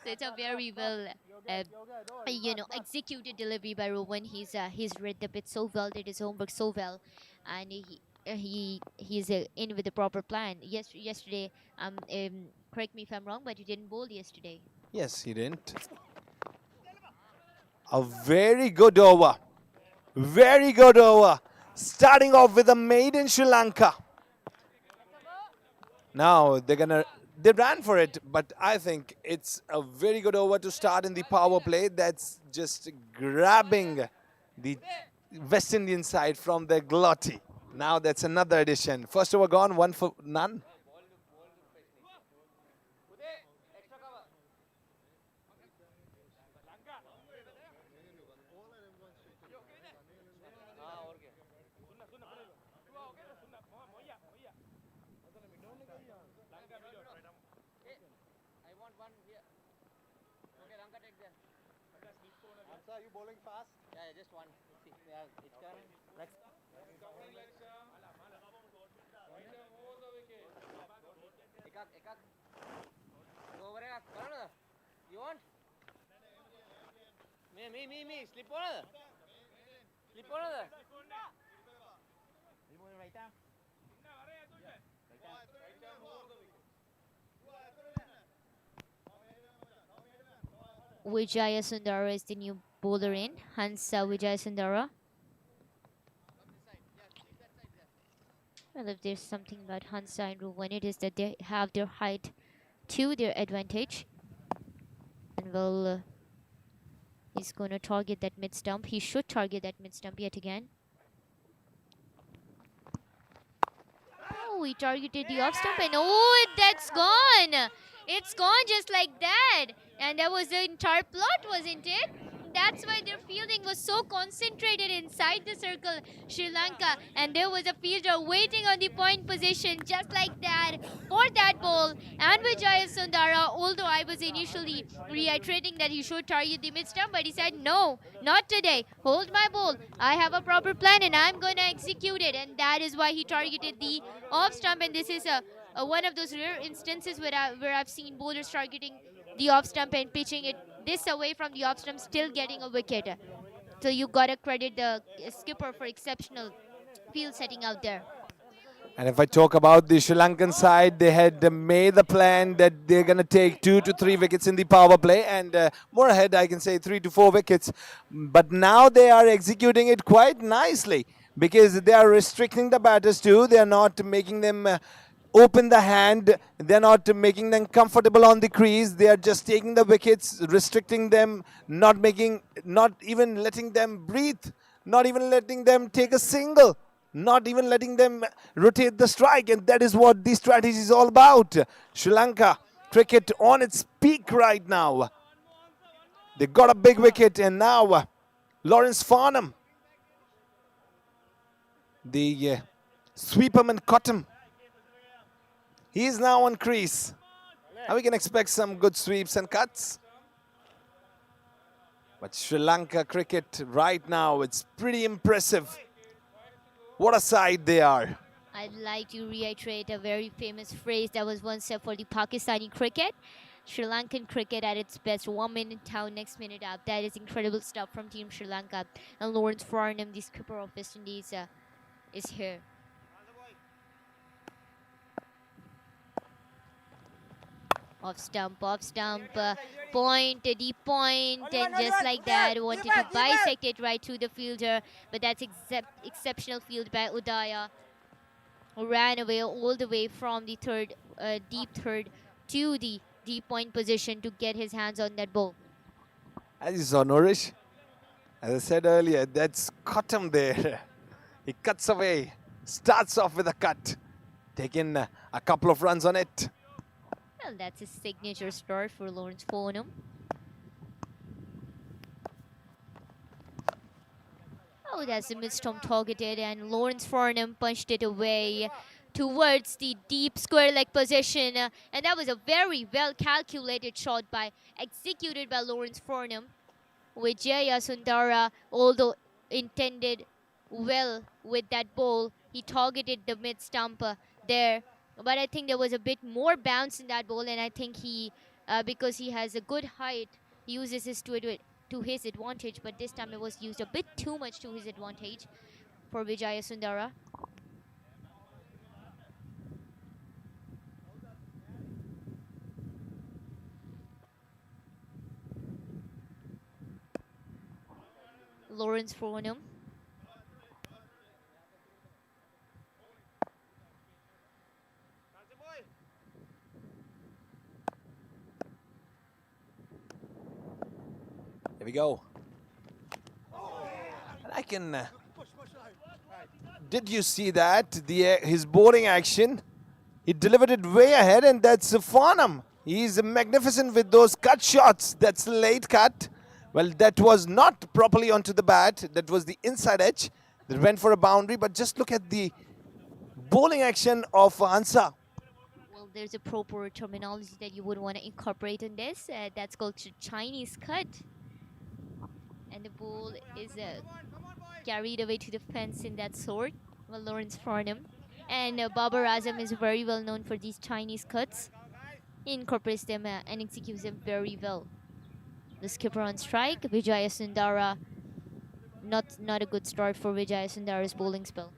So it's a very well, executed delivery by Rowan. He's read the bit so well, did his homework so well, and he's in with the proper plan. Yesterday, correct me if I'm wrong, but you didn't bowl yesterday. Yes, he didn't. A very good over. Very good over. Starting off with a maid in Sri Lanka. Now they ran for it, but I think it's a very good over to start in the power play. That's just grabbing the West Indian side from their glotty. Now that's another addition. First over gone, 1 for none. Are you bowling fast? Yeah, just one. See, it's coming. Next. You want? Me. Slip on. Slip on. Vijaya Sundara is the new bowler in. Hansa Vijaya Sundara. Well, if there's something about Hansa and Ruvan, it is that they have their height to their advantage. And well, he's going to target that mid stump. He should target that mid stump yet again. Oh, he targeted the off stump and oh, that's gone. It's gone just like that. And that was the entire plot, wasn't it? That's why their fielding was so concentrated inside the circle, Sri Lanka. And there was a fielder waiting on the point position just like that for that ball. And Vijaya Sundara, although I was initially reiterating that he should target the mid stump, but he said, no, not today. Hold my ball. I have a proper plan and I'm going to execute it. And that is why he targeted the off stump. And this is one of those rare instances where I've seen bowlers targeting the off stump and pitching it this away from the off stump, still getting a wicket. So you gotta credit the skipper for exceptional field setting out there. And if I talk about the Sri Lankan side, they had made the plan that they're going to take 2 to 3 wickets in the power play, and more ahead, I can say 3 to 4 wickets. But now they are executing it quite nicely because they are restricting the batters too. They are not making them open the hand. They're not making them comfortable on the crease. They are just taking the wickets, restricting them, not even letting them breathe, not even letting them take a single, not even letting them rotate the strike. And that is what the strategy is all about. Sri Lanka cricket on its peak right now. They got a big wicket, and now Lawrence Farnham, the sweeperman Cottam, he is now on crease. And we can expect some good sweeps and cuts. But Sri Lanka cricket right now, it's pretty impressive. What a side they are. I'd like to reiterate a very famous phrase that was once said for the Pakistani cricket. Sri Lankan cricket at its best, 1 minute down, next minute up. That is incredible stuff from Team Sri Lanka. And Lawrence Farnham, the skipper of West Indies, is here. Off stump, point, deep point, and just like that, wanted to bisect it right to the fielder. But that's exceptional field by Udaya, who ran away all the way from the deep third to the deep point position to get his hands on that ball. As you saw, Nourish, as I said earlier, that's Cottam there. He cuts away, starts off with a cut, taking a couple of runs on it. Well, that's his signature start for Lawrence Farnham. Oh, that's the mid-stump targeted, and Lawrence Farnham punched it away towards the deep square leg position. And that was a very well calculated shot executed by Lawrence Farnham. Vijaya Sundara, although intended well with that ball, he targeted the mid-stump there. But I think there was a bit more bounce in that ball, and I think he, because he has a good height, uses this to his advantage. But this time it was used a bit too much to his advantage for Vijaya Sundara. Lawrence Farnham. Here we go. And I can... did you see that? His bowling action? He delivered it way ahead, and that's Farnham. He's magnificent with those cut shots. That's late cut. Well, that was not properly onto the bat. That was the inside edge that went for a boundary. But just look at the bowling action of Hansa. Well, there's a proper terminology that you would want to incorporate in this. That's called Chinese cut. And the ball is carried away to the fence in that sort. Lawrence Farnham. And Babar Azam is very well known for these Chinese cuts. He incorporates them and executes them very well. The skipper on strike, Vijaya Sundara. Not a good start for Vijaya Sundara's bowling spell.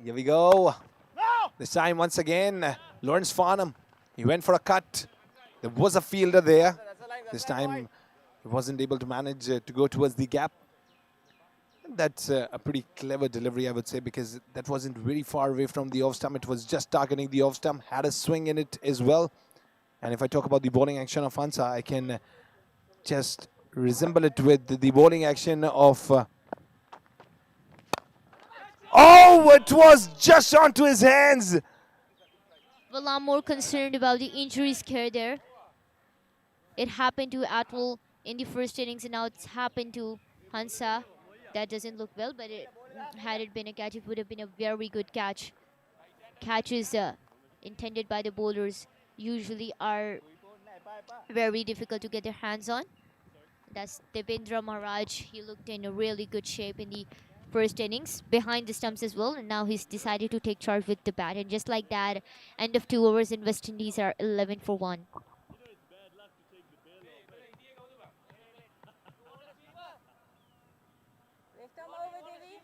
Here we go. This time, once again, Lawrence Farnham. He went for a cut. There was a fielder there. This time, he wasn't able to manage to go towards the gap. That's a pretty clever delivery, I would say, because that wasn't very far away from the off stump. It was just targeting the off stump, had a swing in it as well. And if I talk about the bowling action of Hansa, I can just resemble it with the bowling action of... Oh, it was just onto his hands. Well, I'm more concerned about the injury scare there. It happened to Atwell in the first innings, and now it's happened to Hansa. That doesn't look well, but had it been a catch, it would have been a very good catch. Catches intended by the bowlers usually are very difficult to get their hands on. That's Devendra Maharaj. He looked in a really good shape in the first innings, behind the stumps as well, and now he's decided to take charge with the bat. And just like that, end of 2 overs in West Indies are 11 for 1. Lift them over, Devi.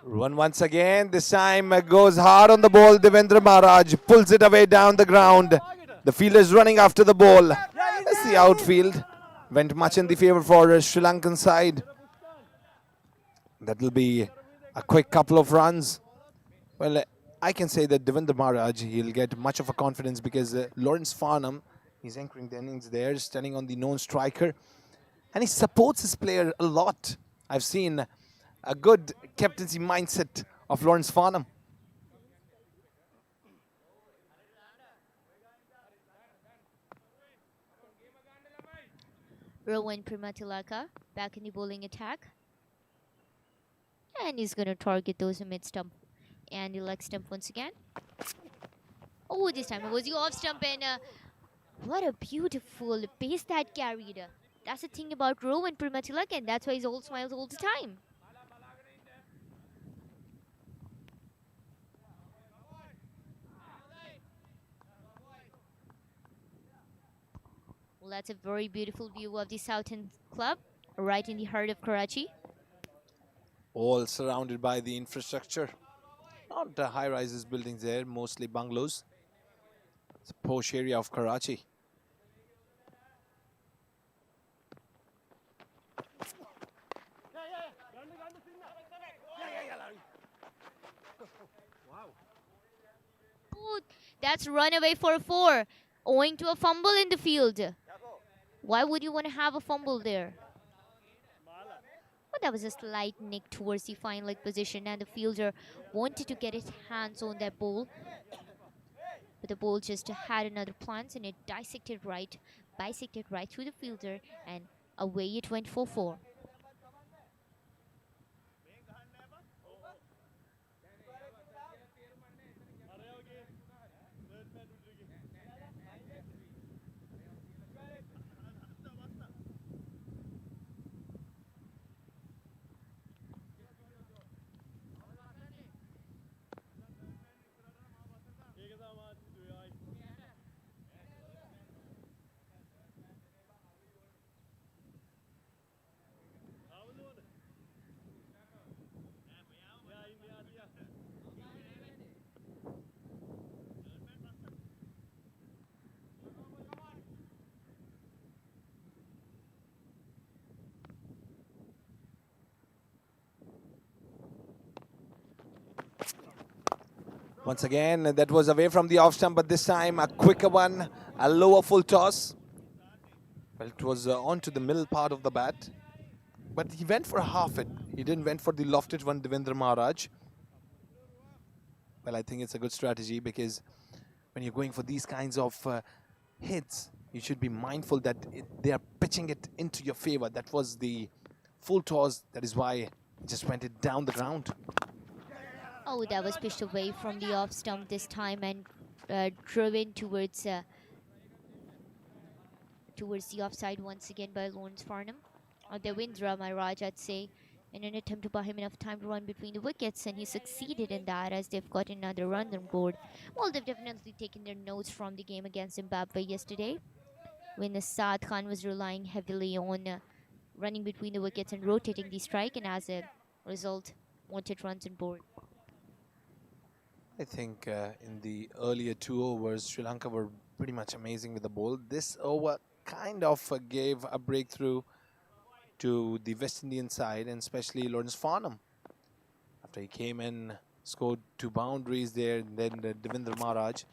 Run once again. This time goes hard on the ball. Devendra Maharaj pulls it away down the ground. The fielder is running after the ball. That's the outfield. Went much in the favor for Sri Lankan side. That will be a quick couple of runs. Well, I can say that Devendra Maharaj, he'll get much of a confidence because Lawrence Farnham, he's anchoring the innings there, standing on the known striker. And he supports his player a lot. I've seen a good captaincy mindset of Lawrence Farnham. Rowan Primatilaka back in the bowling attack. And he's going to target those mid stump and the leg stump once again. Oh, this time it was the off stump, and what a beautiful pace that carried. That's the thing about Rowan Primatilaka, and that's why he's all smiles all the time. Well, that's a very beautiful view of the South End Club, right in the heart of Karachi. All surrounded by the infrastructure. Not high-rises buildings there, mostly bungalows. It's a posh area of Karachi. Ooh, that's run away for 4, owing to a fumble in the field. Why would you want to have a fumble there? But that was a slight nick towards the fine leg position, and the fielder wanted to get his hands on that ball. But the ball just had another plunge, and it bisected right through the fielder, and away it went for 4. Once again, that was away from the off stump, but this time a quicker one, a lower full toss. Well, it was onto the middle part of the bat, but he went for a half it. He didn't went for the lofted one, Devendra Maharaj. Well, I think it's a good strategy because when you're going for these kinds of hits, you should be mindful that they are pitching it into your favor. That was the full toss. That is why it just went it down the ground. Oh, that was pitched away from the off stump this time and driven towards the offside once again by Lawrence Farnham. Or Devendra Maharaj, I'd say, in an attempt to buy him enough time to run between the wickets, and he succeeded in that as they've got another run on board. Well, they've definitely taken their notes from the game against Zimbabwe yesterday, when Saad Khan was relying heavily on running between the wickets and rotating the strike, and as a result, wanted runs on board. I think in the earlier 2 overs, Sri Lanka were pretty much amazing with the ball. This over kind of gave a breakthrough to the West Indian side, and especially Lawrence Farnham. After he came in, scored 2 boundaries there, and then Devendra Maharaj,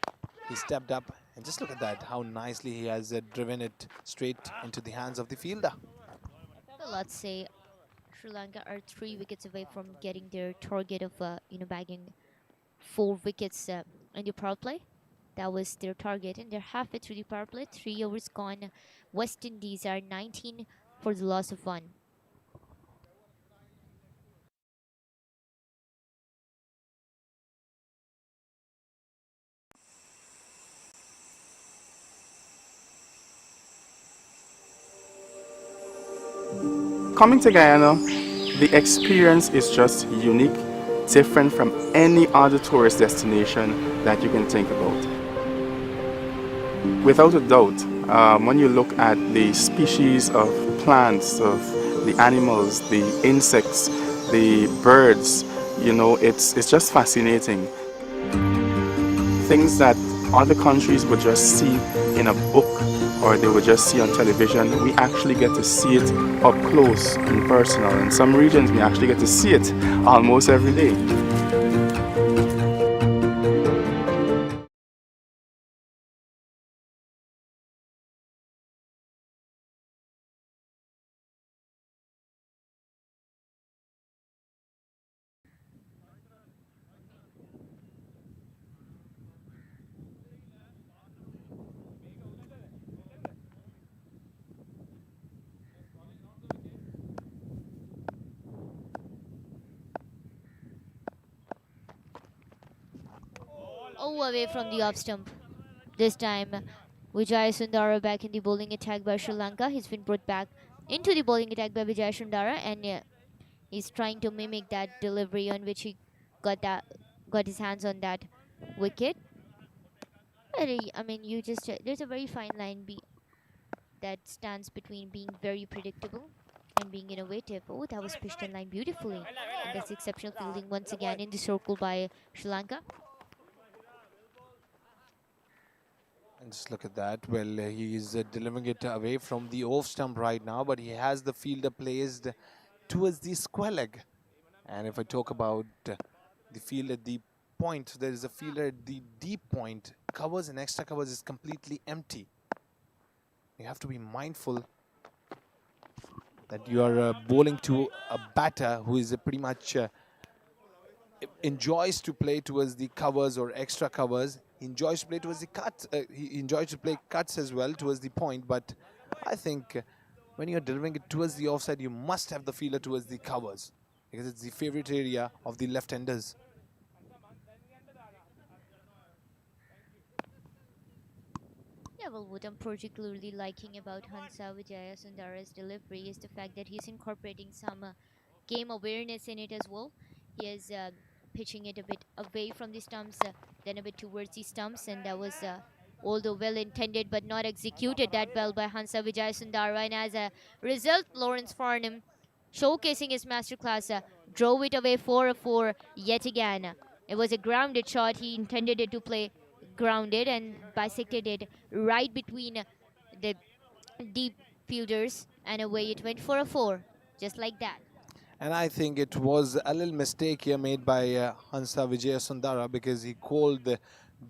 he stepped up, and just look at that, how nicely he has driven it straight into the hands of the fielder. Well, let's say Sri Lanka are 3 wickets away from getting their target of bagging 4 wickets in the power play. That was their target, and they're halfway through the power play. 3 overs gone. West Indies are 19 for the loss of 1. Coming to Guyana, the experience is just unique, different from any other tourist destination that you can think about. Without a doubt, when you look at the species of plants, of the animals, the insects, the birds, you know, it's just fascinating. Things that other countries would just see in a book or they would just see on television, we actually get to see it up close and personal. In some regions, we actually get to see it almost every day. Oh, away from the off stump. This time, Vijay Sundara back in the bowling attack by Sri Lanka. He's been brought back into the bowling attack by Vijay Sundara, and he's trying to mimic that delivery on which he got his hands on that wicket. But, I mean, there's a very fine line that stands between being very predictable and being innovative. Oh, that was pitched in line beautifully. And that's exceptional fielding once again in the circle by Sri Lanka. And just look at that. Well, he is delivering it away from the off stump right now, but he has the fielder placed towards the square leg. And if I talk about the field at the point, there is a fielder at the deep point. Covers and extra covers is completely empty. You have to be mindful that you are bowling to a batter who is pretty much enjoys to play towards the covers or extra covers. He enjoys to play towards the cuts. He enjoys to play cuts as well towards the point. But I think when you're delivering it towards the offside, you must have the fielder towards the covers because it's the favorite area of the left-handers. Yeah, well, what I'm particularly liking about Hansa Vijaya Sundara's delivery is the fact that he's incorporating some game awareness in it as well. He is pitching it a bit away from the stumps, then a bit towards the stumps, and that was although well intended but not executed that well by Hansa Vijay Sundara. And as a result, Lawrence Farnham, showcasing his masterclass, drove it away for a 4 yet again. It was a grounded shot. He intended it to play grounded and bisected it right between the deep fielders, and away it went for a 4, just like that. And I think it was a little mistake here made by Hansa Vijayasundara, because he called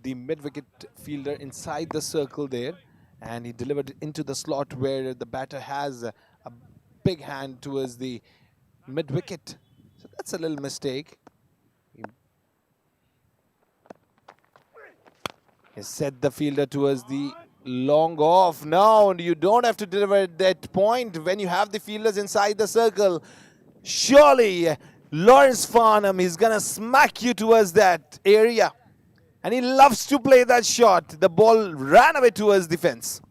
the mid-wicket fielder inside the circle there, and he delivered it into the slot where the batter has a big hand towards the mid-wicket. So that's a little mistake. He set the fielder towards the long off. No, you don't have to deliver at that point when you have the fielders inside the circle. Surely Lawrence Farnham is going to smack you towards that area. And he loves to play that shot. The ball ran away towards the fence.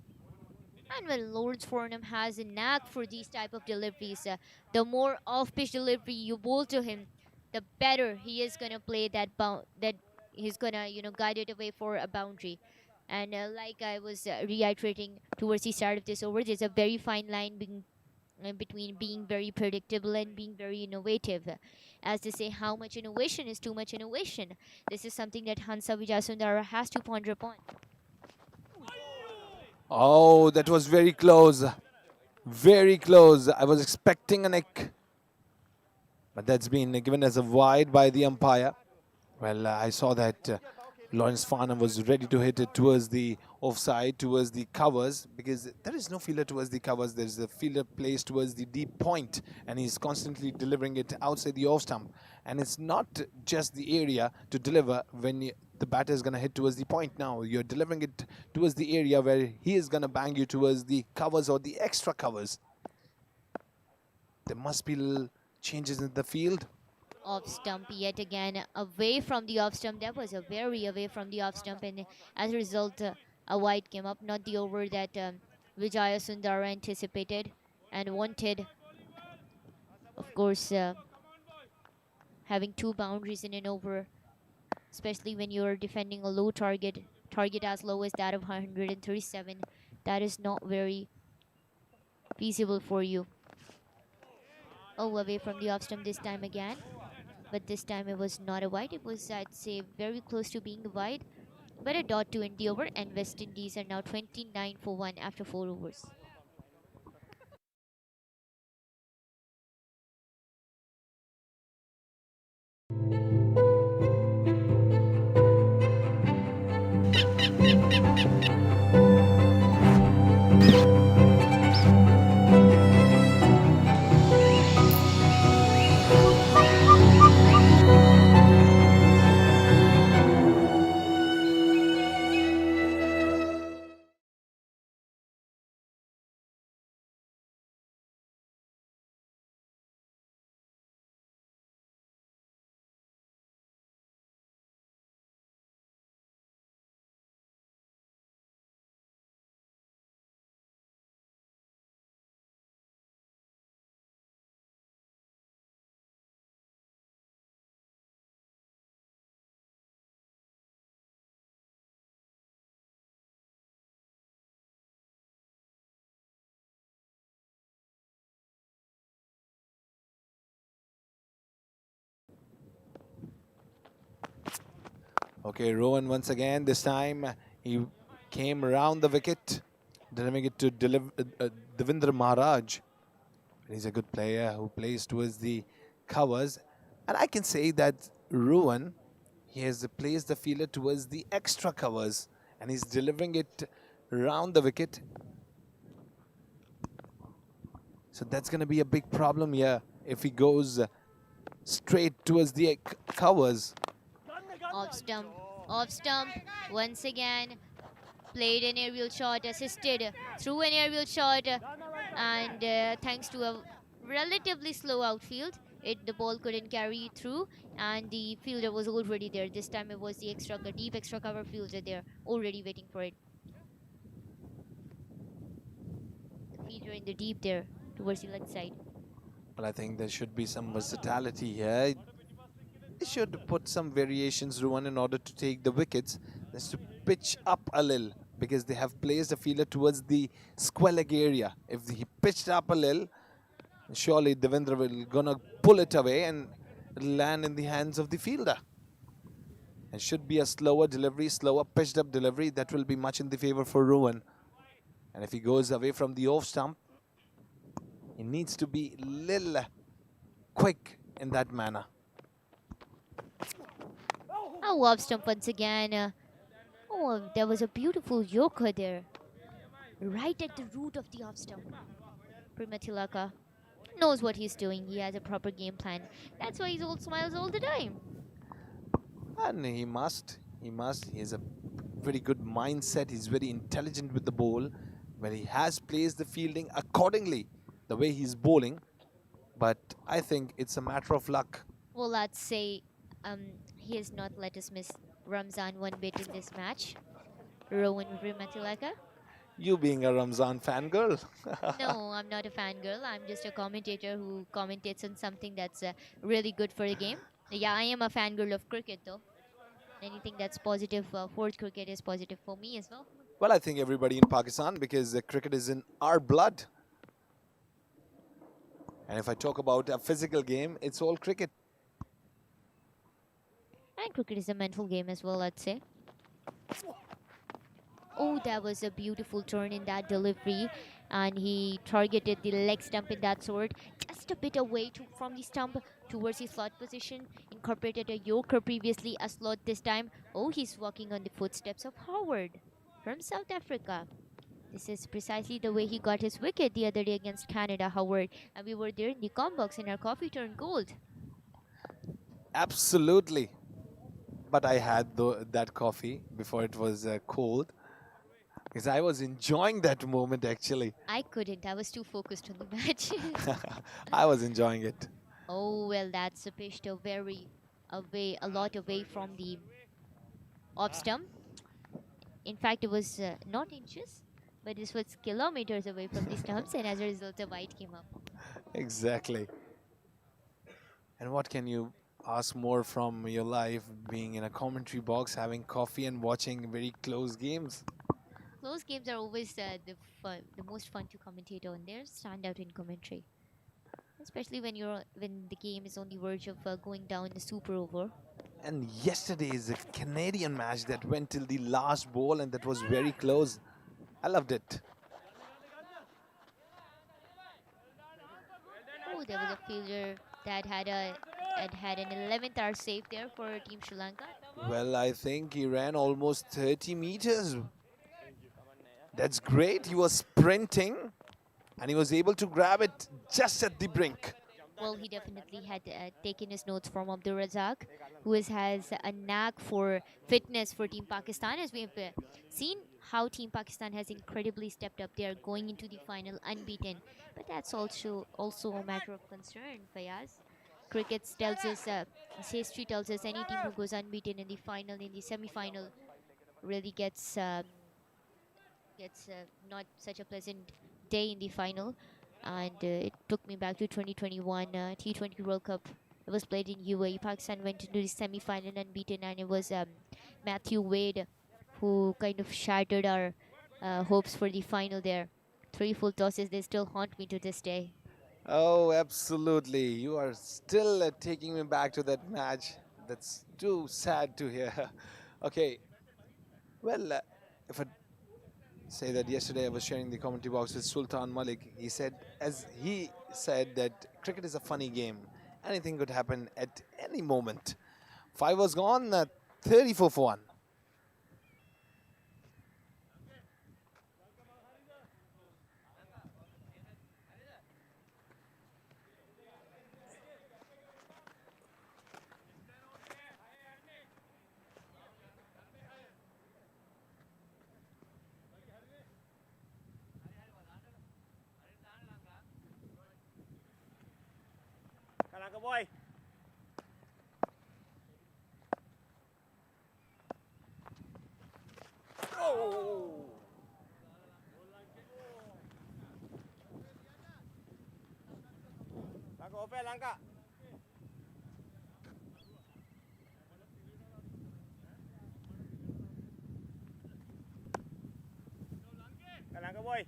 And when Lawrence Farnham has a knack for these type of deliveries, the more off-pitch delivery you bowl to him, the better he is gonna play that that he's gonna guide it away for a boundary. And like I was reiterating towards the start of this over, there's a very fine line between being very predictable and being very innovative. As they say, how much innovation is too much innovation. This is something that Hansa Vijayasundara has to ponder upon. Oh, that was very close. Very close. I was expecting a nick, but that's been given as a wide by the umpire. Well, I saw that Lawrence Farnham was ready to hit it towards the offside, towards the covers, because there is no fielder towards the covers. There's a fielder placed towards the deep point, and he's constantly delivering it outside the off stump. And it's not just the area to deliver when the batter is going to hit towards the point. Now you're delivering it towards the area where he is going to bang you towards the covers or the extra covers. There must be little changes in the field. Off stump yet again, away from the off stump. That was a very away from the off stump, and as a result a wide came up, not the over that Vijaya Sundara anticipated and wanted. Of course, having two boundaries in an over, especially when you're defending a low target as low as that of 137, that is not very feasible for you. Oh, away from the off stump this time again. But this time it was not a wide. It was, I'd say, very close to being a wide. But a dot to end the over, and West Indies are now 29 for 1 after 4 overs. Okay, Rowan once again. This time he came around the wicket, delivering it to Devendra Maharaj. He's a good player who plays towards the covers. And I can say that Rowan, he has placed the fielder towards the extra covers, and he's delivering it around the wicket. So that's going to be a big problem here if he goes straight towards the covers. Off stump, once again, played an aerial shot, assisted through an aerial shot, and thanks to a relatively slow outfield, the ball couldn't carry through, and the fielder was already there. This time it was the deep extra cover fielder there, already waiting for it. The fielder in the deep there, towards the left side. Well, I think there should be some versatility here. They should put some variations, Rowan, in order to take the wickets. That's to pitch up a little, because they have placed the fielder towards the square leg area. If he pitched up a little, surely Devendra will gonna pull it away and land in the hands of the fielder. It should be a slower delivery, slower pitched up delivery. That will be much in the favor for Rowan. And if he goes away from the off stump, he needs to be little quick in that manner. Oh, off stump once again. Oh, there was a beautiful yoker there. Right at the root of the off stump. Primatilaka knows what he's doing. He has a proper game plan. That's why he's all smiles all the time. And he must. He must. He has a very good mindset. He's very intelligent with the ball. Where he has placed the fielding accordingly, the way he's bowling. But I think it's a matter of luck. Well, I'd say he has not let us miss Ramzan one bit in this match. Rowan Primatilaka. You being a Ramzan fangirl. No, I'm not a fangirl. I'm just a commentator who commentates on something that's really good for the game. Yeah, I am a fangirl of cricket though. Anything that's positive for cricket is positive for me as well. Well, I think everybody in Pakistan, because cricket is in our blood. And if I talk about a physical game, it's all cricket. And cricket is a mental game as well, I'd say. Oh, that was a beautiful turn in that delivery. And he targeted the leg stump in that sort. Just a bit away from the stump towards his slot position. Incorporated a yoker previously, a slot this time. Oh, he's walking on the footsteps of Howard from South Africa. This is precisely the way he got his wicket the other day against Canada, Howard. And we were there in the com box and our coffee turned gold. Absolutely. But I had that coffee before it was cold. Because I was enjoying that moment actually. I couldn't. I was too focused on the match. I was enjoying it. Oh, well, that's pitched a lot away from the off stump. In fact, it was not inches, but this was kilometers away from the stumps, and as a result, a wide came up. Exactly. And what can you ask more from your life, being in a commentary box, having coffee and watching very close games? Close games are always the most fun to commentate on. They're standout in commentary, especially when the game is on the verge of going down in the super over. And yesterday is a Canadian match that went till the last ball, and that was very close. I loved it. Oh, there was a fielder that had an 11th hour save there for Team Sri Lanka. Well, I think he ran almost 30 meters. That's great. He was sprinting and he was able to grab it just at the brink. Well, he definitely had taken his notes from Abdur Razak, who has a knack for fitness for Team Pakistan. As we have seen how Team Pakistan has incredibly stepped up. They are going into the final unbeaten. But that's also a matter of concern, Fayaz. Cricket tells us, history tells us any team who goes unbeaten in the final, in the semi-final, really gets not such a pleasant day in the final. And it took me back to 2021 T20 World Cup. It was played in UAE. Pakistan went into the semi-final unbeaten, and it was Matthew Wade who kind of shattered our hopes for the final there. 3 full tosses, they still haunt me to this day. Oh, absolutely. You are still taking me back to that match. That's too sad to hear. Okay. Well, if I say that yesterday I was sharing the commentary box with Sultan Malik, he said that cricket is a funny game. Anything could happen at any moment. 5 was gone, 34 for 1. Kalangka boy. Oh. Langka open langka. Kalangka boy.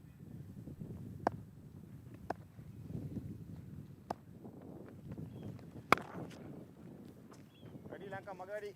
Ready langka magadi.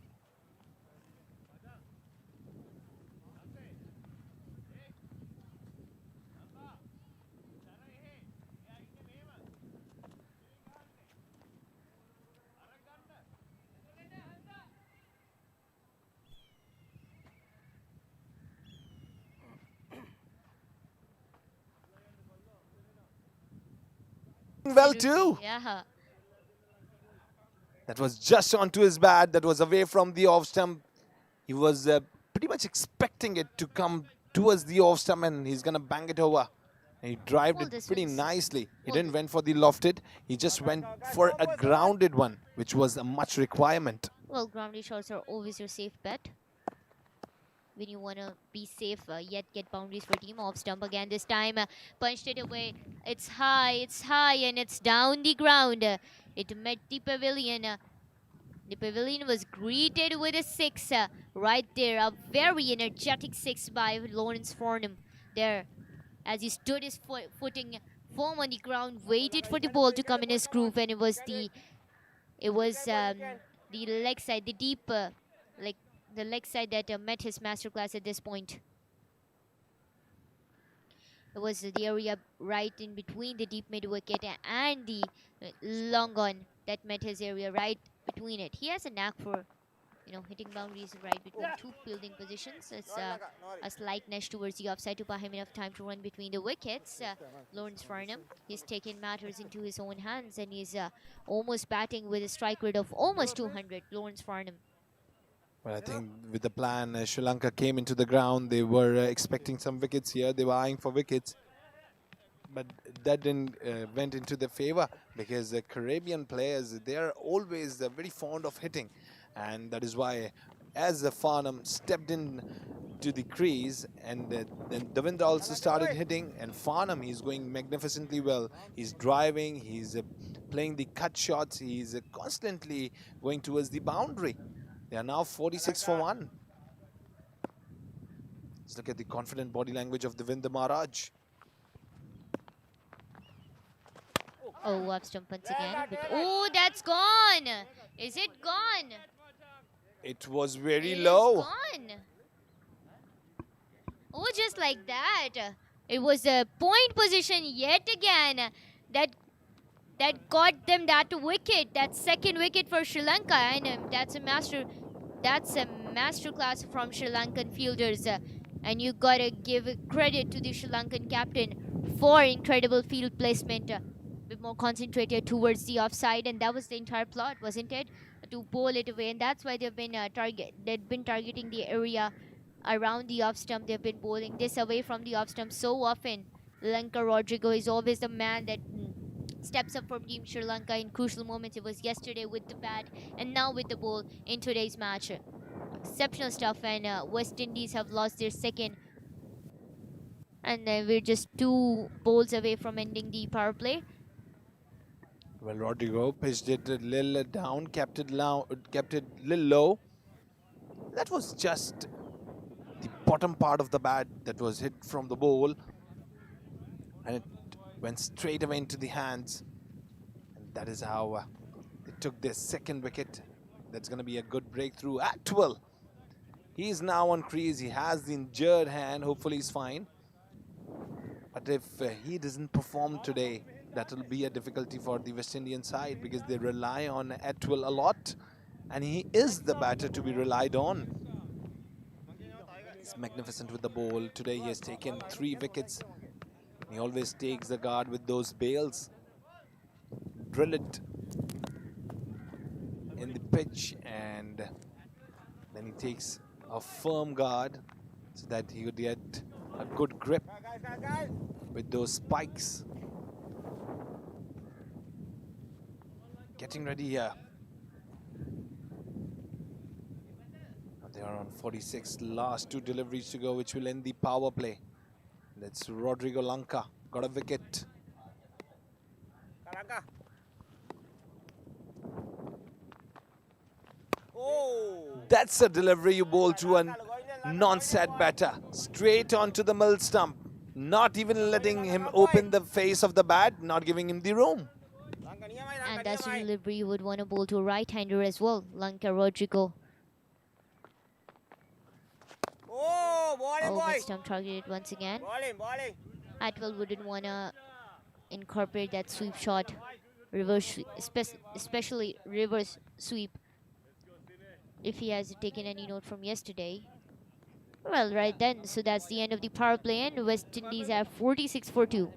well too. Yeah. That was just onto his bat. That was away from the off stump. He was pretty much expecting it to come towards the off stump, and he's gonna bang it over. And he drived Well, it this pretty one's nicely. He well, didn't went for the lofted. He just went for a grounded one, which was a much requirement. well, grounded shots are always your safe bet when you want to be safe, yet get boundaries for team. Off stump again this time, punched it away. It's high, and it's down the ground. It met the pavilion. The pavilion was greeted with a 6 right there. A very energetic 6 by Lawrence Farnham there, as he stood his footing firm on the ground, waited for the ball to come in his groove, and it was the leg side, the deep like the leg side that met his masterclass at this point. It was the area right in between the deep mid wicket and the long on that met his area right between it. He has a knack for, hitting boundaries right between two fielding positions. It's a slight nudge towards the offside to buy him enough time to run between the wickets. Lawrence Farnham, he's taken matters into his own hands, and he's almost batting with a strike rate of almost 200. Lawrence Farnham. Well, I think with the plan, Sri Lanka came into the ground. They were expecting some wickets here. They were eyeing for wickets. But that didn't went into their favor, because the Caribbean players, they are always very fond of hitting. And that is why, as the Farnham stepped in to the crease, and then Davinder also started hitting, and Farnham, he's going magnificently well. He's driving, he's playing the cut shots, he's constantly going towards the boundary. They are now 46 for 1. Let's look at the confident body language of Devinder Maharaj. Oh, off stump once again. But, oh, that's gone. Is it gone? It was very It low. is gone. Oh, just like that. It was a point position yet again that got them that wicket, that second wicket for Sri Lanka, and that's a masterclass from Sri Lankan fielders, and you gotta give credit to the Sri Lankan captain for incredible field placement, a bit more concentrated towards the offside, and that was the entire plot, wasn't it? To bowl it away, and that's why they've been targeting the area around the off stump. They've been bowling this away from the off stump so often. Lanka Rodrigo is always the man that steps up for Team Sri Lanka in crucial moments. It was yesterday with the bat, and now with the ball in today's match. Exceptional stuff, and West Indies have lost their second, and we're just 2 bowls away from ending the power play. Well, Rodrigo pitched it a little down, kept it little low. That was just the bottom part of the bat that was hit from the bowl, and it went straight away into the hands. And that is how they took their second wicket. That's going to be a good breakthrough. Atwell, he is now on crease. He has the injured hand. Hopefully he's fine. But if he doesn't perform today, that will be a difficulty for the West Indian side, because they rely on Atwell a lot, and he is the batter to be relied on. He's magnificent with the ball. Today he has taken 3 wickets. He always takes the guard with those bails. Drill it in the pitch, and then he takes a firm guard so that he would get a good grip with those spikes. Getting ready here. They are on 46, last 2 deliveries to go, which will end the power play. That's Rodrigo Lanka, got a wicket. That's a delivery you bowl to a non-set batter. Straight onto the middle stump. Not even letting him open the face of the bat, not giving him the room. And that's the delivery you would want to bowl to a right-hander as well, Lanka Rodrigo. Oh, mid-stump targeted once again. Atwell wouldn't want to incorporate that sweep shot, reverse, especially reverse sweep, if he has taken any note from yesterday. Well, right then, so that's the end of the power play, and West Indies have 46 for 2.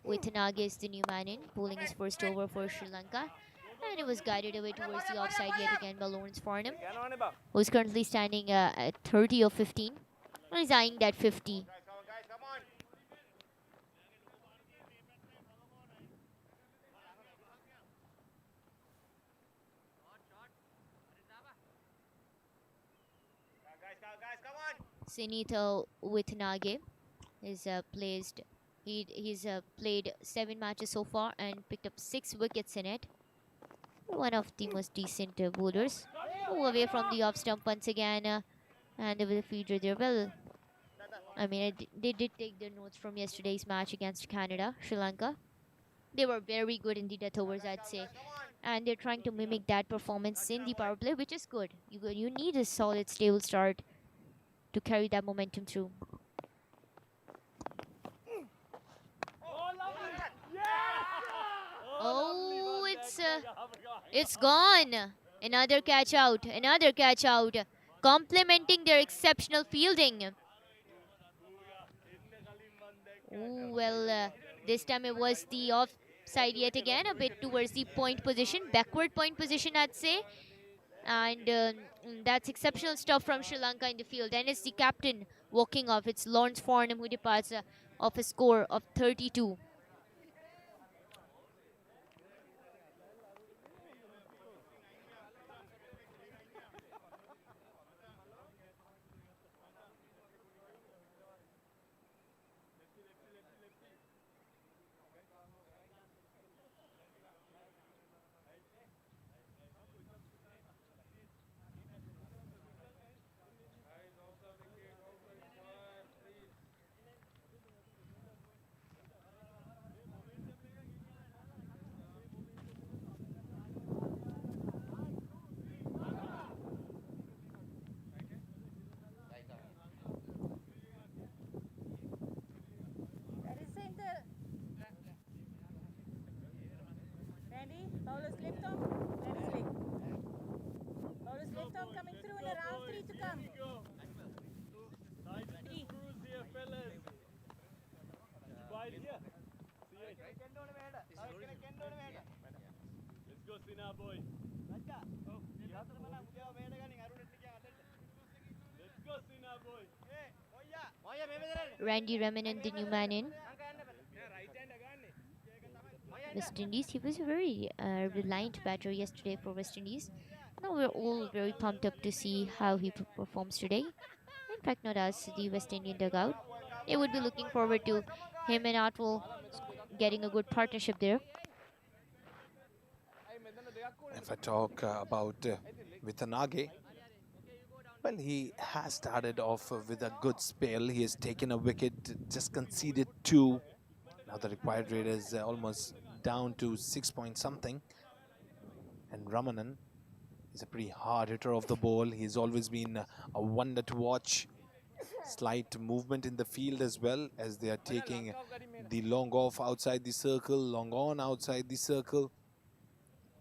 Wittanage is the new man in, bowling his first over for Sri Lanka. And it was guided away towards the offside yet again by Lawrence Farnham, who is currently standing at 30 of 15. And he's eyeing that 50. Sinitha Wittanage is placed. He's played 7 matches so far and picked up 6 wickets in it. One of the most decent bowlers. Oh, away from the off stump once again, and with a feeder there. Well, I mean, they did take their notes from yesterday's match against Canada, Sri Lanka. They were very good in the death overs, I'd say, and they're trying to mimic that performance in the power play, which is good. You need a solid, stable start to carry that momentum through. Oh, it's gone. Another catch out. Another catch out. Complementing their exceptional fielding. Ooh, well, this time it was the offside yet again, a bit towards the point position, backward point position, I'd say. And that's exceptional stuff from Sri Lanka in the field. And it's the captain walking off. It's Lawrence Farnham who departs off a score of 32. Bowlers left arm. That is leg. Bowlers left arm coming through in a round 3 to come. Randy Reminen, the new man in West Indies. He was a very reliant batter yesterday for West Indies. Now we're all very pumped up to see how he performs today. In fact, not us, the West Indian dugout. They would be looking forward to him and Atwell getting a good partnership there. If I talk about Wittanage, Well, he has started off with a good spell. He has taken a wicket, just conceded 2. Now the required rate is almost down to 6 point something. And Ramanan is a pretty hard hitter of the ball. He's always been a wonder to watch. Slight movement in the field as well, as they are taking the long off outside the circle, long on outside the circle.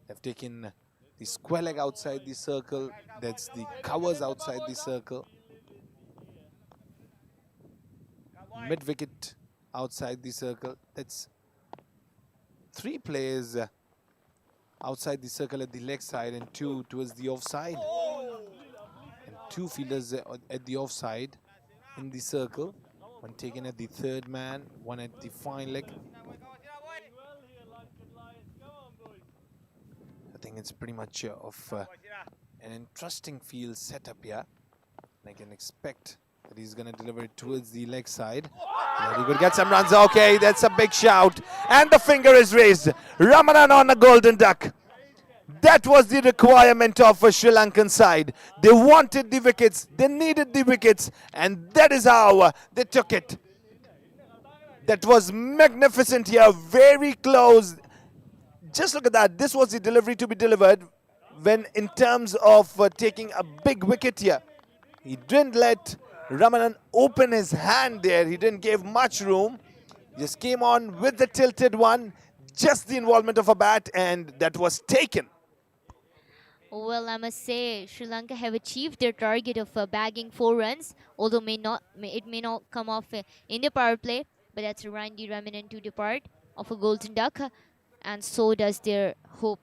They've taken the square leg outside the circle. That's the covers outside the circle. Mid wicket outside the circle. That's 3 players outside the circle at the leg side and 2 towards the offside. And 2 fielders at the offside in the circle. One taken at the third man, one at the fine leg. I think it's pretty much of an interesting field setup here. And I can expect that he's going to deliver it towards the leg side. Very good, get some runs. Okay, that's a big shout. And the finger is raised. Ramanan on a golden duck. That was the requirement of a Sri Lankan side. They wanted the wickets, they needed the wickets, and that is how they took it. That was magnificent here, very close. Just look at that. This was the delivery to be delivered when in terms of taking a big wicket here. He didn't let Ramanan open his hand there. He didn't give much room. Just came on with the tilted one, just the involvement of a bat, and that was taken. Well, I must say Sri Lanka have achieved their target of bagging 4 runs, although it may not come off in the power play, but that's a Randy Ramanan to depart of a golden duck, and so does their hope,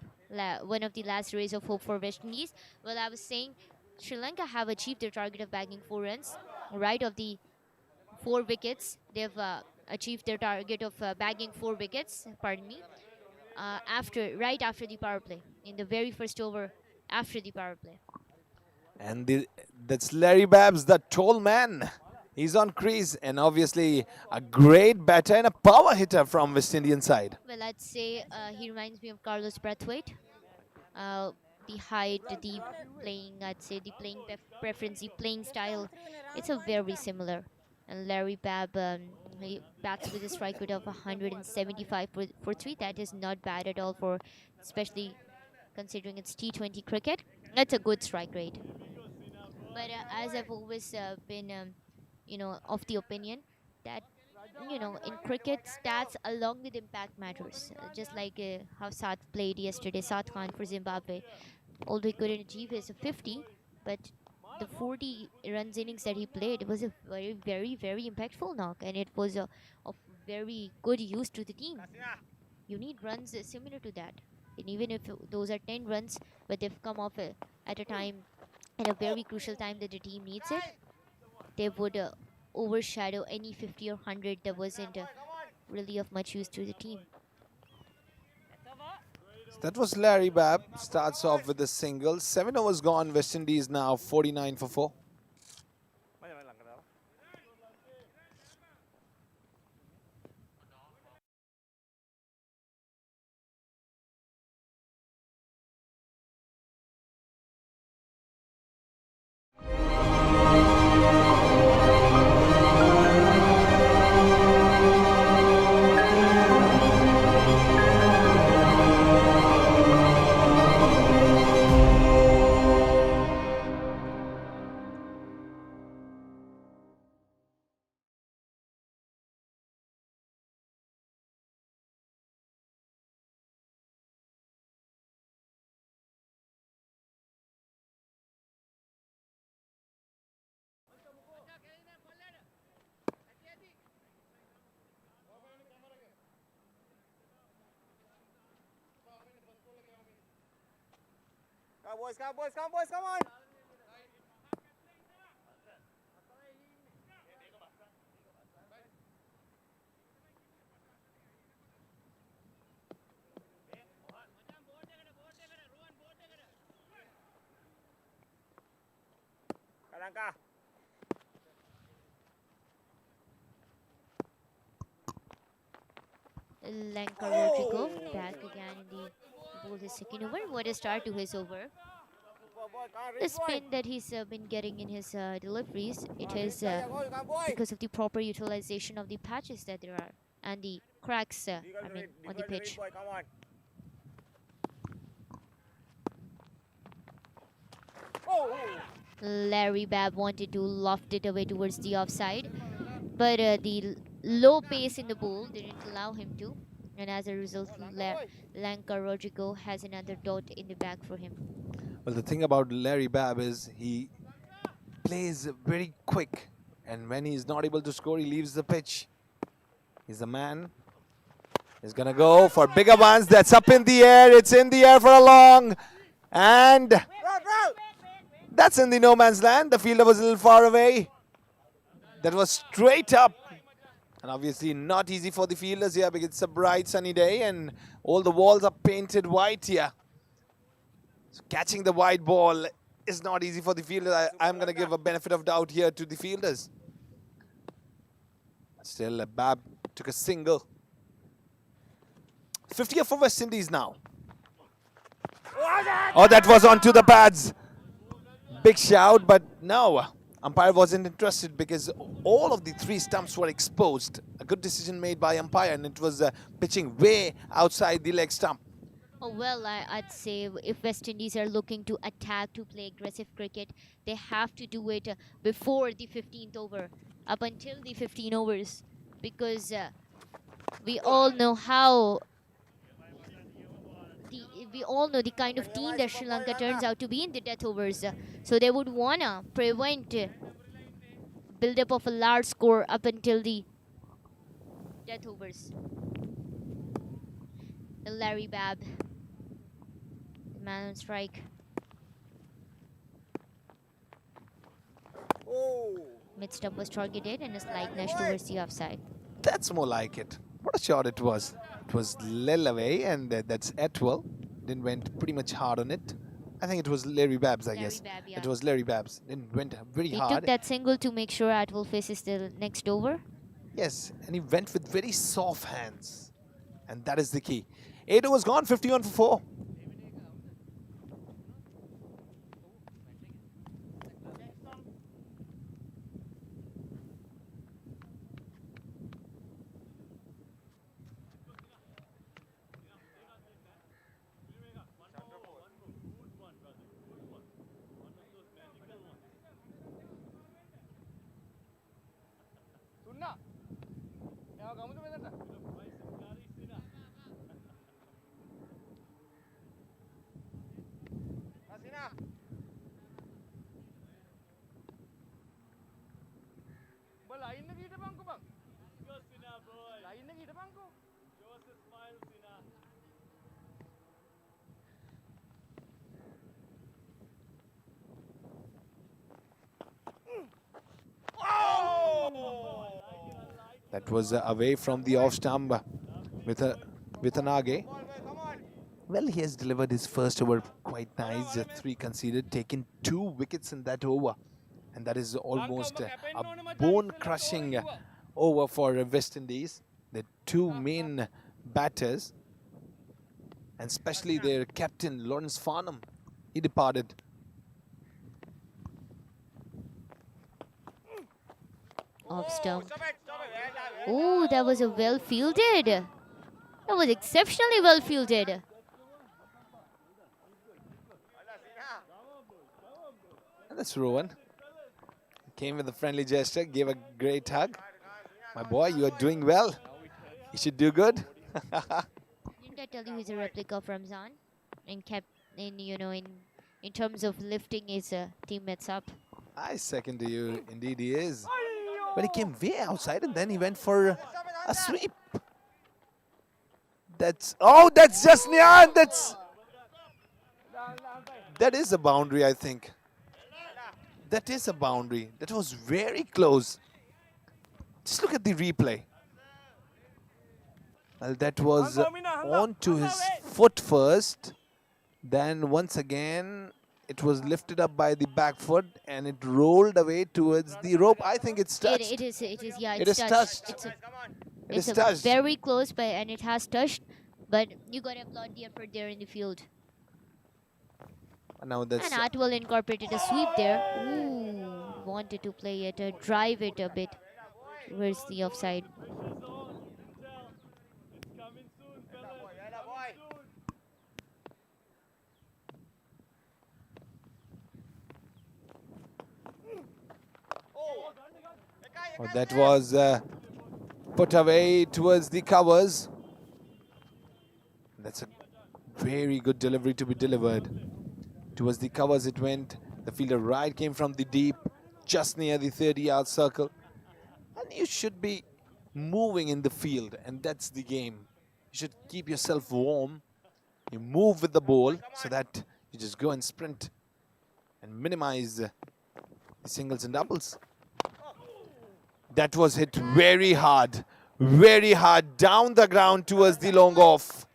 one of the last rays of hope for West Indies. Well, I was saying Sri Lanka have achieved their target of bagging 4 runs, right of the 4 wickets. They've achieved their target of bagging 4 wickets, pardon me, right after the power play, in the very first over after the power play. And that's Larry Babs, the tall man. He's on crease, and obviously a great batter and a power hitter from West Indian side. Well, I'd say he reminds me of Carlos Brathwaite. The height, the playing, I'd say the playing preference, the playing style, it's a very similar. And Larry Babb, he bats with a strike rate of 175 for 3. That is not bad at all, for especially considering it's T20 cricket. That's a good strike rate. But as I've always been, of the opinion that, in cricket, stats along with impact matters. Just like how Saad played yesterday, Saad Khan for Zimbabwe. Although he couldn't achieve his 50, but the 40 runs innings that he played was a very, very, very impactful knock, and it was of very good use to the team. You need runs similar to that. And even if those are 10 runs, but they've come off at a time, at a very crucial time that the team needs it, they would overshadow any 50 or 100 that wasn't really of much use to the team. That was Larry Babb. Starts off with a single. 7 overs gone. West Indies now 49 for 4. Come boys, come on! Lanka. Lanka Rodrigo back again in the bowler's second over. What a start to his over. the spin that he's been getting in his deliveries. It is because of the proper utilization of the patches that there are and the cracks, I mean, on the pitch. Larry Babb wanted to loft it away towards the offside, but the low pace in the ball didn't allow him to, and as a result, Lanka Rodrigo has another dot in the bag for him. Well, the thing about Larry Babb is he plays very quick, and when he's not able to score, he leaves the pitch. He's the man. He's gonna go for bigger ones. That's up in the air. It's in the air for a long, and that's in the no man's land. The fielder was a little far away. That was straight up. And obviously not easy for the fielders here because it's a bright sunny day and all the walls are painted white here. So catching the white ball is not easy for the fielders. I'm going to give a benefit of doubt here to the fielders. Still, Babb took a single. 50 for West Indies now. Oh, that was onto the pads. Big shout, but no. Umpire wasn't interested because all of the three stumps were exposed. A good decision made by umpire, and it was pitching way outside the leg stump. Oh, well, I'd say if West Indies are looking to attack, to play aggressive cricket, they have to do it before the 15th over, up until the 15 overs, because we all know how the kind of team that Sri Lanka turns out to be in the death overs. So they would wanna prevent build-up of a large score up until the death overs. Larry Babb, the man on strike. Mid stump was targeted and a slight nudge towards the offside. That's more like it. What a shot it was. It was lil away, and that's Atwell. Then went pretty much hard on it. I think it was Larry Babb's, I guess. Babb, yeah. It was Larry Babb's. Then went very He hard. took that single to make sure Atwell faces the next over. Yes, and he went with very soft hands. And that is the key. 8 overs gone, 51 for 4. That was away from the off stump with an Age. Well, he has delivered his first over quite nice. 3 conceded, taken 2 wickets in that over. And that is almost a bone-crushing over for West Indies. The 2 main batters, and especially their captain, Lawrence Farnham, he departed. Off stump. Oh, that was a well fielded. That was exceptionally well fielded. And that's Rowan. Came with a friendly gesture, gave a great hug. My boy, you are doing well. You should do good. Didn't I tell you he's a replica of Ramzan? And kept in terms of lifting his teammates up. I second to you. Indeed he is. But he came way outside and then he went for a sweep. That's just Nyan. That is a boundary, I think. That is a boundary. That was very close. Just look at the replay. Well, that was on to his foot first. Then once again, it was lifted up by the back foot and it rolled away towards the rope. I think it's touched. It is, yeah, It is touched. It's very close, and it has touched. But you got to applaud the effort there in the field. Now And that's Atwell incorporated a sweep there. Ooh, wanted to play it, drive it a bit towards the offside. that was put away towards the covers. That's a very good delivery to be delivered. Towards the covers it went. The fielder right came from the deep, just near the 30-yard circle. And you should be moving in the field, and that's the game. You should keep yourself warm. You move with the ball so that you just go and sprint and minimize the singles and doubles. That was hit very hard down the ground towards the long off.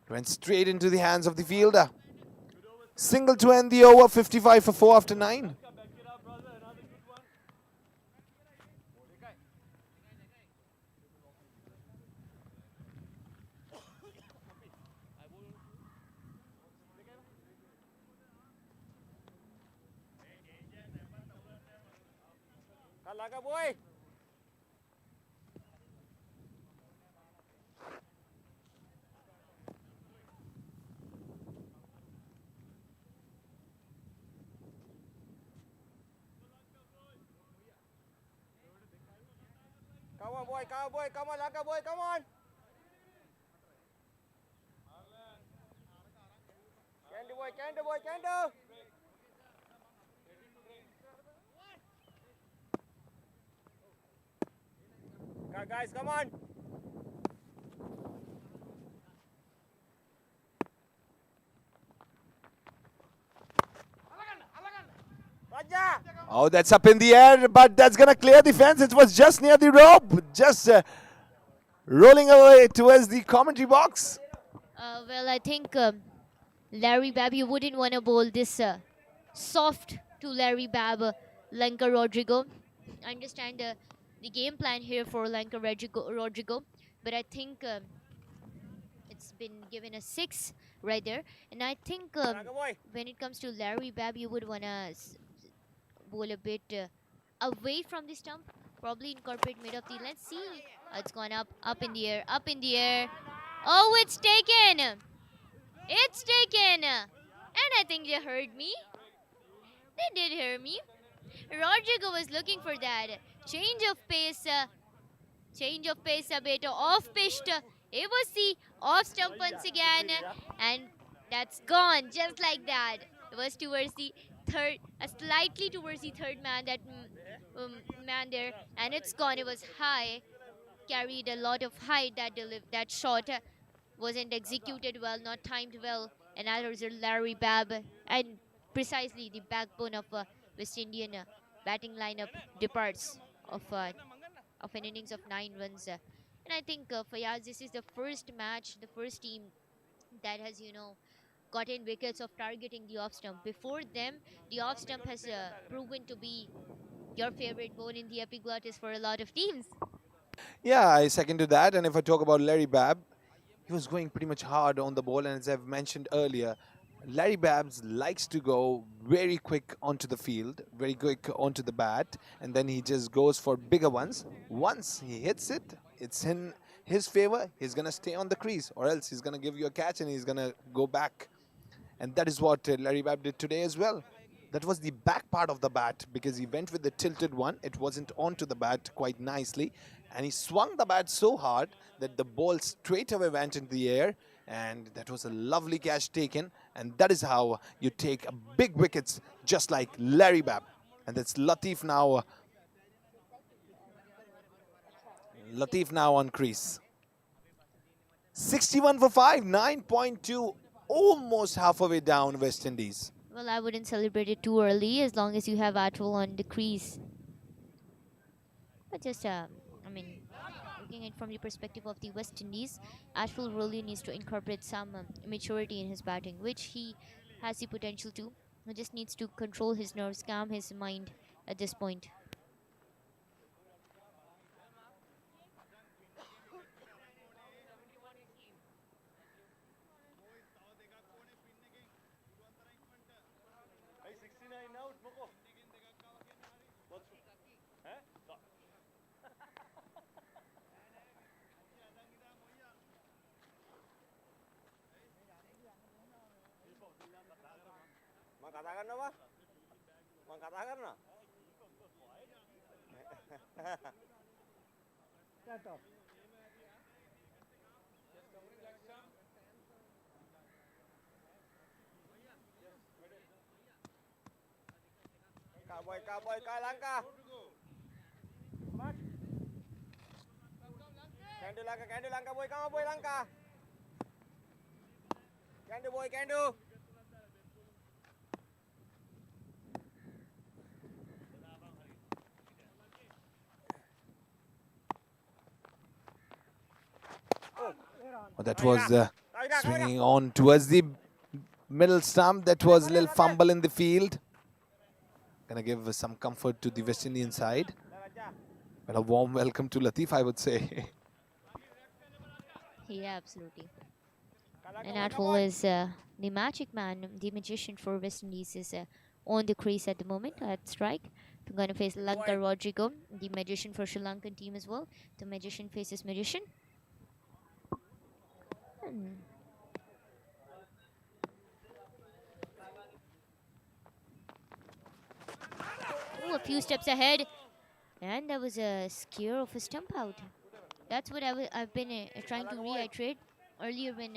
Went straight into the hands of the fielder. Single to end the over, 55 for 4 after 9. Come on, boy, come on, boy, come on, Lanka, boy, come on. Candy, boy, candy, boy, candy. Guys, come on. Oh, that's up in the air, but that's going to clear the fence. It was just near the rope, just rolling away towards the commentary box. Well, I think Larry Babb, you wouldn't want to bowl this soft to Larry Babb, Lanka Rodrigo. I understand the game plan here for Lanka Rodrigo, but I think it's been given a 6 right there. And I think when it comes to Larry Babb, you would want to bowl a bit away from the stump, probably incorporate mid of the. Let's see. It's gone up in the air, up in the air. Oh, it's taken. It's taken. And I think they heard me. They did hear me. Rodrigo was looking for that change of pace a bit off pitched. It was the off stump once again, and that's gone just like that. It was towards the third, slightly towards the third man, that man there, and it's gone. It was high, carried a lot of height. That shot wasn't executed well, not timed well, and as a result, Larry Babb and precisely the backbone of West Indian batting lineup departs of an innings of 9 runs. And I think Fayaz, this is the first match, the first team that has, gotten wickets of targeting the off stump. Before them, the off stump has proven to be your favorite bone in the epiglottis for a lot of teams. Yeah, I second to that. And if I talk about Larry Babb, he was going pretty much hard on the ball. And as I've mentioned earlier, Larry Babbs likes to go very quick onto the field, very quick onto the bat, and then he just goes for bigger ones. Once he hits it, it's in his favor. He's going to stay on the crease, or else he's going to give you a catch and he's going to go back. And that is what Larry Babb did today as well. That was the back part of the bat because he went with the tilted one. It wasn't onto the bat quite nicely. And he swung the bat so hard that the ball straight away went into the air. And that was a lovely catch taken. And that is how you take big wickets just like Larry Babb. And that's Latif now. Latif now on crease. 61 for 5, 9.2, almost halfway down West Indies. Well, I wouldn't celebrate it too early as long as you have Atwell on the crease. But just, looking at it from the perspective of the West Indies, Atwell really needs to incorporate some maturity in his batting, which he has the potential to. He just needs to control his nerves, calm his mind at this point. katakan apa? Mau katakan no? Cowboy, kau langkah. Candu langkah boy, kamu boy langkah. Candu boy, candu. Oh, that was swinging on towards the middle stump. That was a little fumble in the field. Gonna give some comfort to the West Indian side. But a warm welcome to Latif, I would say. Yeah, absolutely. And Atwell is the magic man, the magician for West Indies is on the crease at the moment at strike. We're going to face Lanka Rodrigo, the magician for Sri Lankan team as well. The magician faces magician. Oh, a few steps ahead. And there was a scare of a stump out. That's what I've been trying to reiterate earlier when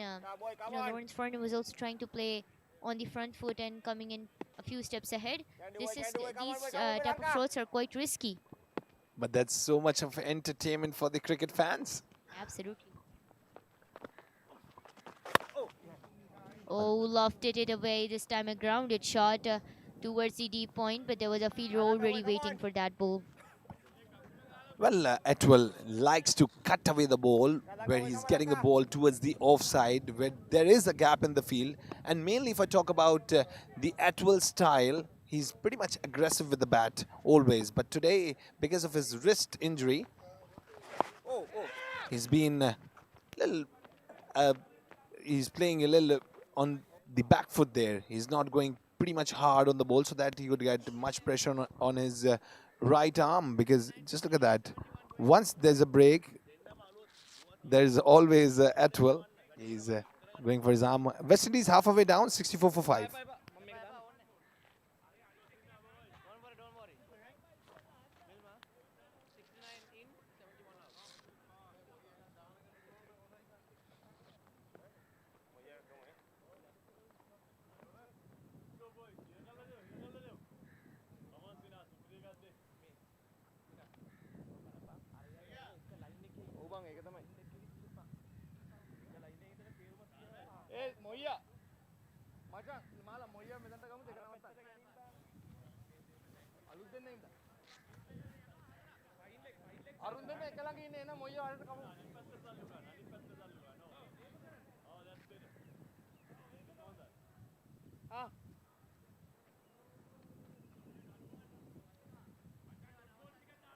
Lawrence Farner was also trying to play on the front foot and coming in a few steps ahead. These type of shots are quite risky. But that's so much of entertainment for the cricket fans. Absolutely. Oh, lofted it away. This time a grounded shot towards the deep point, but there was a fielder already waiting for that ball. Well, Atwell likes to cut away the ball where he's getting a ball towards the offside where there is a gap in the field. And mainly if I talk about the Atwell style, he's pretty much aggressive with the bat always. But today, because of his wrist injury, he's been a little, he's playing a little on the back foot there. He's not going pretty much hard on the ball so that he could get much pressure on his right arm, because just look at that. Once there's a break, there's always Atwell. He's going for his arm. West Indies halfway down, 64 for 5.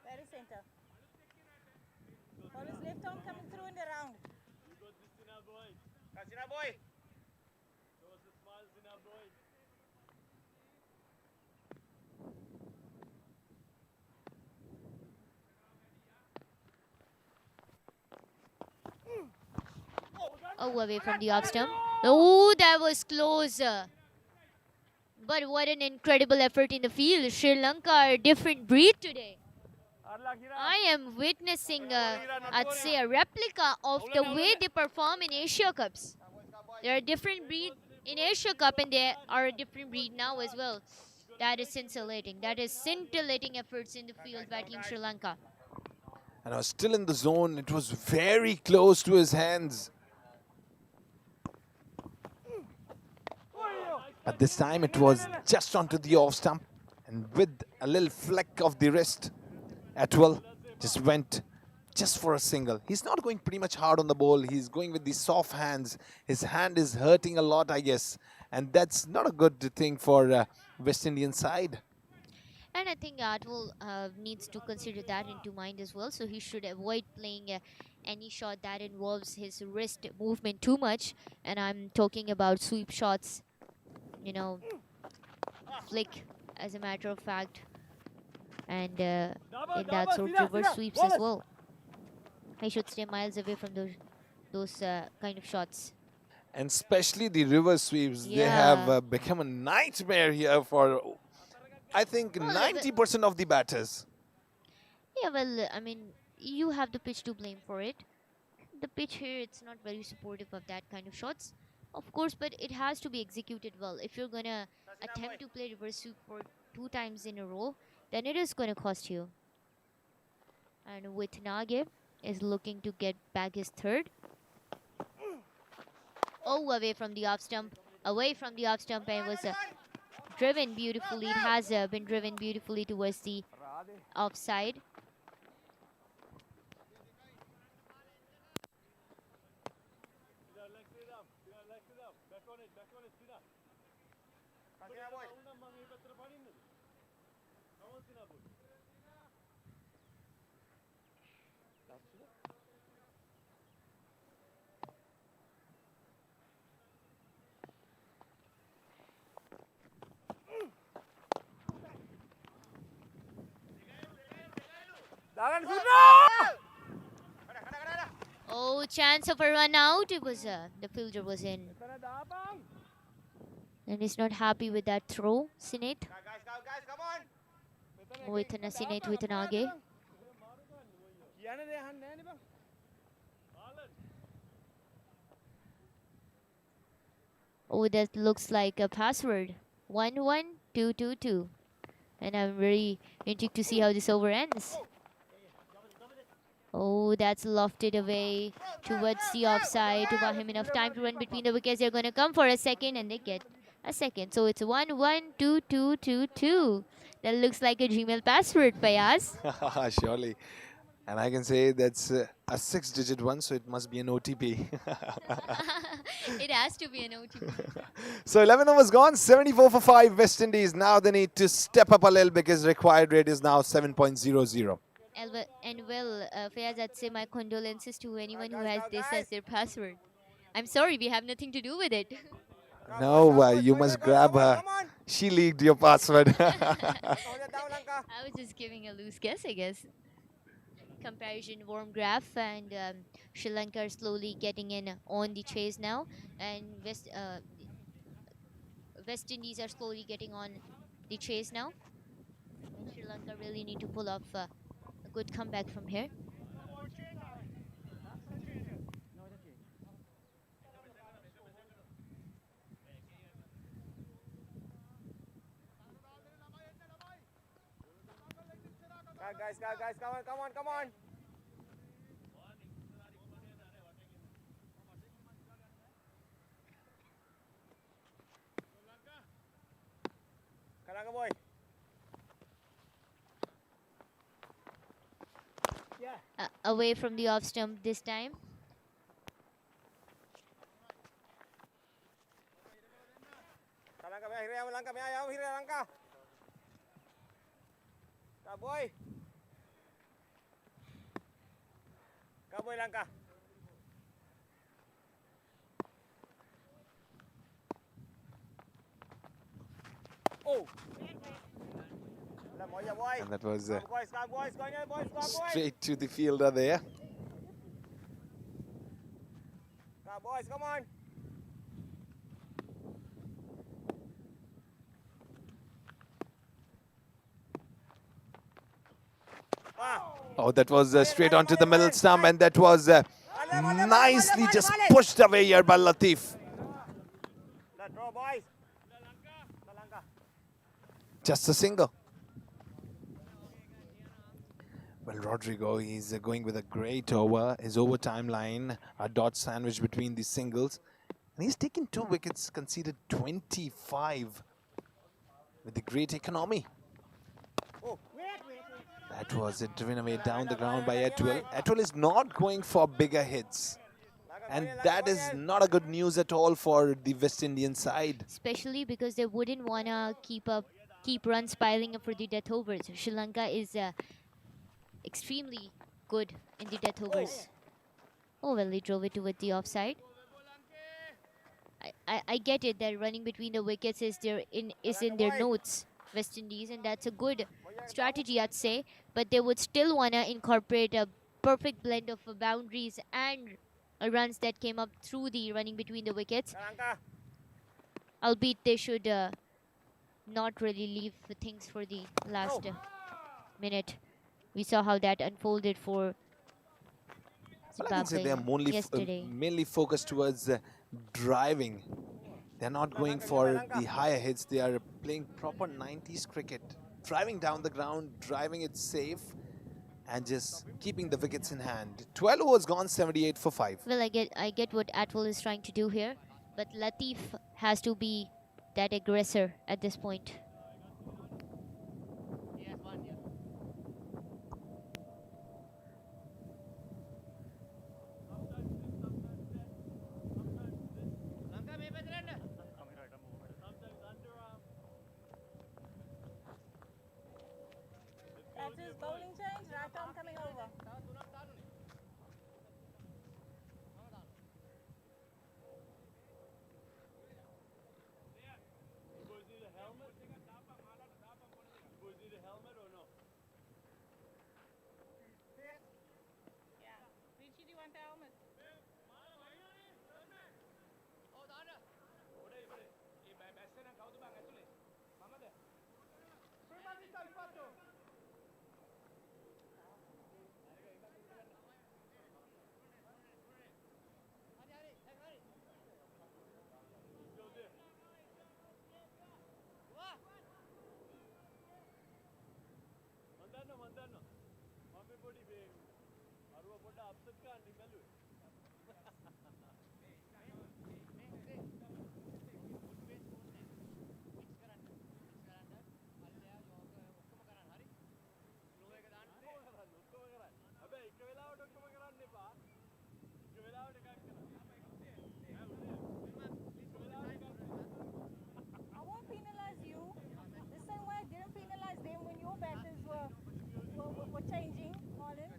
Very center. Ball is left arm coming through in the round. Kasina boy. Oh, away from the off stump. Oh, that was close. But what an incredible effort in the field. Sri Lanka are a different breed today. I am witnessing, I'd say, a replica of the way they perform in Asia Cups. They're a different breed in Asia Cup and they are a different breed now as well. That is scintillating. That is scintillating efforts in the field by Team Sri Lanka. And I was still in the zone. It was very close to his hands. But this time it was just onto the off stump. And with a little fleck of the wrist, Atwell just went just for a single. He's not going pretty much hard on the ball. He's going with the soft hands. His hand is hurting a lot, I guess. And that's not a good thing for West Indian side. And I think Atwell needs to consider that into mind as well. So he should avoid playing any shot that involves his wrist movement too much. And I'm talking about sweep shots, you know, flick as a matter of fact. And in that sort of reverse sweeps as well. He should stay miles away from those kind of shots. And especially the river sweeps, they have Yeah. become a nightmare here for, I think, Well, 90% of the batters. yeah, well, I mean, you have the pitch to blame for it. The pitch here, it's not very supportive of that kind of shots, of course, but it has to be executed well. If you're gonna attempt to play reverse sweep for 2 times in a row, then it is gonna cost you. And with Nage is looking to get back his third. Oh, away from the off stump, and was driven beautifully. It has been driven beautifully towards the offside. Oh, chance of a run out. It was the fielder was in, and he's not happy with that throw. Sinet with an Sinet with an Age. Oh, that looks like a password. 11222. And I'm very intrigued to see how this over ends. Oh, that's lofted away towards the offside to buy him enough time to run between the wickets. They're going to come for a second and they get a second. So it's 11222. That looks like a Gmail password, Fayaz. Surely. And I can say that's a 6-digit one, so it must be an OTP. It has to be an OTP. So 11 overs gone, 74 for 5 West Indies. Now they need to step up a little because required rate is now 7.00. And well, Fayaz, I'd say my condolences to anyone who has this as their password. I'm sorry, we have nothing to do with it. No, you must grab her. She leaked your password. I was just giving a loose guess, I guess. Comparison warm graph, and Sri Lanka are slowly getting in on the chase now, and West Indies are slowly getting on the chase now. And Sri Lanka really need to pull off a good comeback from here. Guys, come on. Kalanga boy. Away from the off stump this time. Kalanga hiri langka. Kaboy. Kaboy langka. Oh. And that was straight to the fielder there. Boys, come on. Oh, that was straight onto the middle stump, and that was nicely just pushed away here by Latif. Just a single. Well, Rodrigo, he's going with a great over. His overtime line, a dot sandwich between the singles. And he's taken 2 wickets, conceded 25 with the great economy. That was it, driven away down the ground by Atwell. Atwell is not going for bigger hits. And that is not a good news at all for the West Indian side. Especially because they wouldn't want to keep runs piling up for the death overs. Sri Lanka is extremely good in the death overs. Oh, well, they drove it toward the offside. I get it that running between the wickets is in their notes, West Indies, and that's a good strategy, I'd say. But they would still want to incorporate a perfect blend of boundaries and runs that came up through the running between the wickets. Albeit they should not really leave things for the last minute. We saw how that unfolded for Well, I can say they are Zimbabwe yesterday. mainly focused towards driving. They're not going for the higher hits. They are playing proper 90s cricket, driving down the ground, driving it safe, and just keeping the wickets in hand. 12 overs gone, 78 for 5. Well, I get what Atwell is trying to do here, but Latif has to be that aggressor at this point. That's his bowling change. Right arm coming over. Yeah. Richie, do you want the helmet? I won't penalize you. The same way I didn't penalize them when your batters were changing, Marlon.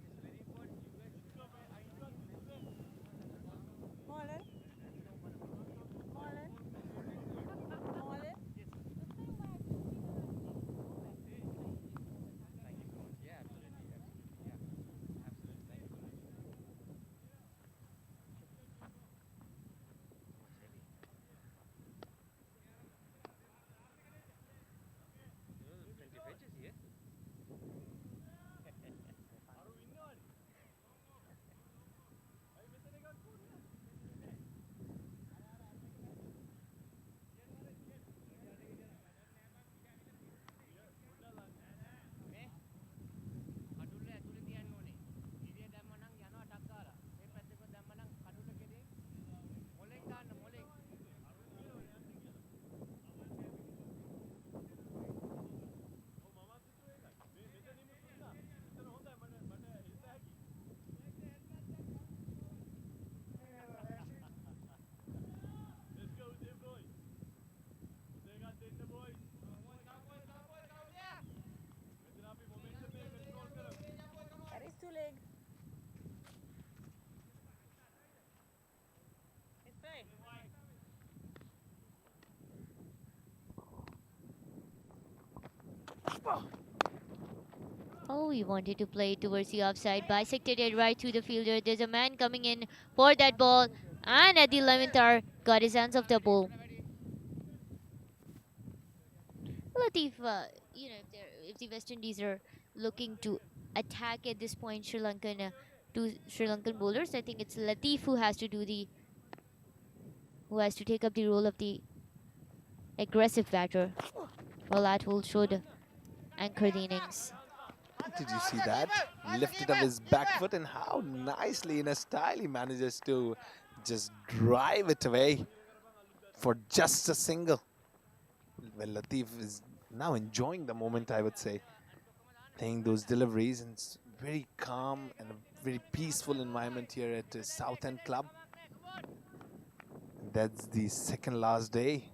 Marlon. Marlon. Marlon. That is two leg. It's play. Oh, he wanted to play it towards the offside, bisected it right through the fielder. There's a man coming in for that ball, and at the 11th hour, got his hands off the ball. Latif, if the West Indies are looking to attack at this point, Sri Lankan bowlers, I think it's Latif who has to take up the role of the aggressive batter, while Atwell should anchor the innings. Did you see that? Lifted up his back foot, and how nicely in a style he manages to just drive it away for just a single. Well, Latif is now enjoying the moment, I would say. Playing those deliveries, and it's very calm and a very peaceful environment here at the South End Club. That's the second last day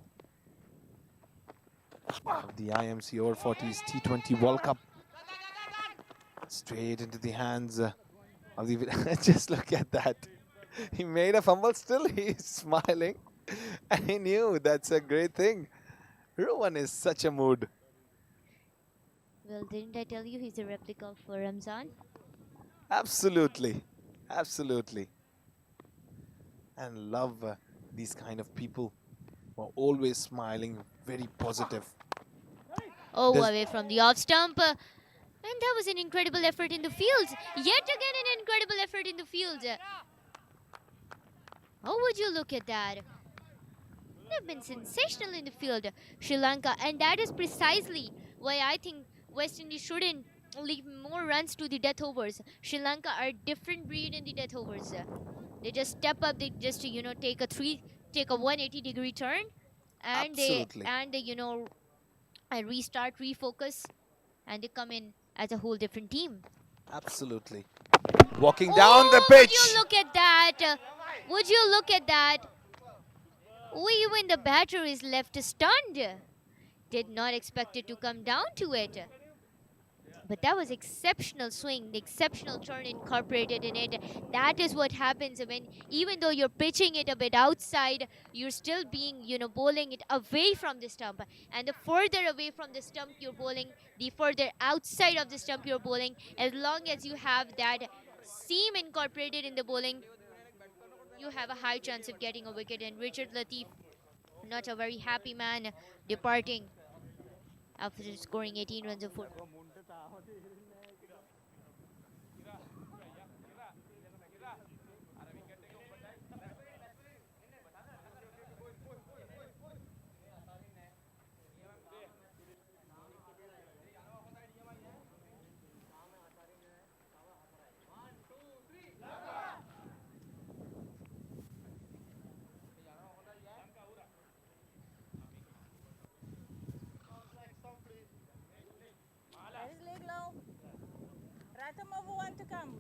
of the IMC Over 40s T20 World Cup. Straight into the hands of the... Just look at that. He made a fumble, still he's smiling. I knew that's a great thing. Rowan is such a mood. Well, didn't I tell you he's a replica of Ramzan? Absolutely. Absolutely. and love these kind of people who are always smiling, very positive. Oh, There's away from the off stump. And that was an incredible effort in the field. Yet again, an incredible effort in the field. How would you look at that? They've been sensational in the field, Sri Lanka, and that is precisely why I think West Indies shouldn't leave more runs to the death overs. Sri Lanka are a different breed in the death overs. They just step up. They just take a 180-degree turn, and absolutely, restart, refocus, and they come in as a whole different team. absolutely. Walking down the Oh, would you pitch. look at that? Would you look at that? Even the batter is left stunned. Did not expect it to come down to it. But that was exceptional swing, the exceptional turn incorporated in it. That is what happens when, even though you're pitching it a bit outside, you're still being, bowling it away from the stump. And the further away from the stump you're bowling, the further outside of the stump you're bowling. As long as you have that seam incorporated in the bowling, you have a high chance of getting a wicket. And Richard Lateef, not a very happy man, departing after scoring 18 runs of 4. That is leg low. Ratamova want to come.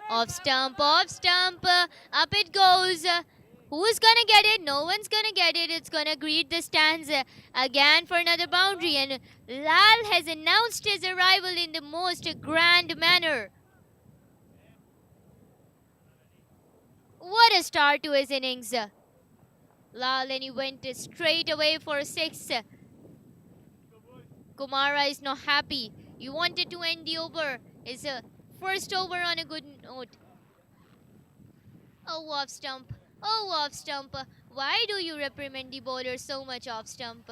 Off stump, up it goes. Who's gonna get it? No one's gonna get it. It's gonna greet the stands again for another boundary. And Lal has announced his arrival in the most grand manner. What a start to his innings. Lal, and he went straight away for 6. Kumara is not happy. He wanted to end the over. His first over on a good note. Oh, off stump. Oh, off stump. Why do you reprimand the bowler so much, off stump?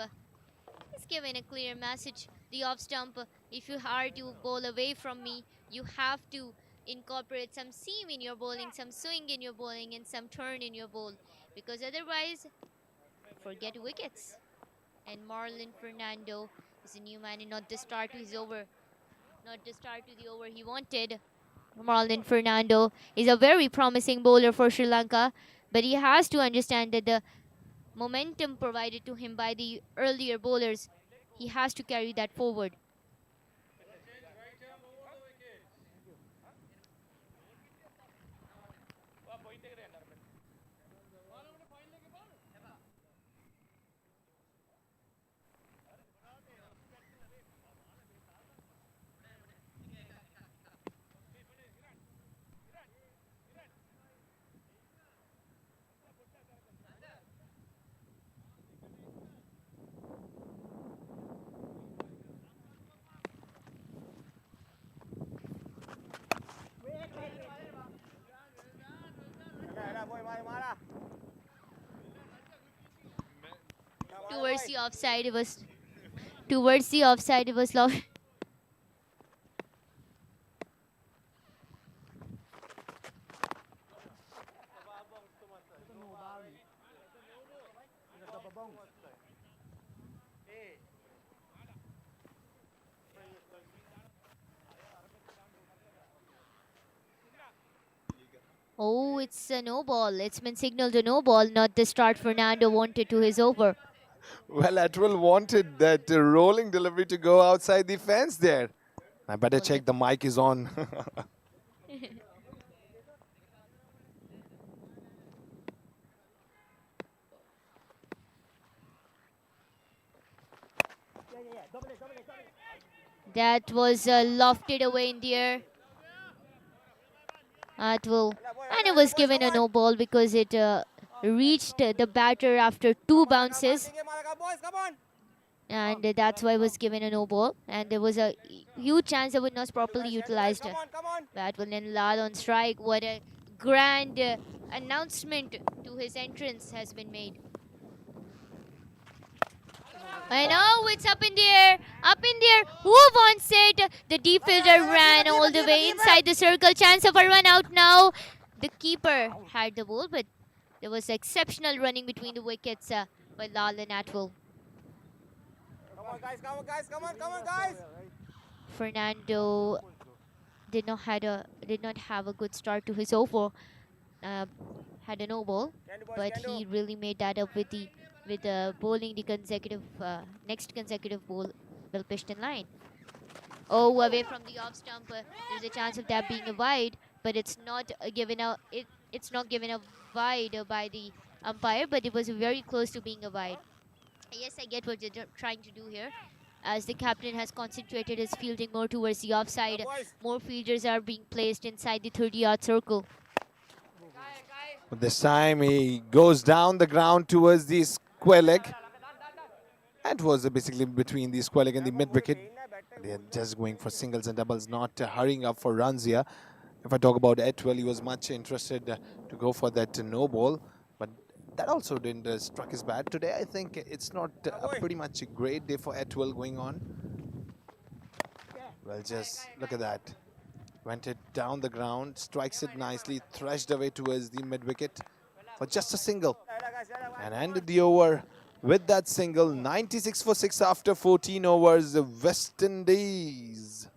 He's given a clear message. The off stump, if you are to bowl away from me, you have to incorporate some seam in your bowling, some swing in your bowling, and some turn in your bowl. Because otherwise, forget wickets. And Marlon Fernando is a new man, and not the start to his over. Not the start to the over he wanted. Marlon Fernando is a very promising bowler for Sri Lanka, but he has to understand that the momentum provided to him by the earlier bowlers, he has to carry that forward. Towards the offside, it was lost. Oh, it's a no ball. It's been signaled a no ball, not the start Fernando wanted to his over. Well, Atwell wanted that rolling delivery to go outside the fence there. I better Was check it? the mic is on. That was lofted away in the air. Atwell. And it was given a no ball because it reached the batter after two bounces. And that's why it was given a no ball. And there was a huge chance that was not properly utilized. Atwell and Lal on strike. What a grand announcement to his entrance has been made. And now it's up in the air, up in the air. Who wants it? The deep fielder ran all the way inside the circle. Chance of a run out now. The keeper had the ball, but there was exceptional running between the wickets by Lal and Atwell. Come on, guys, come on, guys, come on, guys. Fernando did not have a good start to his over. Had a no ball, but he really made that up with the bowling the consecutive next consecutive ball pitched in line. Oh, away from the off stump. There's a chance of that being a wide, but it's not given a it's not given a wide by the umpire, but it was very close to being a wide. Yes, I get what they're trying to do here. As the captain has concentrated his fielding more towards the offside, more fielders are being placed inside the 30-yard circle. But this time he goes down the ground towards the square leg. That was basically between the square leg and the mid-wicket. They're just going for singles and doubles, not hurrying up for runs here. If I talk about Atwell, he was much interested to go for that no ball. But that also didn't struck his bat. Today, I think it's not a pretty much a great day for Atwell going on. Well, just look at that. Went it down the ground, strikes it nicely, thrashed away towards the mid-wicket for just a single. And ended the over with that single. 96 for 6 after 14 overs. West Indies.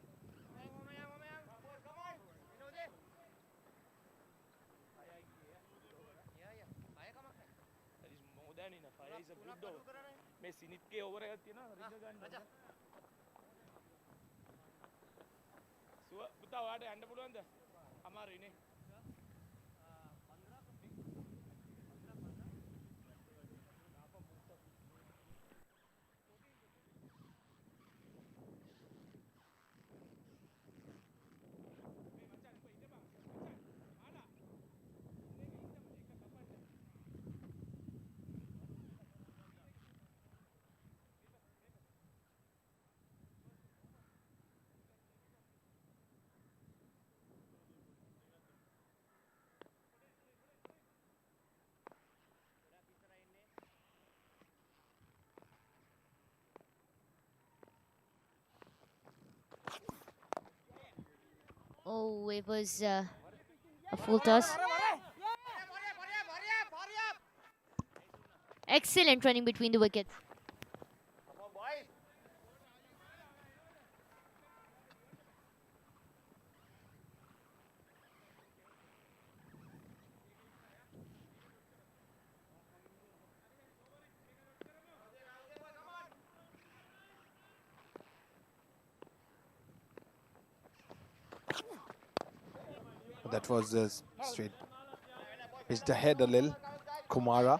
Oh, it was a full toss. Excellent running between the wickets. That was straight. Pitched ahead a little. Kumara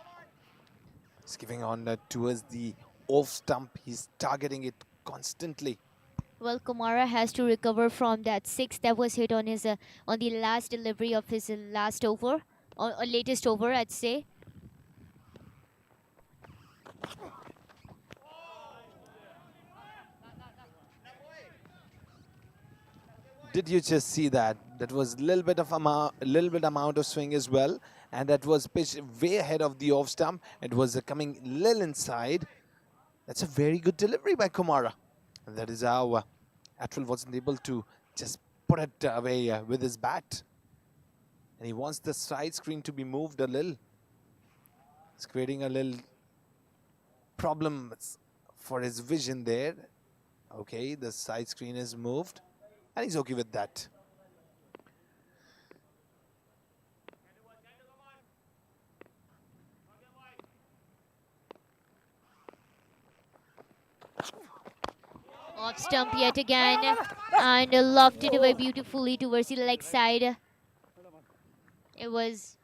is giving on towards the off stump. He's targeting it constantly. Well, Kumara has to recover from that six that was hit on his on the last delivery of his last over, or latest over, I'd say. Did you just see that? That was a little bit amount of swing as well, and that was pitched way ahead of the off stump. It was coming little inside. That's a very good delivery by Kumara. And that is how Atwell wasn't able to just put it away with his bat. And he wants the side screen to be moved a little. It's creating a little problem for his vision there. Okay, the side screen is moved, and he's okay with that. Off stump yet again, and lofted away beautifully towards the leg side. It was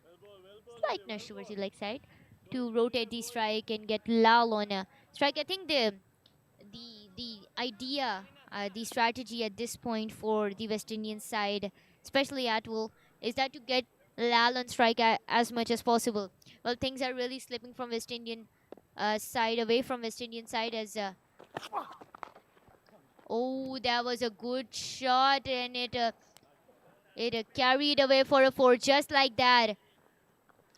slight nudge towards the leg side to rotate the strike and get Lal on a strike. I think the idea, the strategy at this point for the West Indian side, especially Atwell, is that to get Lal on strike as much as possible. Well, things are really slipping from West Indian side, away from West Indian side as oh, that was a good shot, and it carried away for a four just like that.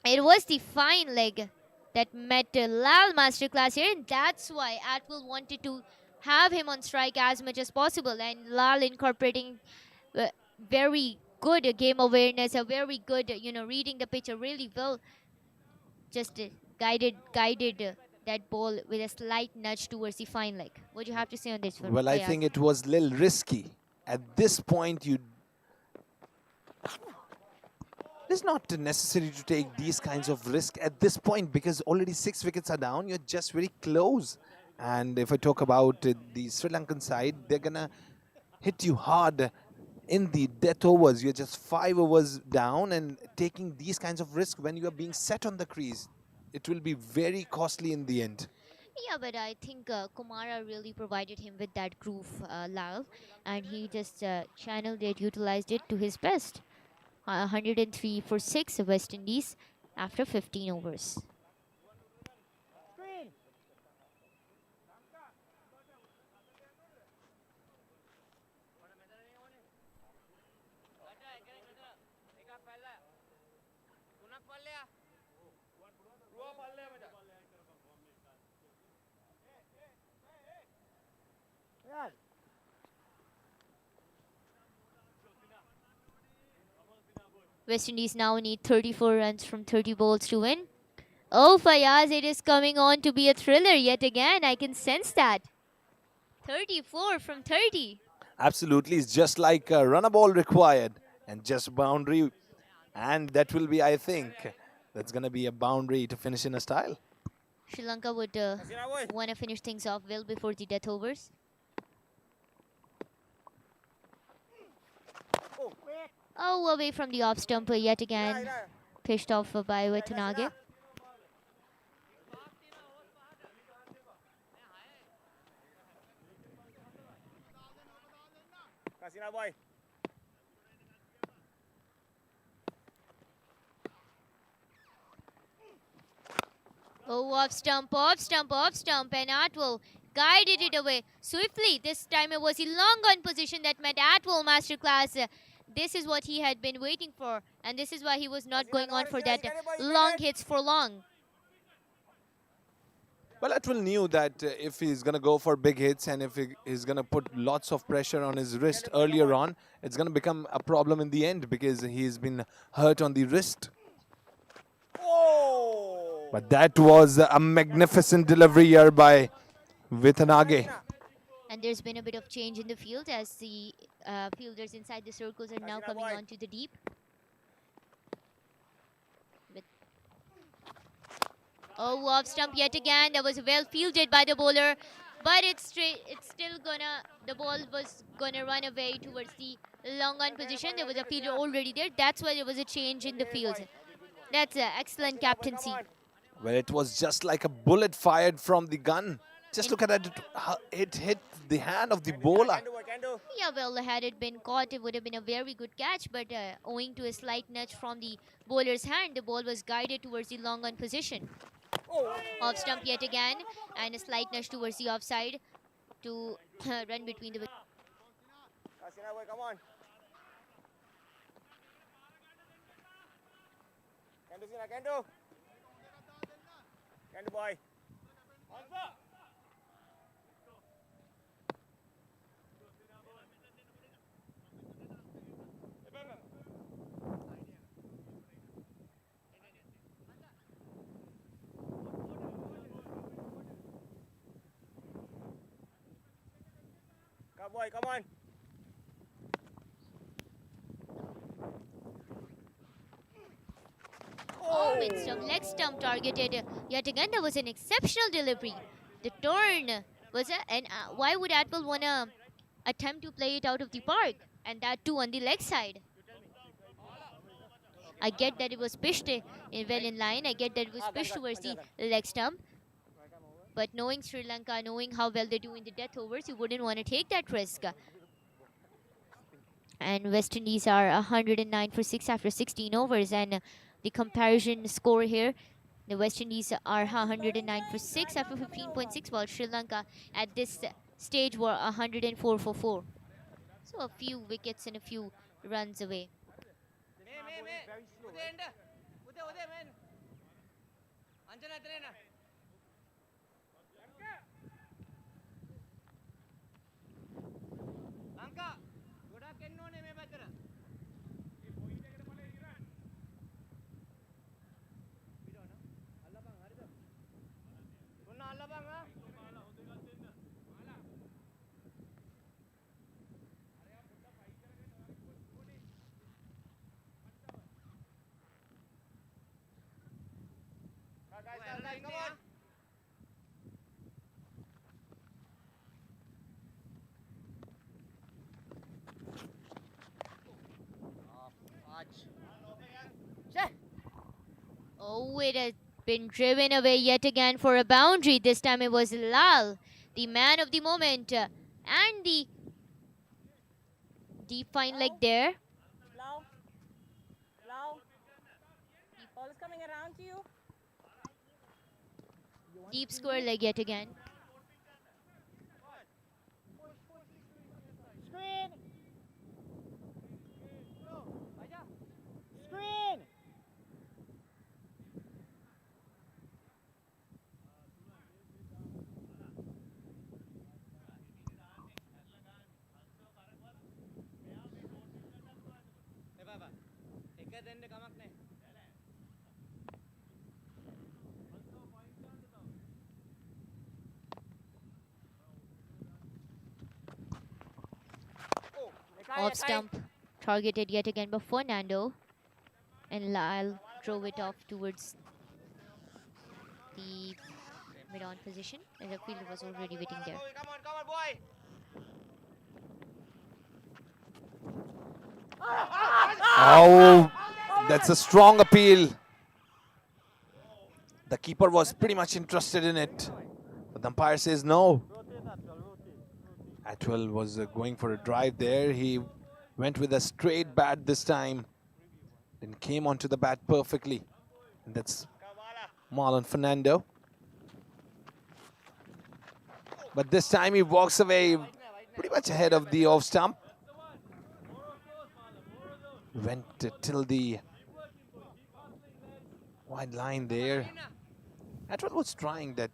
It was the fine leg that met Lal masterclass here, and that's why Atwell wanted to have him on strike as much as possible, and Lal incorporating very good game awareness, a very good, reading the pitch really well, just guided that ball with a slight nudge towards the fine leg. What do you have to say on this one? Well, I think it was a little risky. At this point, it's not necessary to take these kinds of risk at this point because already 6 wickets are down. You're just very close. And if I talk about the Sri Lankan side, they're going to hit you hard in the death overs. You're just 5 overs down, and taking these kinds of risks when you are being set on the crease, it will be very costly in the end. Yeah, but I think Kumara really provided him with that groove, Lal, and he just channeled it, utilized it to his best. 103 for 6 West Indies after 15 overs. West Indies now need 34 runs from 30 balls to win. Oh, Fayaz, it is coming on to be a thriller yet again. I can sense that. 34 from 30. Absolutely. It's just like a run a ball required and just boundary. And that will be, I think, that's going to be a boundary to finish in a style. Sri Lanka would want to finish things off well before the death overs. Oh, away from the off stump yet again. Pished off by Wetanage. Oh, off stump, and Atwell guided it away swiftly. This time it was a long on position that met Atwell masterclass. This is what he had been waiting for, and this is why he was not going on for that long hits for long. Well, Atwell knew that if he's going to go for big hits and if he's going to put lots of pressure on his wrist earlier on, it's going to become a problem in the end because he's been hurt on the wrist. Oh. But that was a magnificent delivery here by Wetanage. And there's been a bit of change in the field as the fielders inside the circles are now coming on to the deep. Oh, off stump yet again. That was well fielded by the bowler, but the ball was gonna run away towards the long on position. There was a fielder already there. That's why there was a change in the field. That's excellent captaincy. Well, it was just like a bullet fired from the gun. Just look at it. It hit the hand of the bowler. Yeah, well, had it been caught, it would have been a very good catch, but owing to a slight nudge from the bowler's hand, the ball was guided towards the long on position. Off stump yet again, and a slight nudge towards the offside to run between the... Come on. Can do, boy. Come on. Oh, leg stump targeted. Yet again, there was an exceptional delivery. The turn And why would Atwell wanna attempt to play it out of the park, and that too on the leg side? I get that it was pitched well in line. I get that it was pitched towards the leg stump. But knowing Sri Lanka, knowing how well they do in the death overs, you wouldn't want to take that risk. And West Indies are 109 for 6 after 16 overs. And the comparison score here, the West Indies are 109 for 6 after 15.6, while Sri Lanka at this stage were 104 for 4. So a few wickets and a few runs away. Guys, come on. Oh, it has been driven away yet again for a boundary. This time it was Lal, the man of the moment, and the deep fine leg there. Low. Low. Ball is coming around to you. Deep square leg yet again. Screen. Screen. Off stump targeted yet again by Fernando, and Lal drove it off towards the mid-on position, and the fielder was already waiting there. Come on, boy. Oh, that's a strong appeal. The keeper was pretty much interested in it, but the umpire says no. Atwell was going for a drive there. He went with a straight bat this time, then came onto the bat perfectly. And that's Marlon Fernando. But this time he walks away pretty much ahead of the off stump. Went till the wide line there. Atwell was trying that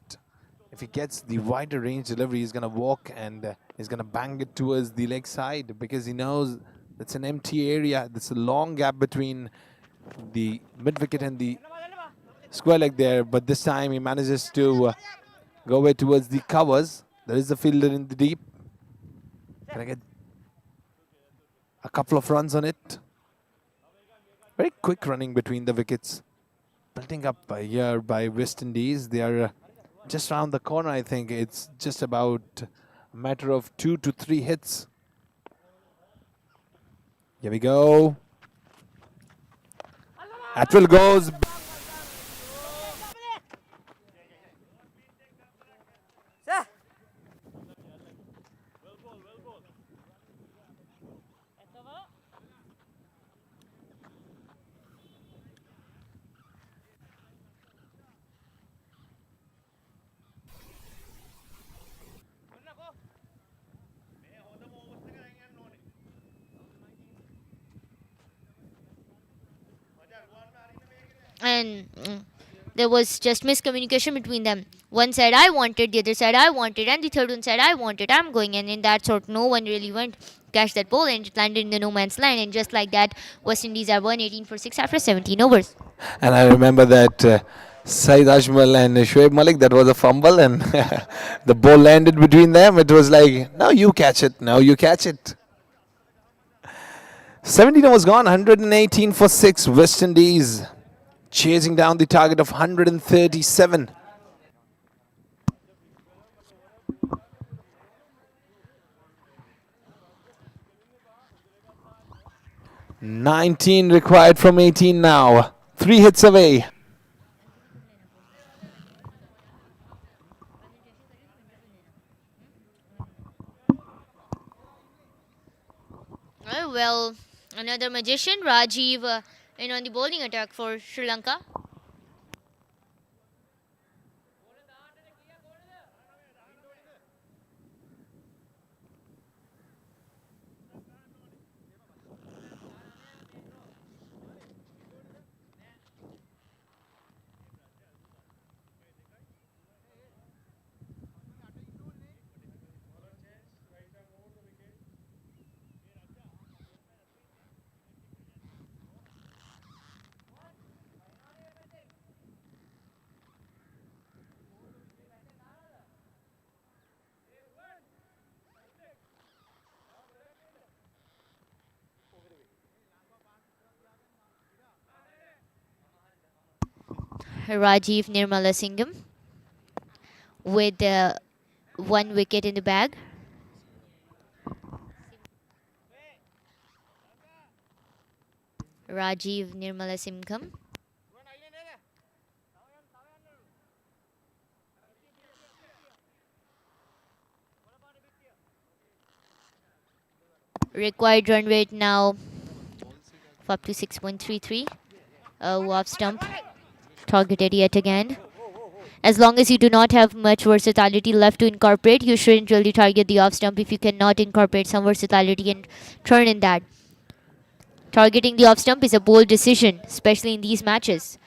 if he gets the wider range delivery, he's going to walk and he's going to bang it towards the leg side, because he knows that's an empty area. There's a long gap between the mid wicket and the square leg there. But this time he manages to go away towards the covers. There is a fielder in the deep. Can I get a couple of runs on it? Very quick running between the wickets. Building up here by West Indies. They are just around the corner, I think. It's just about a matter of 2 to 3 hits. Here we go. Atwell goes. And there was just miscommunication between them. One said I wanted, the other said I wanted, and the third one said I wanted, I'm going. And in that sort, no one really went to catch that ball, and it landed in the no man's line. And just like that, West Indies are 118 for 6 after 17 overs. And I remember that Saeed Ajmal and Shoaib Malik, that was a fumble, and the ball landed between them. It was like, now you catch it, now you catch it. 17 overs gone, 118 for 6. West Indies chasing down the target of 137. 19 required from 18 now. 3 hits away. Well, another magician, Rajiv, in on the bowling attack for Sri Lanka. Rajiv Nirmalasingham with 1 wicket in the bag. Rajiv Nirmalasingham. Required run rate now up to 6.33. Off stump targeted yet again. As long as you do not have much versatility left to incorporate, you shouldn't really target the off stump if you cannot incorporate some versatility and turn in that. Targeting the off stump is a bold decision, especially in these matches.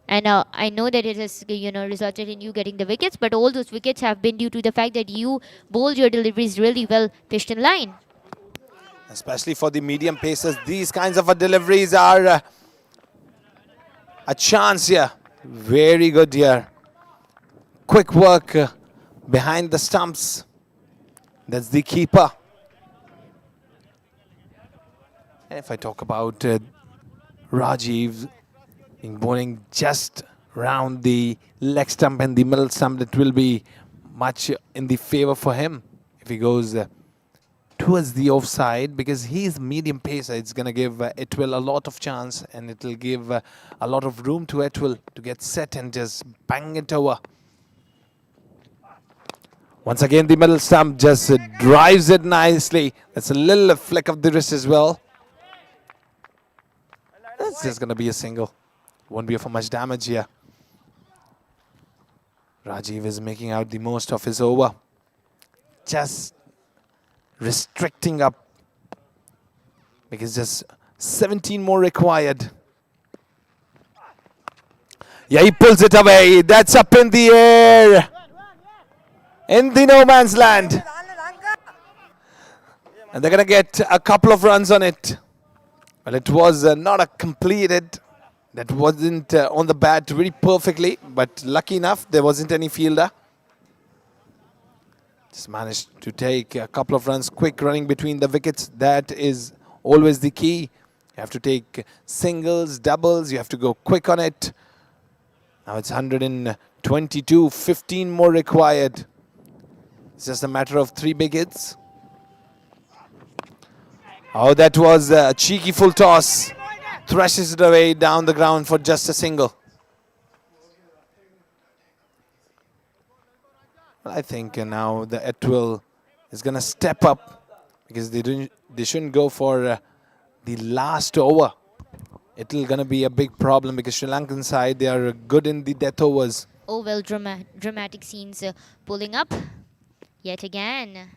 And I know that it has, resulted in you getting the wickets, but all those wickets have been due to the fact that you bowled your deliveries really well pitched in line. Especially for the medium pacers, these kinds of deliveries are a chance here. Very good here. Quick work behind the stumps. That's the keeper. And if I talk about Rajiv in bowling just round the leg stump and the middle stump, that will be much in the favor for him if he goes towards the offside, because he's medium pacer. It's going to give Etwell a lot of chance, and it will give a lot of room to Etwell to get set and just bang it over. Once again, the middle stump just drives it nicely. That's a little flick of the wrist as well. That's just going to be a single. Won't be for much damage here. Rajiv is making out the most of his over. Just restricting up, because just 17 more required. Yeah, he pulls it away. That's up in the air. In the no man's land. And they're going to get a couple of runs on it. Well, it was not a completed. That wasn't on the bat very perfectly, but lucky enough, there wasn't any fielder. Just managed to take a couple of runs, quick running between the wickets. That is always the key. You have to take singles, doubles. You have to go quick on it. Now it's 122, 15 more required. It's just a matter of 3 big hits. Oh, that was a cheeky full toss. Thrashes it away down the ground for just a single. Well, I think now the Etwell is going to step up, because they shouldn't go for the last over. It's going to be a big problem, because Sri Lankan side, they are good in the death overs. Oh, well, dramatic scenes pulling up yet again.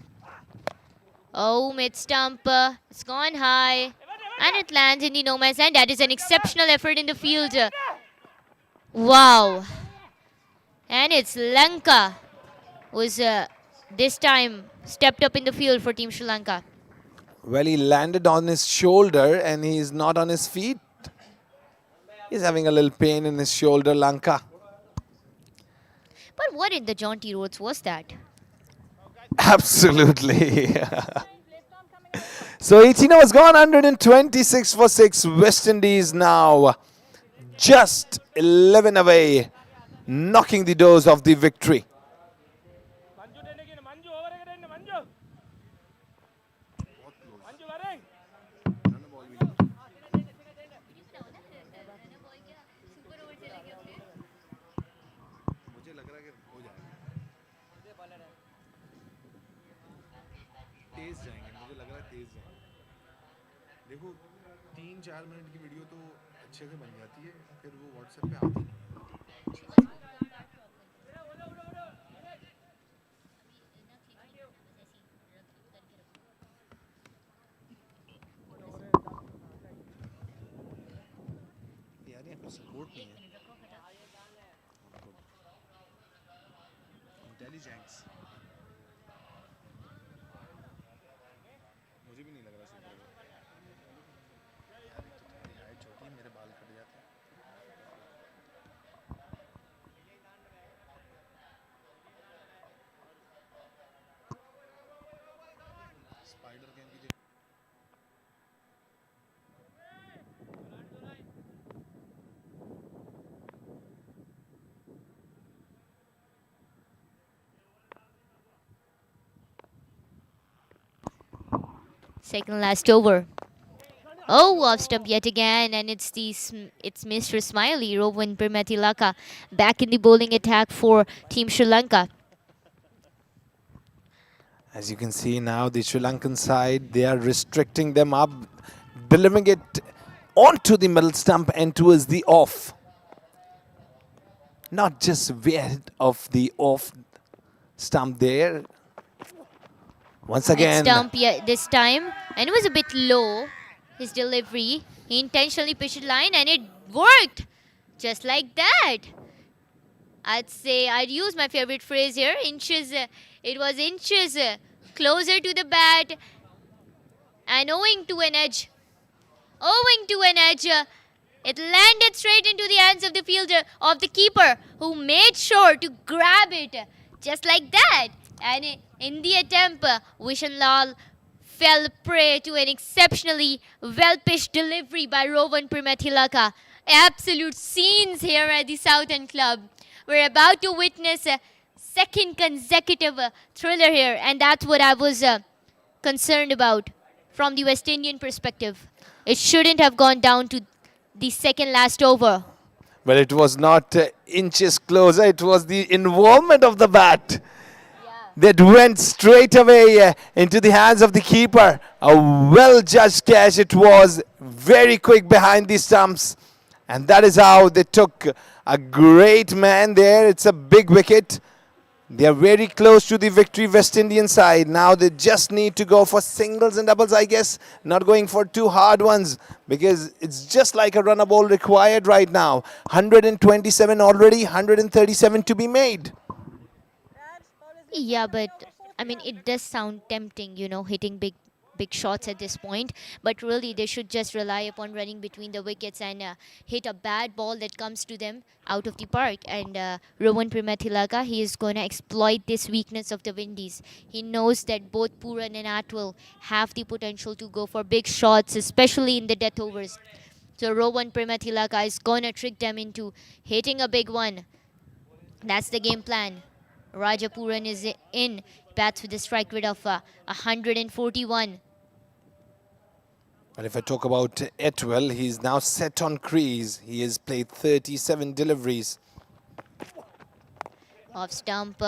Oh, mid stump, it's gone high. And it lands in the no man's land. That is an exceptional effort in the field. Wow. And it's Lanka who's this time stepped up in the field for Team Sri Lanka. Well, he landed on his shoulder and he's not on his feet. He's having a little pain in his shoulder, Lanka. But what in the jaunty roads was that? Absolutely. So 18 overs gone, 126 for 6. West Indies now just 11 away, knocking the doors of the victory. 3-4 minute की video तो अच्छे से बन जाती है, फिर वो WhatsApp पे आती नहीं है। यार यहाँ पे सपोर्ट नहीं है। इंटेलिजेंस मुझे भी नहीं लग रहा सूट होगा। यार एक तो तुम्हारी हाइट छोटी है, मेरे बाल कट जाते हैं। स्पाइडर गेम की Second last over. Oh, off stump yet again, and it's it's Mr. Smiley, Rowan Permetilaka, back in the bowling attack for Team Sri Lanka. As you can see now, the Sri Lankan side, they are restricting them up, delivering it onto the middle stump and towards the off. Not just way ahead of the off stump there. Once again. Stump, yeah, this time, and it was a bit low, his delivery. He intentionally pitched it line, and it worked, just like that. I'd say I'd use my favorite phrase here, inches. It was inches closer to the bat, and owing to an edge, it landed straight into the hands of the fielder, of the keeper, who made sure to grab it, just like that. And in the attempt, Vishan Lal fell prey to an exceptionally well-pitched delivery by Rowan Primathilaka. Absolute scenes here at the Southern Club. We're about to witness a second consecutive thriller here, and that's what I was concerned about from the West Indian perspective. It shouldn't have gone down to the second last over. But it was not inches closer, it was the involvement of the bat that went straight away into the hands of the keeper. A well-judged catch it was, very quick behind the stumps. And that is how they took a great man there. It's a big wicket. They are very close to the victory, West Indian side. Now they just need to go for singles and doubles, I guess. Not going for too hard ones, because it's just like a runner ball required right now. 127 already, 137 to be made. Yeah, but I mean, it does sound tempting, you know, hitting big shots at this point. But really, they should just rely upon running between the wickets and hit a bad ball that comes to them out of the park. And Rowan Primathilaka, he is going to exploit this weakness of the Windies. He knows that both Puran and Atwell have the potential to go for big shots, especially in the death overs. So Rowan Primathilaka is going to trick them into hitting a big one. That's the game plan. Rajapuran is in, bats with a strike rate of 141. But if I talk about Atwell, he's now set on crease. He has played 37 deliveries. Off stump,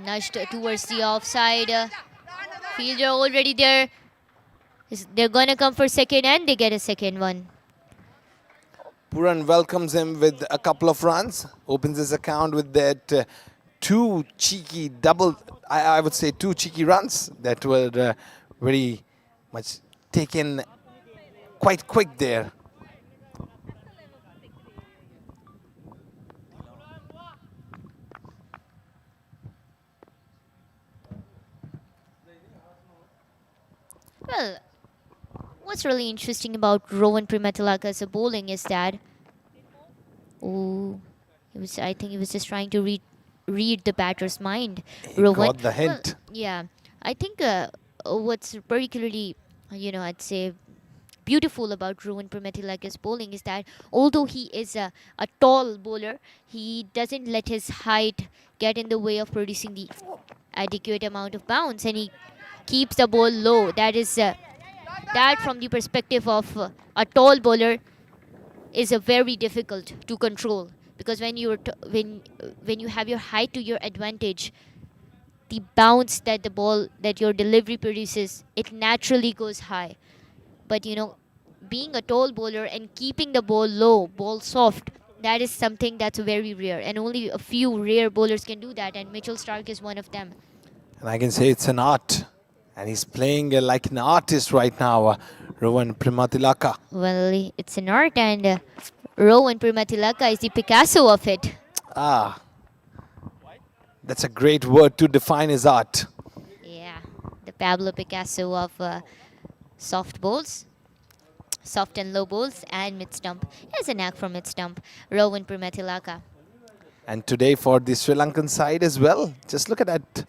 nudged towards the offside. Fielder already there. They're going to come for second, and they get a second one. Puran welcomes him with a couple of runs. Opens his account with that two cheeky double, I would say two cheeky runs that were very much taken quite quick there. Well, what's really interesting about Rowan Primathilaka's bowling is that, I think he was just trying to read the batter's mind. He got the hint. Well, yeah, I think what's particularly, I'd say beautiful about Rowan Primathilaka's bowling is that although he is a tall bowler, he doesn't let his height get in the way of producing the adequate amount of bounce, and he keeps the ball low. That is that from the perspective of a tall bowler is very difficult to control, because when you have your height to your advantage, the bounce that your delivery produces, it naturally goes high. But being a tall bowler and keeping the ball low, ball soft, that is something that's very rare. And only a few rare bowlers can do that. And Mitchell Stark is one of them. And I can say it's an art. And he's playing like an artist right now, Rowan Primatilaka. Well, it's an art, and Rowan Primatilaka is the Picasso of it. Ah, that's a great word to define his art. Yeah, the Pablo Picasso of soft bowls, soft and low bowls, and mid-stump. He has a knack for mid-stump, Rowan Primatilaka. And today for the Sri Lankan side as well, just look at that.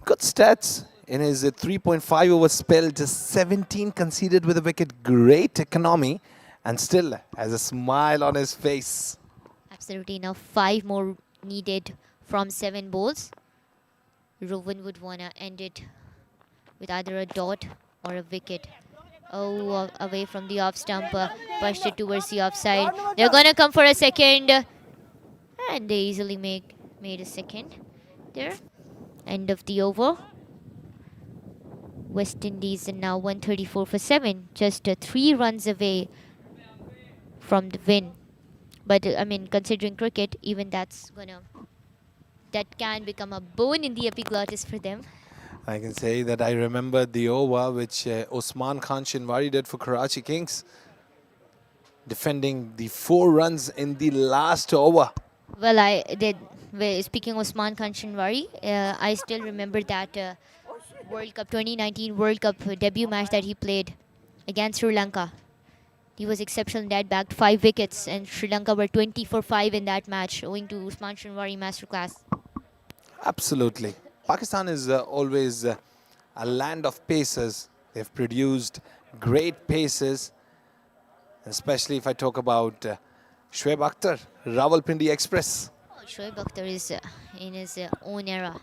Good stats in his 3.5 over spell, just 17 conceded with a wicket. Great economy, and still has a smile on his face. Absolutely. Now 5 more needed from 7 balls. Rowan would want to end it with either a dot or a wicket. Oh, away from the off stump, pushed it towards the offside. They're going to come for a second. And they easily made a second there. End of the over. West Indies are now 134 for 7. Just 3 runs away from the win. But I mean, considering cricket, even that can become a bone in the epiglottis for them. I can say that I remember the over which Osman Khan Shinwari did for Karachi Kings, defending the 4 runs in the last over. Well, I did. Speaking of Osman Khan Shinwari, I still remember that World Cup 2019 World Cup debut match that he played against Sri Lanka. He was exceptional in that, bagged 5 wickets, and Sri Lanka were 20 for 5 in that match, owing to Usman Shinwari masterclass. Absolutely. Pakistan is always a land of pacers. They've produced great paces, especially if I talk about Shoaib Akhtar, Rawalpindi Express. Oh, Shoaib Akhtar is in his own era.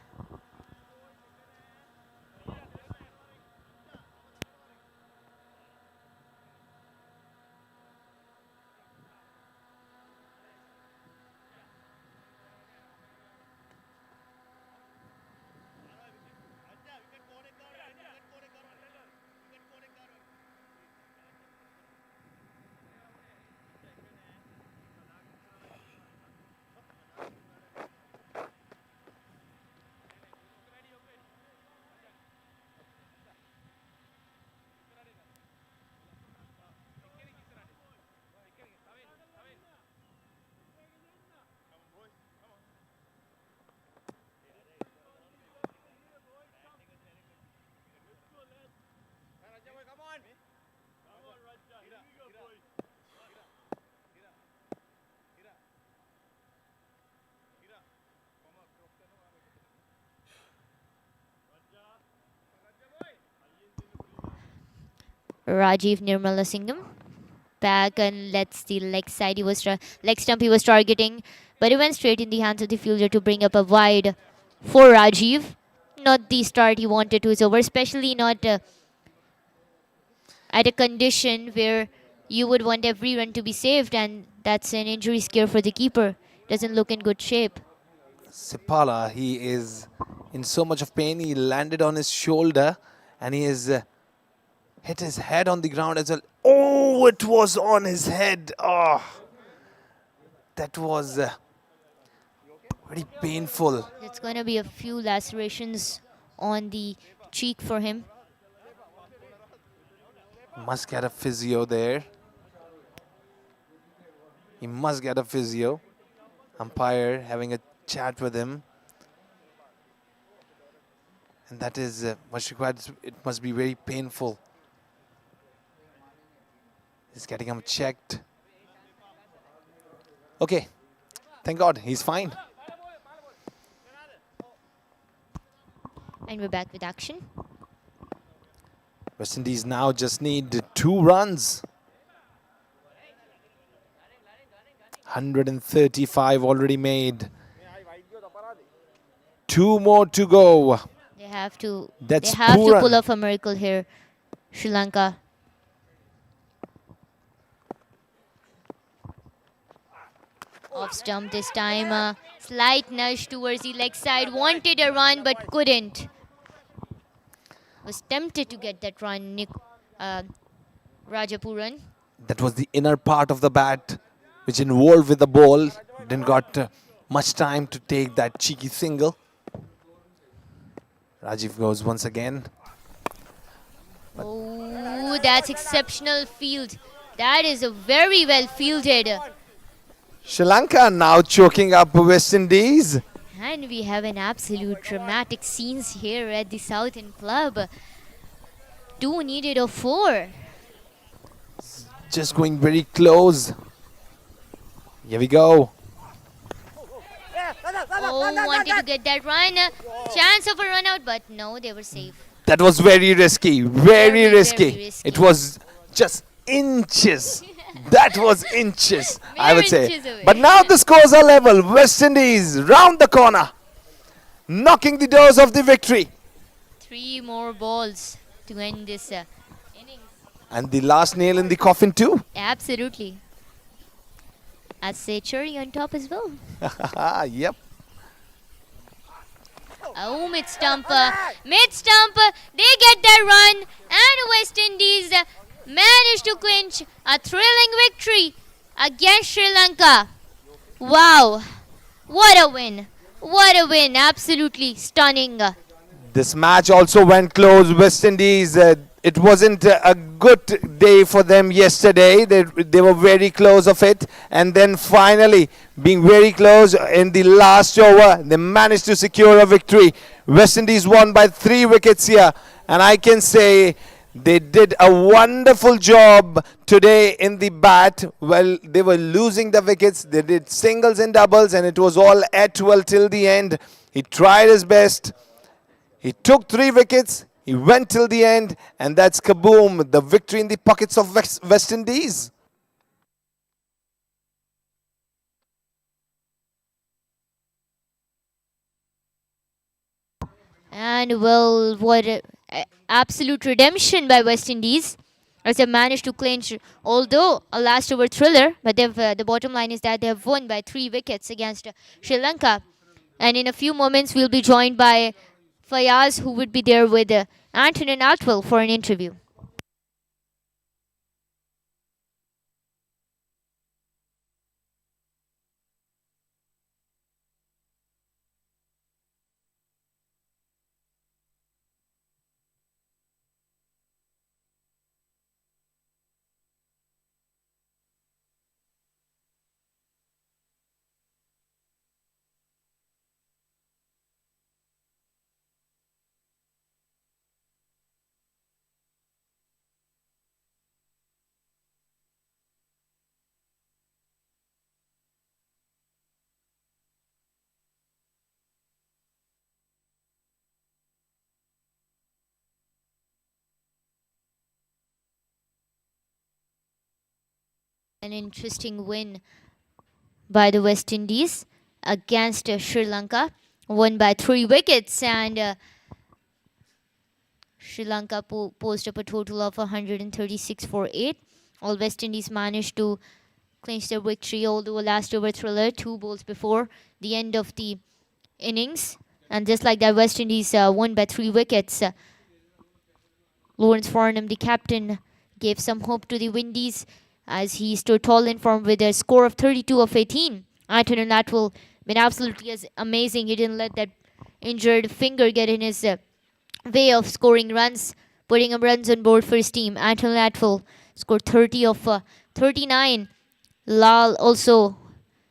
Rajiv Nirmalasingham back and lets the leg side. He was leg stump he was targeting, but it went straight in the hands of the fielder to bring up a wide for Rajiv. Not the start he wanted to his over, especially not at a condition where you would want every run to be saved, and that's an injury scare for the keeper. Doesn't look in good shape. Sipala, he is in so much of pain. He landed on his shoulder and he has hit his head on the ground as well. Oh, it was on his head. Oh, that was very painful. It's going to be a few lacerations on the cheek for him. Must get a physio there. He must get a physio. Umpire having a chat with him. And that is much required. It must be very painful. He's getting him checked. Okay. Thank God, he's fine. And we're back with action. West Indies now just need 2 runs. 135 already made. 2 more to go. They have to That's pull off a miracle here, Sri Lanka. Off stump this time. Slight nudge towards the leg side. Wanted a run but couldn't. Was tempted to get that run. Rajapuran. That was the inner part of the bat, which involved with the ball. Didn't got much time to take that cheeky single. Rajiv goes once again. Oh, that's exceptional field. That is a very well fielded. Sri Lanka now choking up West Indies. And we have an absolute dramatic scenes here at the Southern Club. 2 needed of 4. Just going very close. Here we go. Oh, wanted to get that run. Chance of a run out, but no, they were safe. That was very risky. Very risky. It was just inches. That was inches, I would say. inches away. But now the scores are level. West Indies round the corner, knocking the doors of the victory. 3 more balls to end this innings. And the last nail in the coffin too. Absolutely. I'd say cherry on top as well. Yep. Oh, mid-stump. Mid-stump. They get that run. And West Indies managed to clinch a thrilling victory against Sri Lanka. Wow. What a win. What a win. Absolutely stunning. This match also went close. West Indies, it wasn't a good day for them yesterday. They were very close of it. And then finally, being very close in the last over, they managed to secure a victory. West Indies won by 3 wickets here. And I can say they did a wonderful job today in the bat. Well, they were losing the wickets. They did singles and doubles, and it was all at well till the end. He tried his best. He took 3 wickets. He went till the end, and that's kaboom, the victory in the pockets of West Indies. And well, what absolute redemption by West Indies as they managed to clinch, although a last over thriller, but they've, the bottom line is that they have won by 3 wickets against Sri Lanka. And in a few moments, we'll be joined by Fayaz, who would be there with Anthony Atwell for an interview. An interesting win by the West Indies against Sri Lanka, won by 3 wickets, and Sri Lanka posted up a total of 136 for 8. All West Indies managed to clinch their victory, although a last over thriller 2 balls before the end of the innings. And just like that, West Indies won by 3 wickets. Lawrence Farnham, the captain, gave some hope to the Windies as he stood tall in form with a score of 32 of 18. Anthony Atwell been absolutely amazing. He didn't let that injured finger get in his way of scoring runs, putting up runs on board for his team. Anthony Atwell scored 30 of 39. Lal also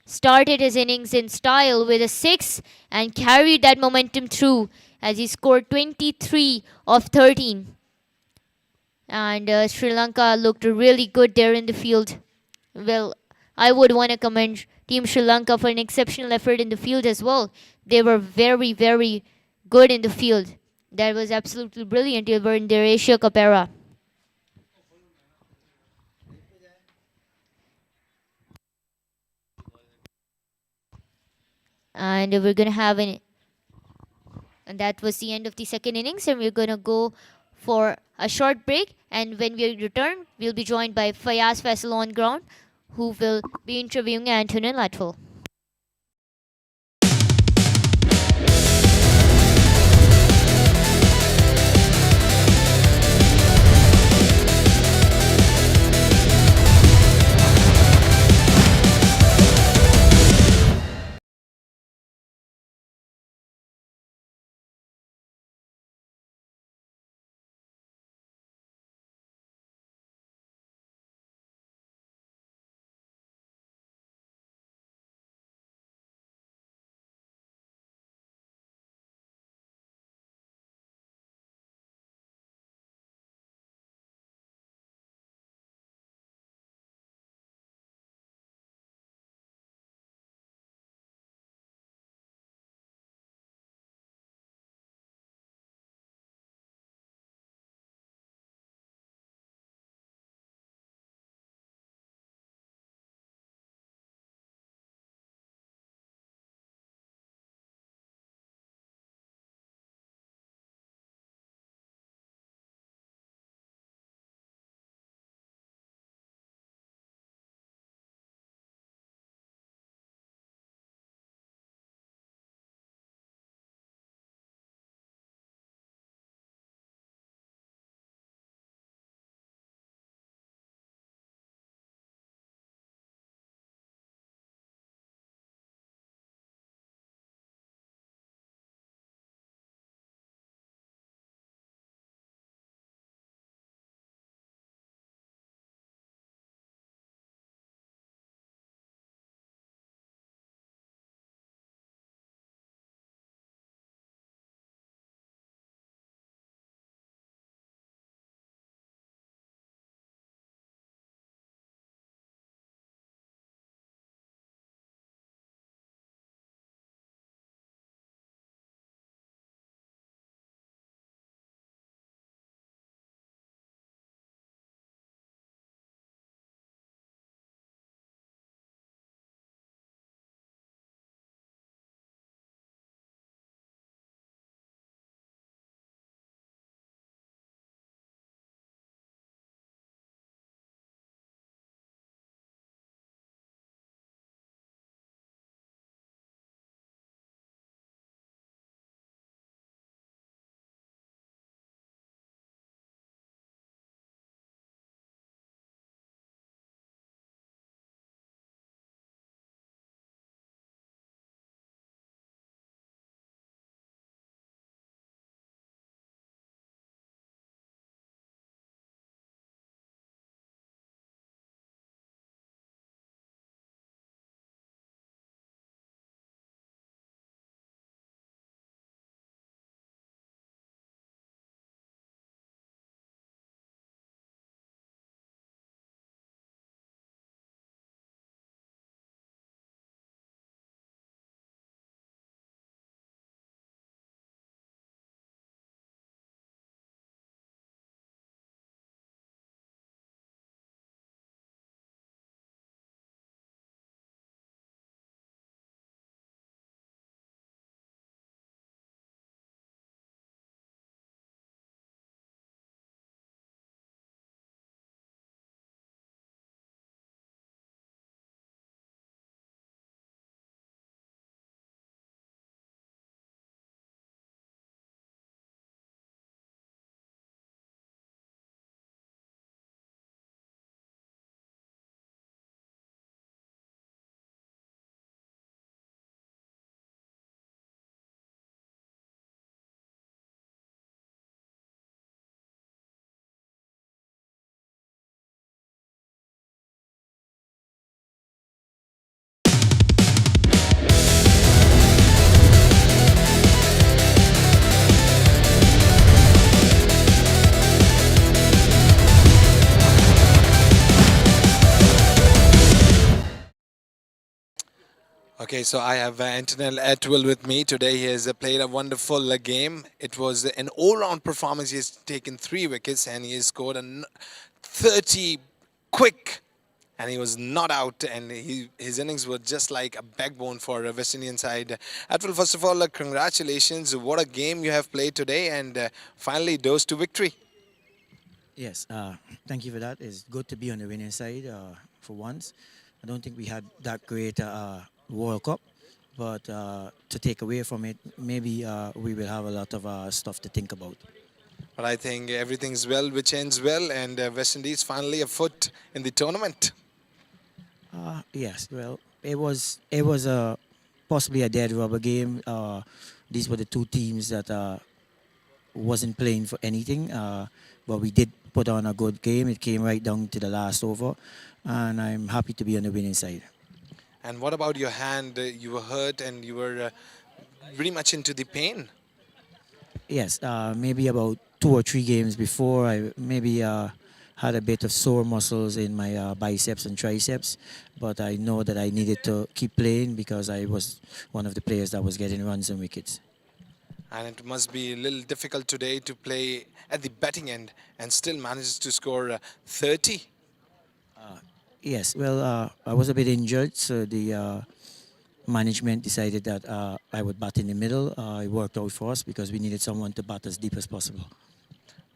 started his innings in style with a 6 and carried that momentum through as he scored 23 of 13. And Sri Lanka looked really good there in the field. Well, I would want to commend Team Sri Lanka for an exceptional effort in the field as well. They were very, very good in the field. That was absolutely brilliant. They were in their Asia Cup era. And we're going to have an... And that was the end of the second innings. And we're going to go for a short break, and when we return, we'll be joined by Fayaz Faisal on ground, who will be interviewing Anthony Atwell. Okay, so I have Antonel Atwell with me today. He has played a wonderful game. It was an all-round performance. He has taken 3 wickets and he has scored 30 quick, and he was not out. And his innings were just like a backbone for a West Indian side. Atwell, first of all, congratulations! What a game you have played today, and finally dose to victory. Yes, thank you for that. It's good to be on the winning side for once. I don't think we had that great World Cup, but to take away from it, maybe we will have a lot of stuff to think about. But I think everything's well, which ends well, and West Indies finally a foot in the tournament. Yes, well, it was possibly a dead rubber game. These were the two teams that wasn't playing for anything, but we did put on a good game. It came right down to the last over, and I'm happy to be on the winning side. And what about your hand? You were hurt and you were very much into the pain. Yes, maybe about 2 or 3 games before, I maybe had a bit of sore muscles in my biceps and triceps, but I know that I needed to keep playing because I was one of the players that was getting runs and wickets. And it must be a little difficult today to play at the batting end and still manages to score 30. Yes, well, I was a bit injured, so the management decided that I would bat in the middle. It worked out for us because we needed someone to bat as deep as possible.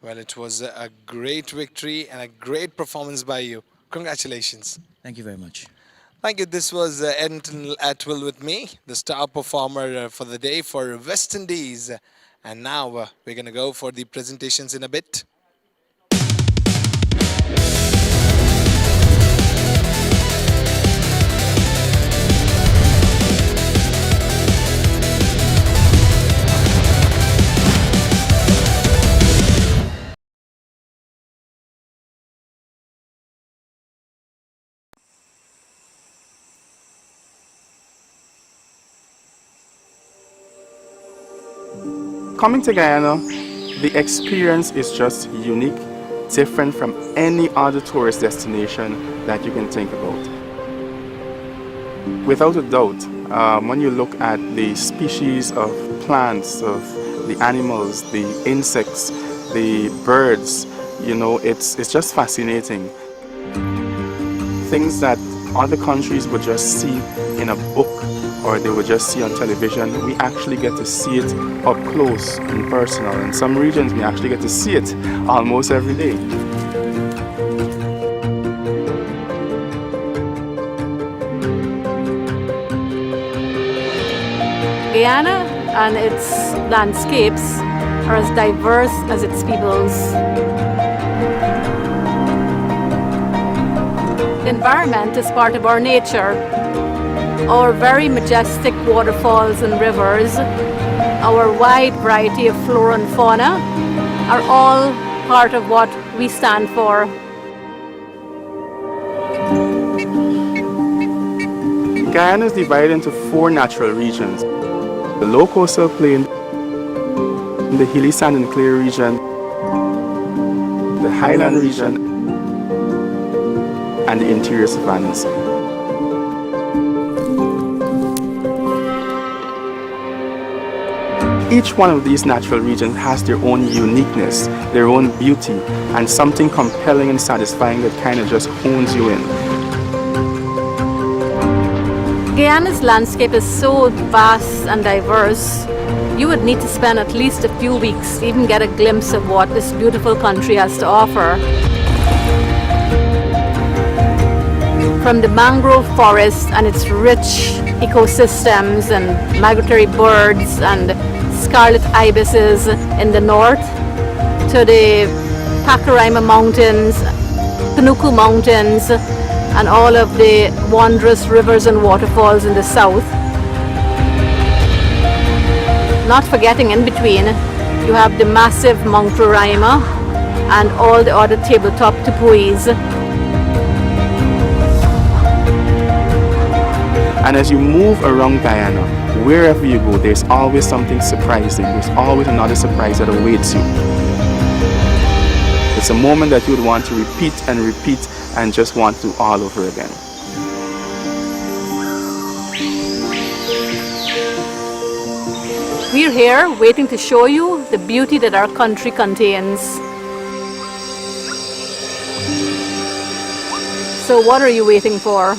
Well, it was a great victory and a great performance by you. Congratulations. Thank you very much. Thank you. This was Anton Atwell with me, the star performer for the day for West Indies. And now we're going to go for the presentations in a bit. Coming to Guyana, the experience is just unique, different from any other tourist destination that you can think about. Without a doubt, when you look at the species of plants, of the animals, the insects, the birds, you know, it's just fascinating. Things that other countries would just see in a book or they would just see on television, we actually get to see it up close and personal. In some regions, we actually get to see it almost every day. Guyana and its landscapes are as diverse as its peoples. The environment is part of our nature. Our very majestic waterfalls and rivers, our wide variety of flora and fauna are all part of what we stand for. Guyana is divided into 4 natural regions. The low coastal plain, the hilly sand and clay region, the highland region, and the interior savannas. Each one of these natural regions has their own uniqueness, their own beauty, and something compelling and satisfying that kind of just hones you in. Guyana's landscape is so vast and diverse, you would need to spend at least a few weeks to even get a glimpse of what this beautiful country has to offer. From the mangrove forest and its rich ecosystems and migratory birds and scarlet ibises in the north, to the Pacaraima Mountains, Panuku Mountains, and all of the wondrous rivers and waterfalls in the south. Not forgetting in between, you have the massive Mount Roraima and all the other tabletop tepuis. And as you move around Guyana, wherever you go, there's always something surprising. There's always another surprise that awaits you. It's a moment that you would want to repeat and repeat and just want to all over again. We're here waiting to show you the beauty that our country contains. So what are you waiting for?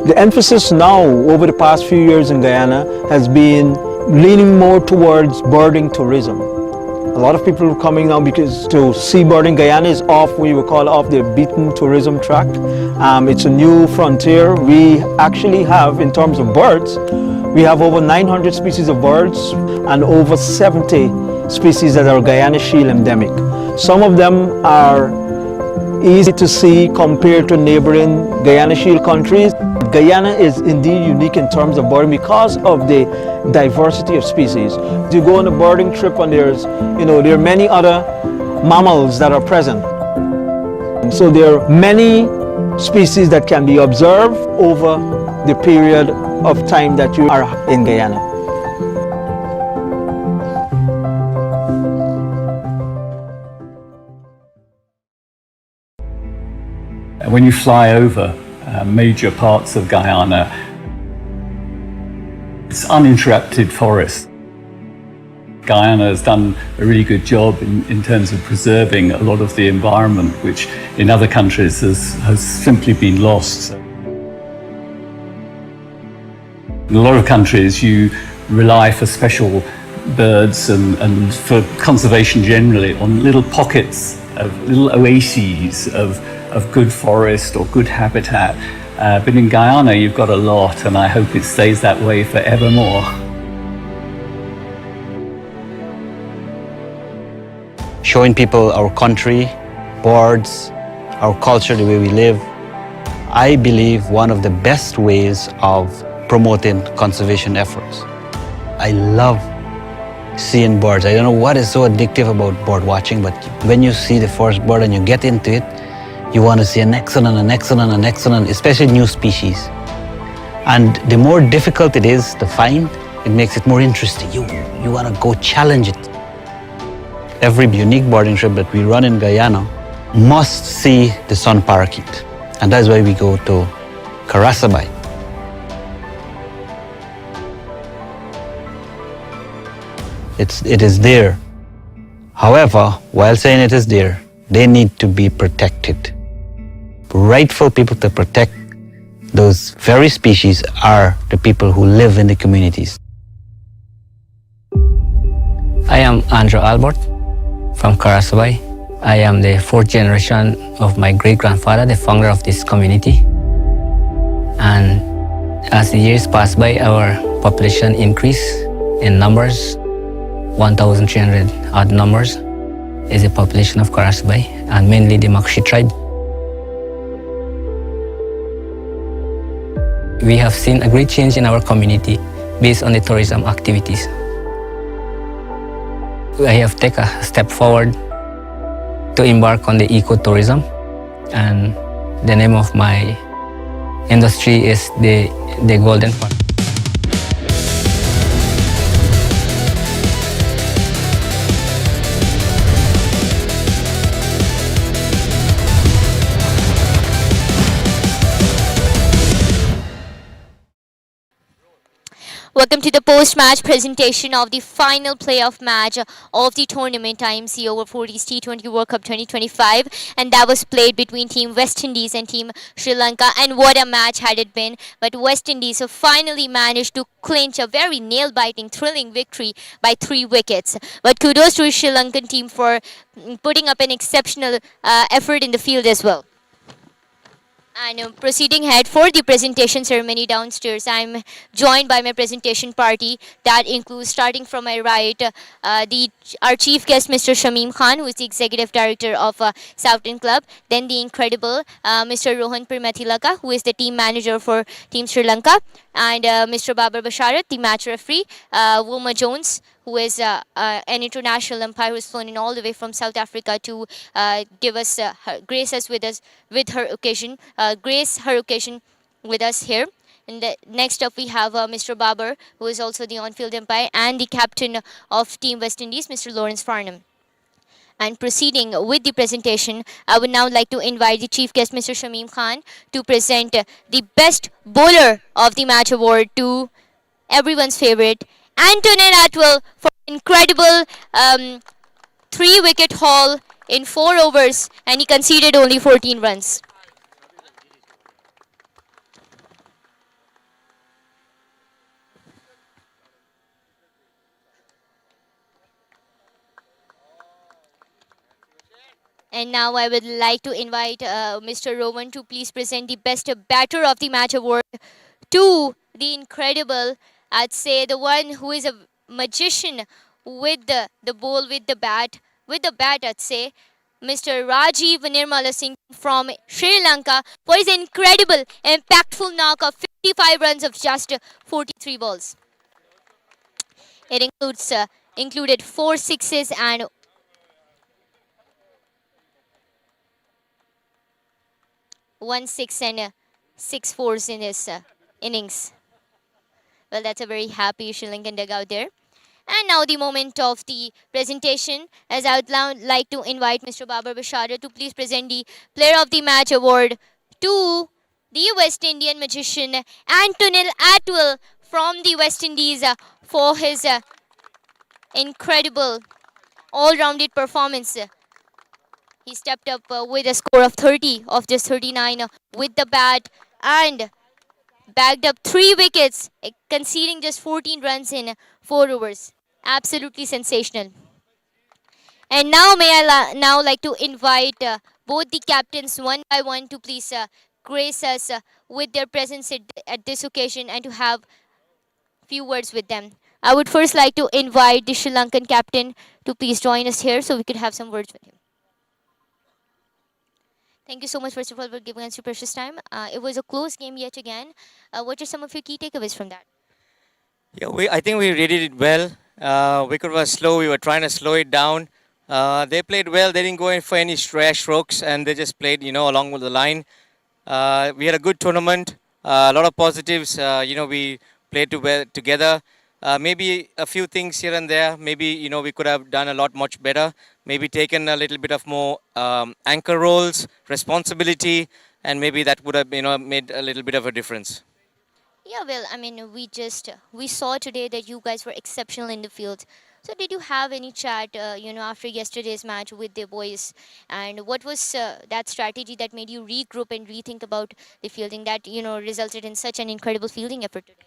The emphasis now over the past few years in Guyana has been leaning more towards birding tourism. A lot of people are coming now because to see birding. Guyana is off, we would call off the beaten tourism track. It's a new frontier. We actually have, in terms of birds, we have over 900 species of birds and over 70 species that are Guyana Shield endemic. Some of them are easy to see compared to neighboring Guyana Shield countries. Guyana is indeed unique in terms of birding because of the diversity of species. You go on a birding trip and there are many other mammals that are present. And so there are many species that can be observed over the period of time that you are in Guyana. When you fly over major parts of Guyana, it's uninterrupted forest. Guyana has done a really good job in terms of preserving a lot of the environment, which in other countries has simply been lost. In a lot of countries, you rely for special birds and for conservation generally on little pockets of little oases of good forest or good habitat. But in Guyana, you've got a lot, and I hope it stays that way forevermore. Showing people our country, birds, our culture, the way we live, I believe one of the best ways of promoting conservation efforts. I love seeing birds. I don't know what is so addictive about bird watching, but when you see the first bird and you get into it, you want to see an excellent, especially new species. And the more difficult it is to find, it makes it more interesting. You want to go challenge it. Every unique birding trip that we run in Guyana must see the sun parakeet. And that's why we go to Karasabai. It is there. However, while saying it is there, they need to be protected. Rightful people to protect those very species are the people who live in the communities. I am Andrew Albert from Karasabai. I am the fourth generation of my great-grandfather, the founder of this community. And as the years pass by, our population increased in numbers. 1,300 odd numbers is the population of Karasabai, and mainly the Makshi tribe. We have seen a great change in our community based on the tourism activities. I have taken a step forward to embark on the ecotourism, and the name of my industry is the Golden Park. Welcome to the post-match presentation of the final playoff match of the tournament IMC Over 40s T20 World Cup 2025, and that was played between Team West Indies and Team Sri Lanka, and what a match had it been. But West Indies have finally managed to clinch a very nail-biting, thrilling victory by 3 wickets. But kudos to the Sri Lankan team for putting up an exceptional effort in the field as well. And proceeding ahead for the presentation ceremony downstairs, I'm joined by my presentation party. That includes, starting from my right, our chief guest, Mr. Shamim Khan, who is the executive director of Southern Club. Then the incredible Mr. Rohan Pirmathilaka, who is the team manager for Team Sri Lanka. And Mr. Babar Basharat, the match referee. Wilma Jones, who is an international umpire who's flown in all the way from South Africa to grace her occasion with us here. And next up we have Mr. Babar, who is also the on-field umpire and the captain of Team West Indies, Mr. Lawrence Farnham. And proceeding with the presentation, I would now like to invite the chief guest, Mr. Shamim Khan, to present the Best Bowler of the Match award to everyone's favorite, Antonin Atwell, for incredible 3-wicket haul in 4 overs, and he conceded only 14 runs. And now I would like to invite Mr. Rowan to please present the Best Batter of the Match award to the incredible, I'd say the one who is a magician with the ball, with the bat, I'd say, Mr. Rajiv Nirmala Singh from Sri Lanka for his incredible, impactful knock of 55 runs of just 43 balls. It included 4 sixes and 1 6 and 6 fours in his innings. Well, that's a very happy Sri Lankan dugout there. And now the moment of the presentation, as I would now like to invite Mr. Babar Bashara to please present the Player of the Match award to the West Indian magician Antonil Atwell from the West Indies for his incredible all-rounded performance. He stepped up with a score of 30 of just 39 with the bat and bagged up 3 wickets, conceding just 14 runs in 4 overs. Absolutely sensational. And now may I now like to invite both the captains one by one to please grace us with their presence at this occasion and to have few words with them. I would first like to invite the Sri Lankan captain to please join us here so we could have some words with him. Thank you so much, first of all, for giving us your precious time. It was a close game yet again. What are some of your key takeaways from that? Yeah, I think we really did well. Wicket was slow. We were trying to slow it down. They played well. They didn't go in for any rash strokes, and they just played, along with the line. We had a good tournament. A lot of positives. We played together. Maybe a few things here and there. Maybe we could have done a lot much better. Maybe taken a little bit of more anchor roles, responsibility, and maybe that would have made a little bit of a difference. Yeah, well, I mean, we saw today that you guys were exceptional in the field. So did you have any chat, after yesterday's match with the boys? And what was that strategy that made you regroup and rethink about the fielding that, resulted in such an incredible fielding effort today?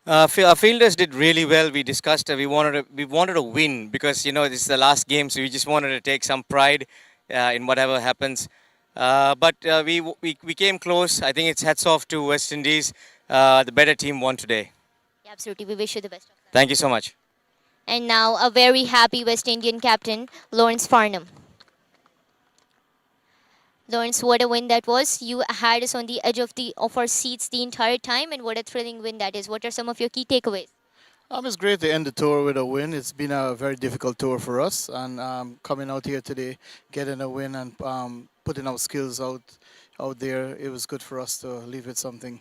Our fielders did really well. We discussed. We wanted to win because this is the last game, so we just wanted to take some pride in whatever happens. But we came close. I think it's hats off to West Indies. The better team won today. Yeah, absolutely. We wish you the best of luck. Thank you so much. And now a very happy West Indian captain, Lawrence Farnham. Lawrence, what a win that was. You had us on the edge of our seats the entire time, and what a thrilling win that is. What are some of your key takeaways? It's great to end the tour with a win. It's been a very difficult tour for us, and coming out here today, getting a win and putting our skills out there, it was good for us to leave with something.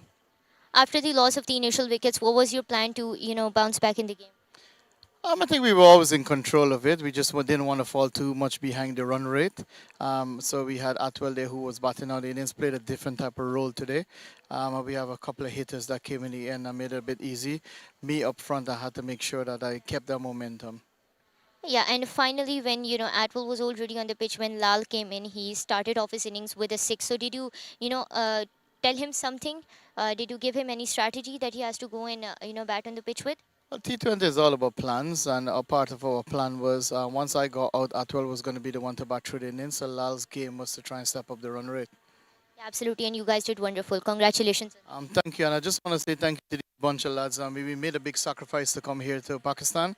After the loss of the initial wickets, what was your plan to, bounce back in the game? I think we were always in control of it. We just didn't want to fall too much behind the run rate. So we had Atwell there who was batting out. The Indians played a different type of role today. We have a couple of hitters that came in the end and made it a bit easy. Me up front, I had to make sure that I kept that momentum. Yeah, and finally, when Atwell was already on the pitch, when Lal came in, he started off his innings with a 6. So did you, tell him something? Did you give him any strategy that he has to go and bat on the pitch with? Well, T20 is all about plans, and a part of our plan was once I got out, Atwell was going to be the one to bat through the innings. So Lal's game was to try and step up the run rate. Yeah, absolutely, and you guys did wonderful. Congratulations. Thank you, and I just want to say thank you to the bunch of lads. We made a big sacrifice to come here to Pakistan,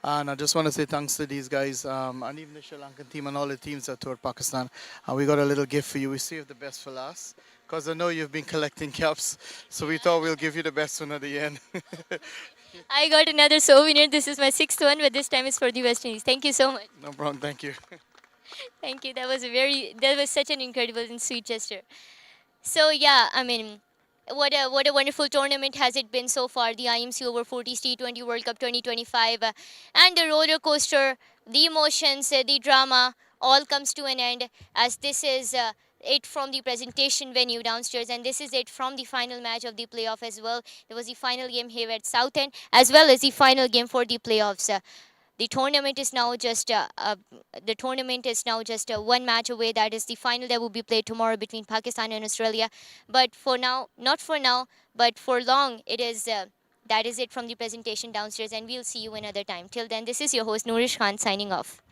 and I just want to say thanks to these guys and even the Sri Lankan team and all the teams that toured Pakistan. And we got a little gift for you. We saved the best for last because I know you've been collecting caps, so we thought we'll give you the best one at the end. I got another souvenir. This is my 6th one, but this time it's for the West Indies. Thank you so much. No problem. Thank you. Thank you. That was such an incredible and sweet gesture. So yeah, I mean, what a wonderful tournament has it been so far. The IMC Over 40s T20 World Cup 2025, and the roller coaster, the emotions, the drama all comes to an end, as this is it from the presentation venue downstairs, and this is it from the final match of the playoff as well. It was the final game here at Southend, as well as the final game for the playoffs. The tournament is now just one match away. That is the final that will be played tomorrow between Pakistan and Australia. But for now, not for now, but for long, it is. That is it from the presentation downstairs, and we'll see you another time. Till then, this is your host Nourish Khan signing off.